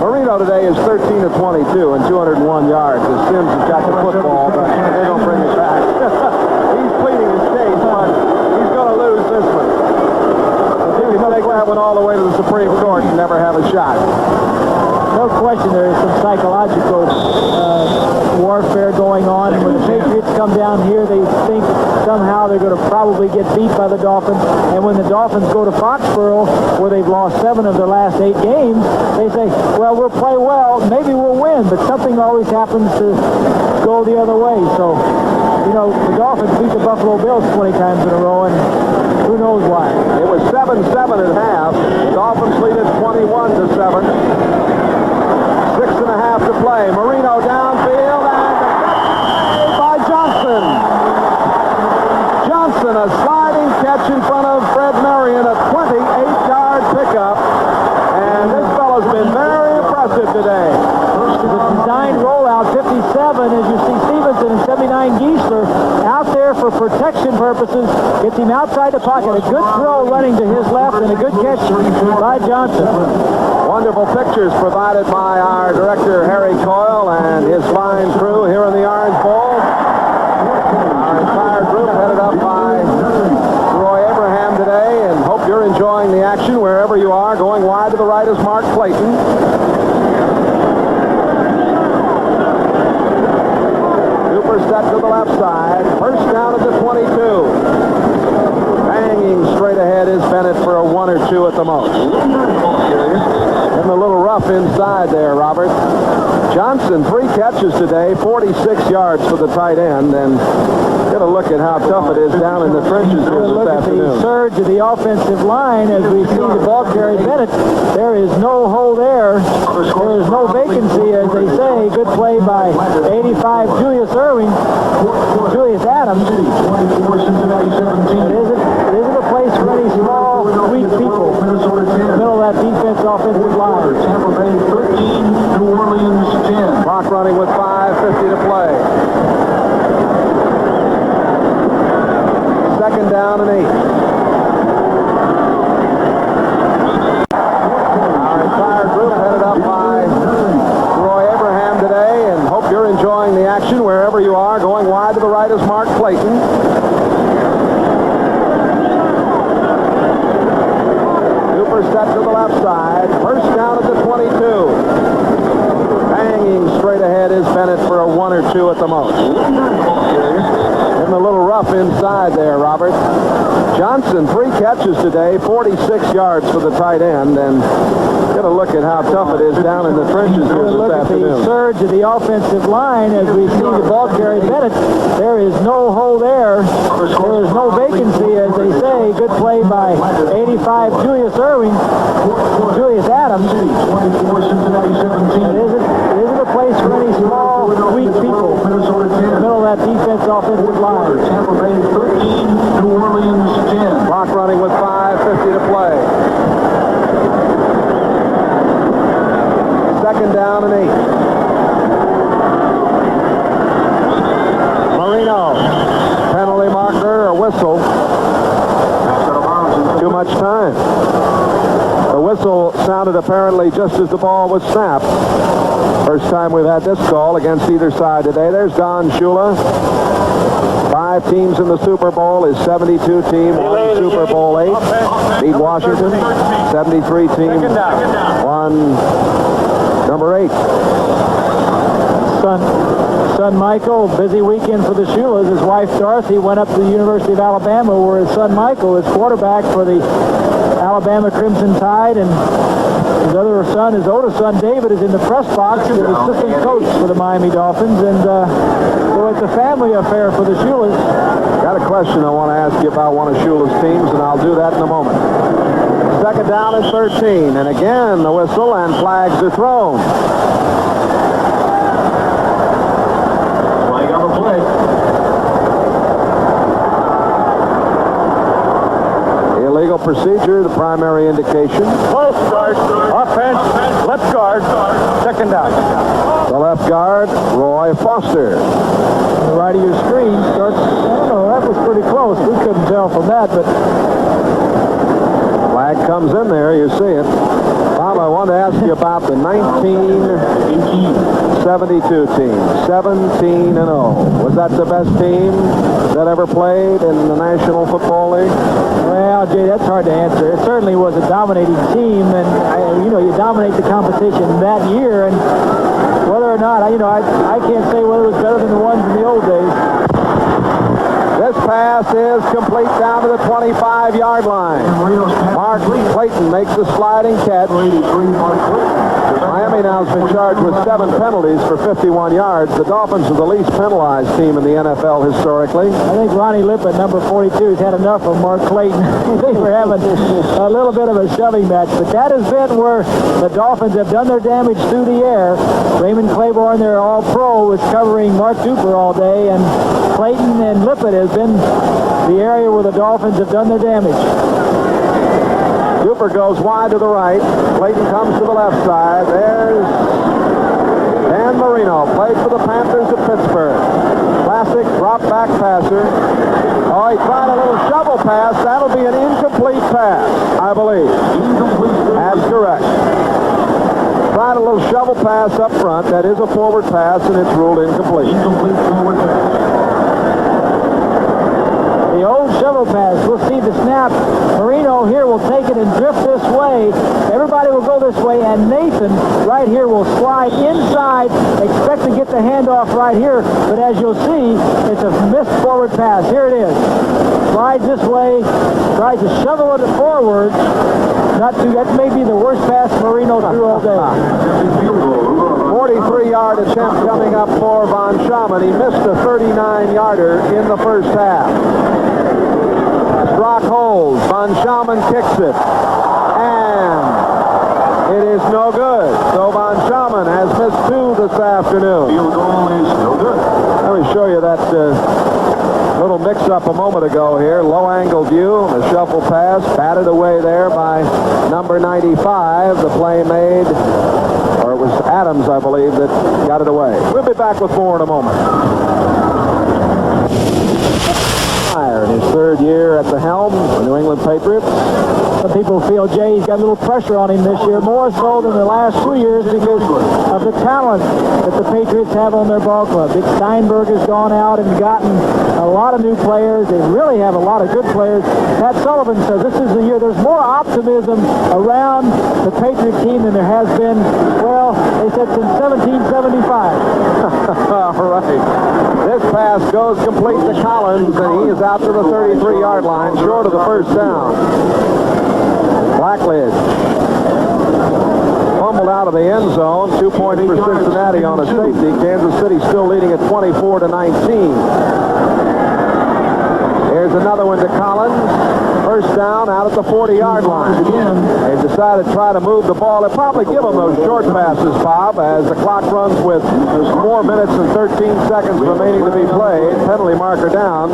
Marino today is 13 of 22 and 201 yards. The Sims has got the football, but they're going to bring it back. He's pleading his case, but he's going to lose this one. He can take that one all the way to the Supreme Court and never have a shot. no question there is some psychological warfare going on. And when the Patriots come down here, they think somehow they're going to probably get beat by the Dolphins. And when the Dolphins go to Foxborough, where they've lost 7 of their last 8 games, they say, well, we'll play well, maybe we'll win, but something always happens to go the other way. So, you know, the Dolphins beat the Buffalo Bills 20 times in a row, and who knows why. It was 7-7 at half. The Dolphins lead at 21-7. 6.5 to play. Marino downfield, and by Johnson. Johnson, a sliding catch in front of Fred Marion, a 28-yard pickup. And this fellow's been very impressive today. The designed rollout, 57, as you see Stevenson and 79 Geisler out there for protection purposes. Gets him outside the pocket. A good throw running to his left and a good catch by Johnson. Wonderful pictures provided by our director, Harry Coyle, and his fine crew here in the Orange Bowl. Our entire group headed up by Roy Abraham today, and hope you're enjoying the action wherever you are. Going wide to the right is Mark Clayton. Step to the left side. First down at the 22. Banging straight ahead is Bennett for a 1 or 2 at the most. And a little rough inside there, Robert. Johnson, 3 catches today, 46 yards for the tight end, and get a look at how tough it is down in the trenches here this afternoon. The surge of the offensive line as we see the ball carry Bennett. There is no hole there. There is no vacancy, as they say. Good play by 85 Julius Adams. It isn't a place for any small, weak people in the middle of that defense offensive line. Tampa Bay 13, New Orleans 10. Clock running with 5:50 to play. Second down and 8. Our entire group headed up by Roy Abraham today, and hope you're enjoying the action wherever you are. Going wide to the right is Mark Clayton. Cooper step to the left side. First down at the 22. Banging straight ahead is Bennett for a 1 or 2 at the most. Getting a little rough inside there, Robert. Johnson, 3 catches today, 46 yards for the tight end, and get a look at how tough it is down in the trenches here this afternoon. The surge of the offensive line as we see the ball carry Bennett. There is no hole there. There is no vacancy, as they say. Good play by 85 Julius Adams. It isn't a place for any small, weak people in the middle of that defense offensive line. Tampa Bay 13, New Orleans 10. Clock running with 5:50 to play. Second down and 8. Marino. Penalty marker, a whistle. Too much time. The whistle sounded apparently just as the ball was snapped. First time we've had this call against either side today. There's Don Shula. 5 teams in the Super Bowl. His 72 team won Super Bowl 8. Beat Washington. 73 team won number 8. Son Michael, busy weekend for the Shulas. His wife Dorothy went up to the University of Alabama, where his son Michael is quarterback for the Alabama Crimson Tide, and his other son, his oldest son David, is in the press box as assistant coach for the Miami Dolphins, and so it's a family affair for the Shulas. Got a question I want to ask you about one of Shula's teams, and I'll do that in a moment. Second down and 13, and again the whistle, and flags are thrown. Flag on the play. Illegal procedure, the primary indication. Close guard, offense, left guard, second down. The left guard, Roy Foster. On the right of your screen starts, I don't know, that was pretty close. We couldn't tell from that, but Flag comes in there, you see it. Bob, I want to ask you about the 1972 team, 17-0. Was that the best team that ever played in the National Football League? Well, Jay, that's hard to answer. It certainly was a dominating team, and you dominate the competition that year, and whether or not, I can't say whether it was better than the ones in the old days. This pass is complete down to the 25-yard line. Mark Clayton makes the sliding catch. Miami now has been charged with 7 penalties for 51 yards. The Dolphins are the least penalized team in the NFL historically. I think Ronnie Lippett, number 42, has had enough of Mark Clayton. They were having a little bit of a shoving match, but that has been where the Dolphins have done their damage through the air. Raymond Claiborne, their all-pro, was covering Mark Duper all day, and Clayton and Lippett has been the area where the Dolphins have done their damage. Duper goes wide to the right. Clayton comes to the left side. There's Dan Marino, played for the Panthers of Pittsburgh. Classic drop-back passer. Oh, he tried a little shovel pass. That'll be an incomplete pass, I believe. That's correct. Tried a little shovel pass up front. That is a forward pass, and it's ruled incomplete. Incomplete forward pass. The old shovel pass. We'll see the snap. Marino here will take it and drift this way. Everybody will go this way, and Nathan right here will slide inside. Expect to get the handoff right here, but as you'll see, it's a missed forward pass. Here it is. Slides this way, tries to shovel it forward. That may be the worst pass Marino threw all day. 43-yard attempt coming up for Von Schaman. He missed a 39-yarder in the first half. Strock holds. Von Schaman kicks it. And it is no good. So Von Schaman has missed 2 this afternoon. Field goal is no good. Let me show you that little mix-up a moment ago here. Low-angle view. A shuffle pass. Batted away there by number 95. The play made, or it was Adams, I believe, that got it away. We'll be back with more in a moment. In his 3rd year at the helm, the New England Patriots. Some people feel Jay, he's got a little pressure on him this year, more so than the last 2 years because of the talent that the Patriots have on their ball club. Dick Steinberg has gone out and gotten a lot of new players. They really have a lot of good players. Pat Sullivan says this is the year. There's more optimism around the Patriot team than there has been, well, they said since 1775. All right. This pass goes complete to Collins, and he is out to the 33-yard line, short of the first down. Blackledge fumbled out of the end zone. 2 points for Cincinnati on a safety. Kansas City still leading at 24-19. Here's another one to Collins. First down out at the 40-yard line. They've decided to try to move the ball. They'll probably give them those short passes, Bob, as the clock runs with 4 minutes and 13 seconds remaining to be played. Penalty marker down.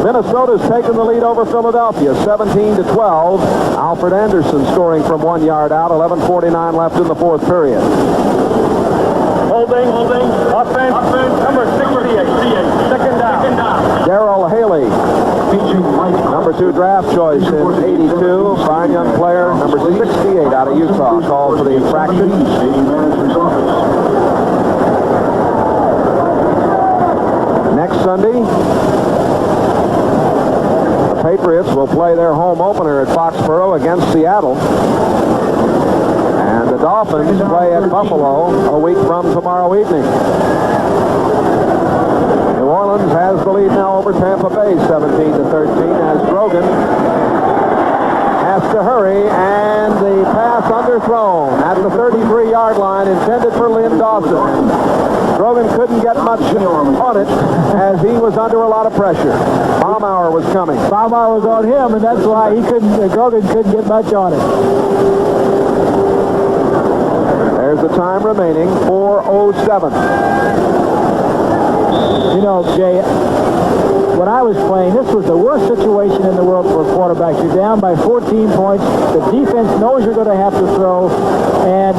Minnesota's taken the lead over Philadelphia, 17-12. Alfred Anderson scoring from 1 yard out. 11:49 left in the 4th period. Holding. Offense. Number 68. Second down. Darrell Haley, number 2 draft choice in 82. Fine young player. Number 68 out of Utah, called for the infraction. Next Sunday, the Patriots will play their home opener at Foxborough against Seattle. And the Dolphins play at Buffalo a week from tomorrow evening. New Orleans has the lead now over Tampa Bay, 17-13, as Grogan has to hurry, and the pass underthrown at the 33-yard line, intended for Lynn Dawson. Grogan couldn't get much on it as he was under a lot of pressure. Baumauer was coming. Baumauer was on him, and that's why Grogan couldn't get much on it. There's the time remaining, 4:07. You know, Jay, when I was playing, this was the worst situation in the world for a quarterback. You're down by 14 points. The defense knows you're going to have to throw, and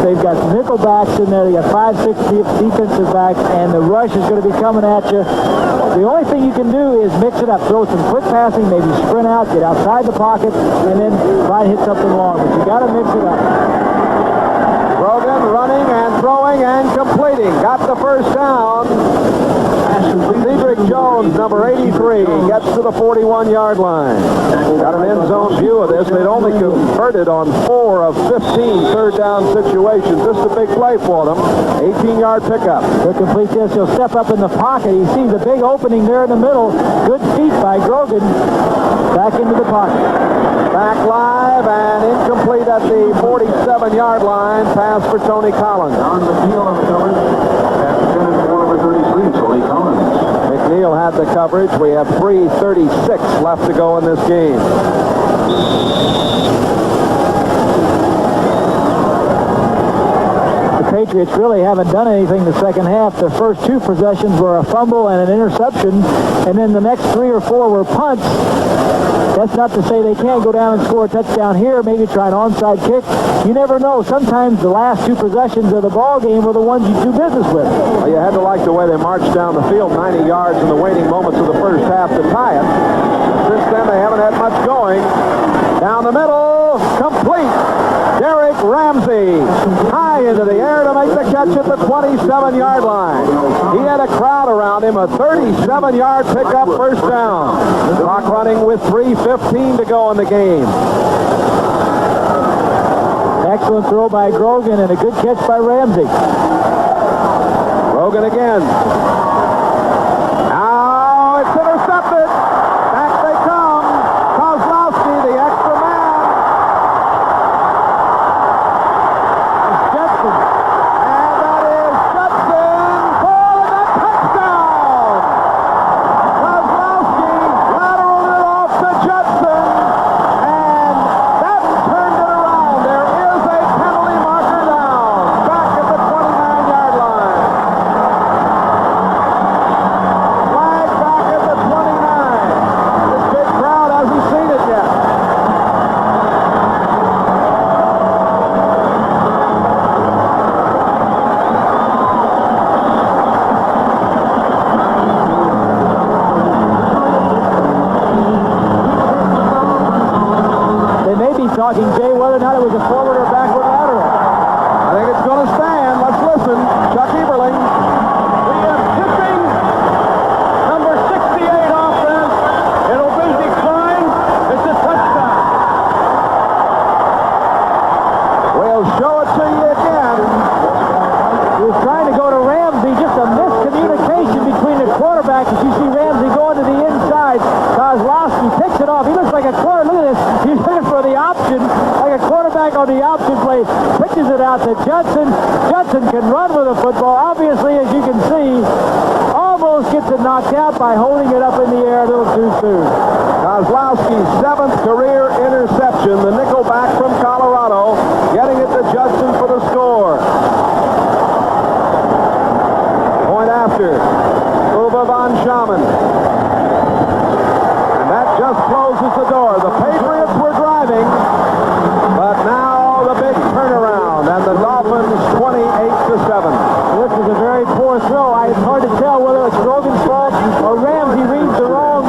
They've got nickel backs in there. They got 5, 6 defensive backs, and the rush is going to be coming at you. The only thing you can do is mix it up. Throw some quick passing, maybe sprint out, get outside the pocket, and then try to hit something long. But you got to mix it up. Grogan running and throwing and completing. Got the first down. Cedric Jones, number 83, gets to the 41-yard line. Got an end zone view of this. They'd only converted on 4 of 15 third down situations. This is a big play for them. 18-yard pickup. He'll complete this. He'll step up in the pocket. He sees a big opening there in the middle. Good feet by Grogan. Back into the pocket. Back live and incomplete at the 47-yard line. Pass for Tony Collins. McNeil had the coverage. We have 3:36 left to go in this game. The Patriots really haven't done anything the second half. Their first 2 possessions were a fumble and an interception, and then the next 3 or 4 were punts. That's not to say they can't go down and score a touchdown here, maybe try an onside kick. You never know. Sometimes the last 2 possessions of the ball game are the ones you do business with. Well, you had to like the way they marched down the field 90 yards in the waning moments of the first half to tie it. Since then, they haven't had much going. Down the middle, complete. Derek Ramsey high into the air to make the catch at the 27-yard line. He had a crowd around him, a 37-yard pickup first down. Clock running with 3:15 to go in the game. Excellent throw by Grogan and a good catch by Ramsey. Grogan again. Now it's intercepted. Back they come. Kozlowski, the extra man. It's Judson. And that is Judson for the touchdown. Kozlowski lateraled it off to Judson. And that turned it around. There is a penalty marker down. Back at the 29-yard line. Flag back at the 29. This big crowd hasn't seen it yet. They may be talking, Jay, whether or not it was a forward or backward lateral. I think it's going to stand. Let's listen. Chuck Eberling. We have tipping number 68 offense. It'll be declined. It's a touchdown. We'll show it to you again. He was trying to go to Ramsey. Just a miscommunication between the quarterback. As you see Ramsey going to the inside. Kozlowski picks it off. He looks like a quarter. Look at this. He's looking for the option. Like a quarterback on the option play. Pitches it out to Judson. Judson can run with the football. Obviously, as you can see, almost gets it knocked out by holding it up in the air a little too soon. Kozlowski's 7th career interception. The nickelback from Colorado getting it to Judson for the score. Point after. Uwe von Schaman. And that just closes the door. The Patriots were driving, but now the big turnaround, and the Dolphins 28-7. This is a very poor throw. It's hard to tell whether it's Grogan's fault or Ramsey reads the wrong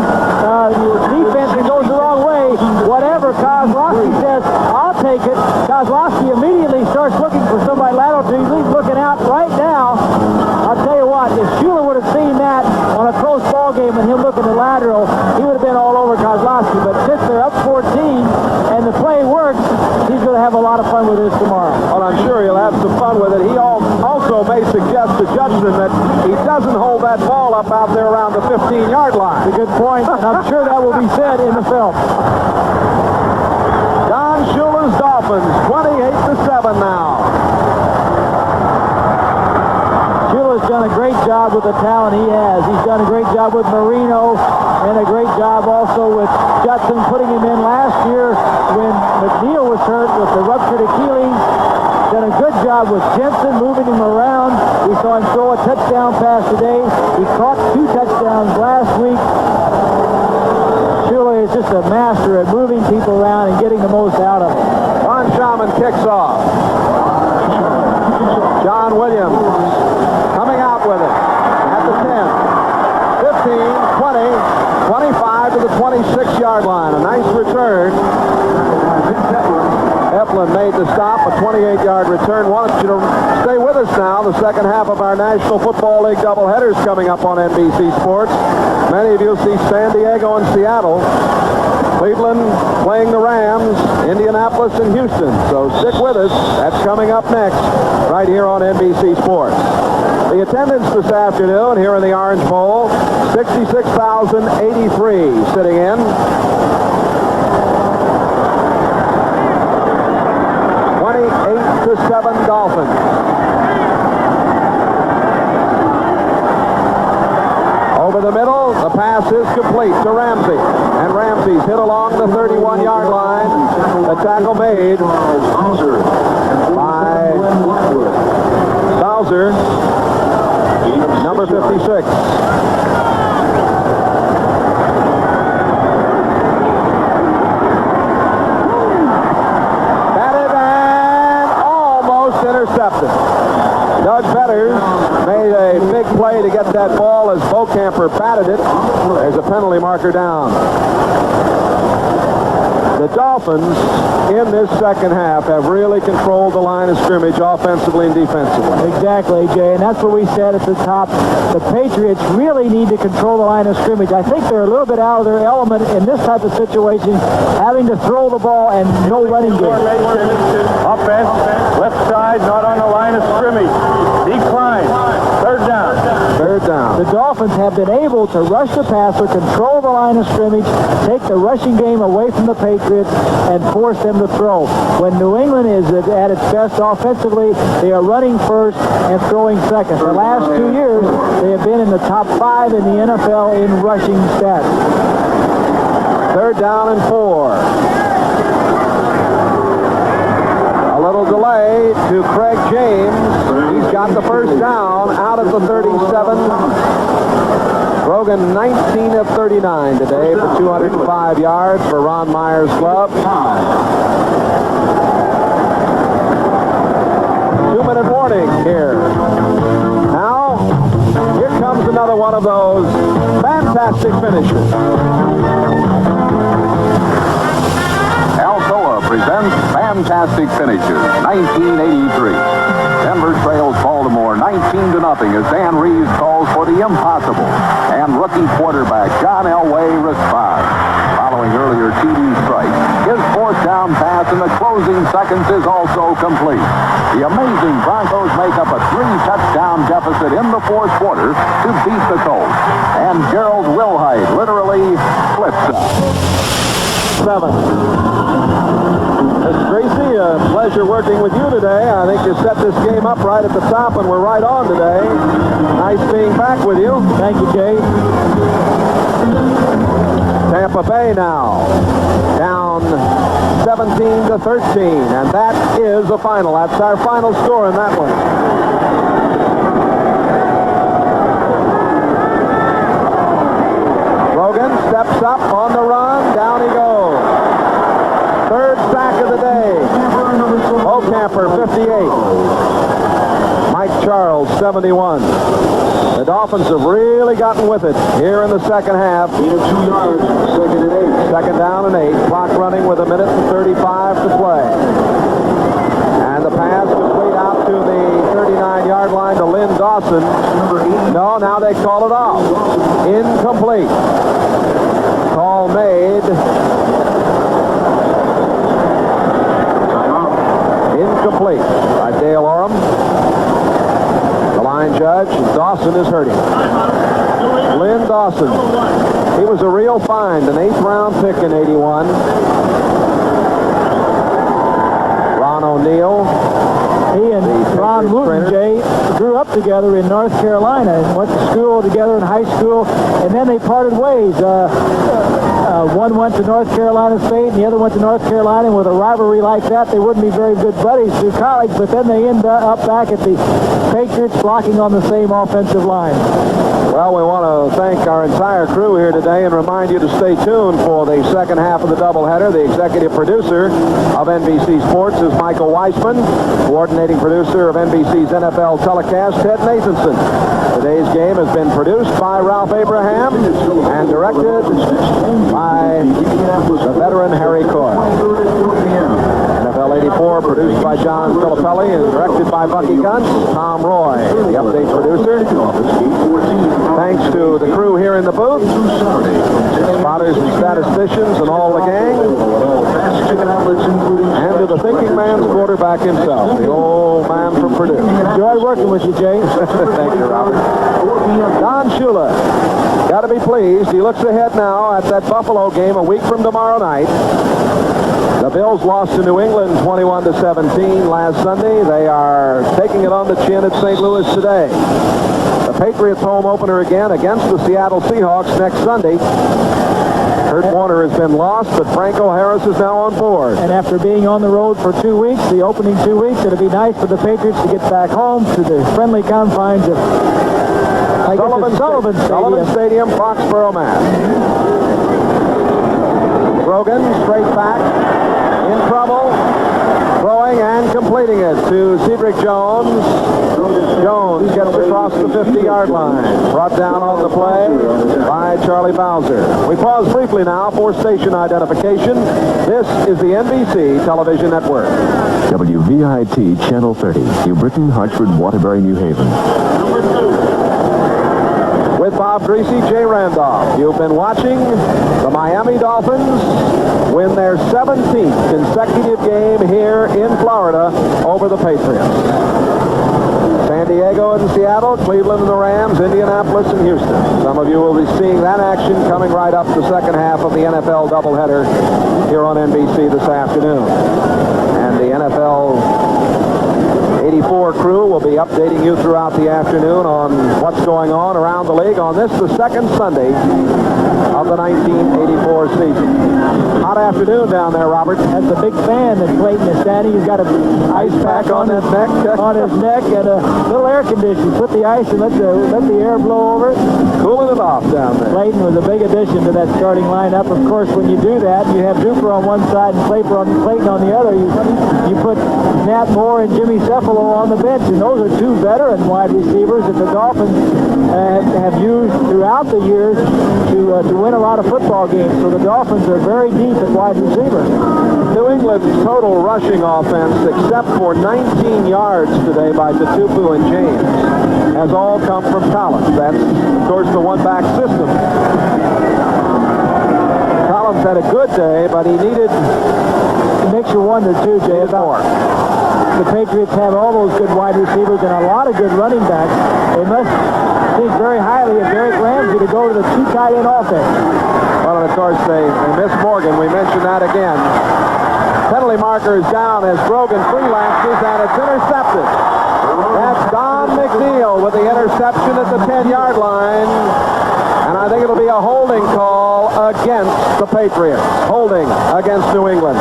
defense and goes the wrong way. Whatever Kozlowski says, I'll take it. Kozlowski immediately starts looking for somebody lateral to. He's looking out right now. I'll tell you what, if Schuler would have seen that on a close ball game and him looking at lateral, he would have been all over Kozlowski. But since they're up 14 and the play works, he's going to have a lot of fun with this tomorrow. Well, I'm sure he'll have some fun with it. He also may suggest to Judson that he doesn't hold that ball up out there around the 15-yard line. That's a good point, and I'm sure that will be said in the film. Don Shula's Dolphins, 28-7 now. Shula's done a great job with the talent he has. He's done a great job with Marino and a great job also with Judson, putting him in last year when McNeil was hurt with the ruptured Achilles. Done a good job with Jensen, moving him around. We saw him throw a touchdown pass today. He caught 2 touchdowns last week. Shula is just a master at moving people around and getting the most out of them. Von Schaman kicks off. John Williams coming out with it at the 10, 15, 20, 25 to the 26-yard line. A nice return. Eflin made the stop, a 28-yard return. Want you to stay with us now. The second half of our National Football League doubleheaders coming up on NBC Sports. Many of you see San Diego and Seattle. Cleveland playing the Rams, Indianapolis and Houston. So stick with us. That's coming up next right here on NBC Sports. The attendance this afternoon here in the Orange Bowl, 66,083 sitting in. 28-7 Dolphins. Over the middle, the pass is complete to Ramsey. And Ramsey's hit along the 31-yard line. The tackle made by Bowser, number 56. Intercepted. Doug Fetters made a big play to get that ball as Bocamper batted it. There's a penalty marker down. The Dolphins in this second half have really controlled the line of scrimmage offensively and defensively. Exactly, Jay, and that's what we said at the top. The Patriots really need to control the line of scrimmage. I think they're a little bit out of their element in this type of situation, having to throw the ball and no running game. Offense, left side, not on the line of scrimmage. Decline. Third down. Third down. The Dolphins have been able to rush the passer, control the line of scrimmage, take the rushing game away from the Patriots, and force them to throw. When New England is at its best offensively, they are running first and throwing second. The last 2 years, they have been in the top 5 in the NFL in rushing stats. Third down and 4. A little delay to Craig James. He's got the first down out at the 37. Brogan 19 of 39 today for 205 yards for Ron Meyer's club. 2-minute warning here. Now, here comes another one of those fantastic finishes. Alcoa presents Fantastic Finishes, 1983. Denver trails Baltimore 19-0 as Dan Reeves calls for the impossible. And rookie quarterback John Elway responds. Following earlier TD strike, his fourth down pass in the closing seconds is also complete. The amazing Broncos make up a 3-touchdown deficit in the fourth quarter to beat the Colts. And Gerald Wilhite literally flips up. 7. Mr. Tracy, a pleasure working with you today. I think you set this game up right at the top, and we're right on today. Nice being back with you. Thank you, Jay. Tampa Bay now down 17-13, and that is the final. That's our final score in that one. Logan steps up on the run. Down he goes. Third sack of the day. Bocamper, 58. Mike Charles, 71. The Dolphins have really gotten with it here in the second half. 2 yards, second and 8. Second down and 8. Clock running with 1:35 to play. And the pass complete out to the 39-yard line to Lynn Dawson. No, now they call it off. Incomplete. Call made. Incomplete by Dale Oram. The line judge, Dawson is hurting. Lynn Dawson. He was a real find, an 8th-round pick in 81. Ron O'Neill. He and Ron Wooten, Jay, grew up together in North Carolina and went to school together in high school, and then they parted ways. One went to North Carolina State, and the other went to North Carolina, and with a rivalry like that, they wouldn't be very good buddies through college, but then they end up back at the Patriots blocking on the same offensive line. Well, we want to thank our entire crew here today and remind you to stay tuned for the second half of the doubleheader. The executive producer of NBC Sports is Michael Weissman. Coordinating producer of NBC's NFL telecast, Ted Nathanson. Today's game has been produced by Ralph Abraham and directed by the veteran Harry Coyle. NFL 84 produced by John Filippelli and directed by Bucky Gunn. Tom Roy, the update producer. Thanks to the crew here in the booth, spotters and statisticians and all the gang, and to the thinking man's quarterback himself, the old man from Purdue. Enjoyed working with you, Jay. Thank you, Robert. Don Shula, got to be pleased. He looks ahead now at that Buffalo game a week from tomorrow night. The Bills lost to New England 21-17 last Sunday. They are taking it on the chin at St. Louis today. The Patriots home opener again against the Seattle Seahawks next Sunday. Kurt Warner has been lost, but Franco Harris is now on board. And after being on the road for 2 weeks, the opening 2 weeks, it'll be nice for the Patriots to get back home to the friendly confines of Sullivan Stadium, Foxborough, Mass. Grogan straight back, in trouble, throwing and completing it to Cedric Jones. Jones gets across the 50-yard line. Brought down on the play by Charlie Bowser. We pause briefly now for station identification. This is the NBC Television Network. WVIT Channel 30, New Britain, Hartford, Waterbury, New Haven. With Bob Greasy, Jay Randolph. You've been watching the Miami Dolphins win their 17th consecutive game here in Florida over the Patriots. San Diego and Seattle, Cleveland and the Rams, Indianapolis and Houston. Some of you will be seeing that action coming right up the second half of the NFL doubleheader here on NBC this afternoon. And the NFL 84 crew will be updating you throughout the afternoon on what's going on around the league on this, the second Sunday of the 1984 season. Hot afternoon down there, Robert. That's a big fan that Clayton is standing. He's got an ice pack on his neck and a little air conditioning. Put the ice and let the air blow over it. Cooling it off down there. Clayton was a big addition to that starting lineup. Of course, when you do that, you have Duper on one side and Clayton on the other. You put Nat Moore and Jimmy Cephalo on the bench, and those are two veteran wide receivers that the Dolphins have used throughout the years to win a lot of football games. So the Dolphins are very deep at wide receiver. New England's total rushing offense, except for 19 yards today by Tatupu and James, has all come from Collins. That's, of course, the one-back system. Collins had a good day, but he needed... It makes you wonder, too, Jay, about the Patriots have all those good wide receivers and a lot of good running backs. They must think very highly of Derek Ramsey to go to the two tight end offense. Well, and of course, they miss Morgan. We mentioned that again. Penalty marker is down as Grogan freelances, and it's intercepted. That's Don McNeil with the interception at the 10-yard line. And I think it'll be a holding call against the Patriots. Holding against New England.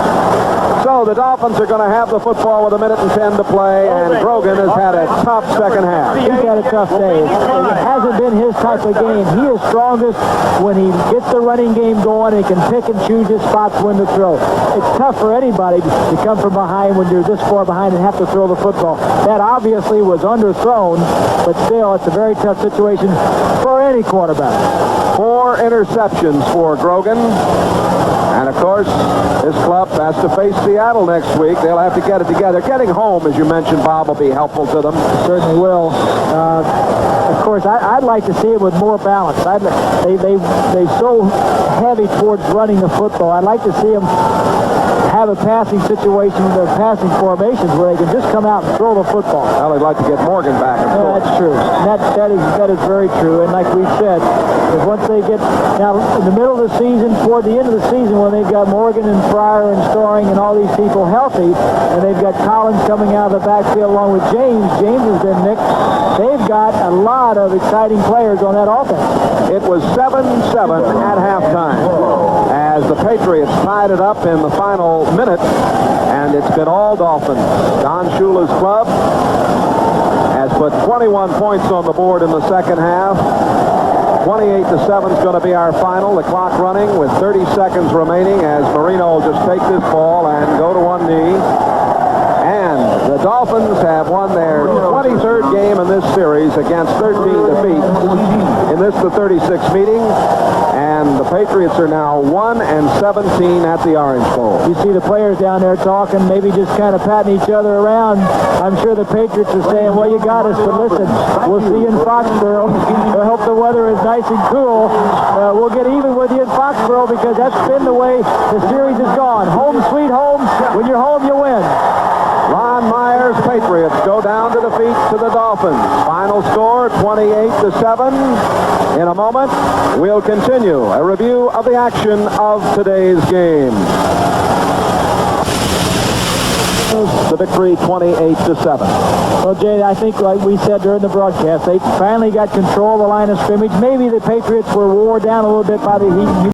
So the Dolphins are going to have the football with 1:10 to play, and Grogan has had a tough second half. He's had a tough day. It hasn't been his type of game. He is strongest when he gets the running game going and can pick and choose his spots when to throw. It's tough for anybody to come from behind when you're this far behind and have to throw the football. That obviously was underthrown, but still, it's a very tough situation for any quarterback. 4 interceptions for Grogan. And, of course, this club has to face Seattle next week. They'll have to get it together. Getting home, as you mentioned, Bob, will be helpful to them. Certainly will. Of course, I'd like to see it with more balance. They're so heavy towards running the football. I'd like to see them have a passing situation, the passing formations where they can just come out and throw the football. Well, they'd like to get Morgan back. Yeah, that's true. That is very true. And like we said, if once they get now in the middle of the season, toward the end of the season, when they've got Morgan and Fryer and Storing and all these people healthy, and they've got Collins coming out of the backfield along with James. James has been nicked. They've got a lot of exciting players on that offense. It was 7-7 at halftime as the Patriots tied it up in the final minute, and it's been all Dolphins. Don Shula's club has put 21 points on the board in the second half. 28-7 is going to be our final. The clock running with 30 seconds remaining as Marino will just take this ball and go to one knee. And the Dolphins have won their 23rd game in this series against 13 defeats. In this, the 36th meeting. And the Patriots are now 1-17 at the Orange Bowl. You see the players down there talking, maybe just kind of patting each other around. I'm sure the Patriots are saying, well, you got us, but listen, we'll see you in Foxborough. I hope the weather is nice and cool. We'll get even with you in Foxborough because that's been the way the series has gone. Home sweet home. When you're home, you win. Ron Meyer's Patriots go down to defeat to the Dolphins. Final score, 28-7. In a moment, we'll continue a review of the action of today's game. The victory, 28-7. Well, Jay, I think like we said during the broadcast, they finally got control of the line of scrimmage. Maybe the Patriots were wore down a little bit by the heat.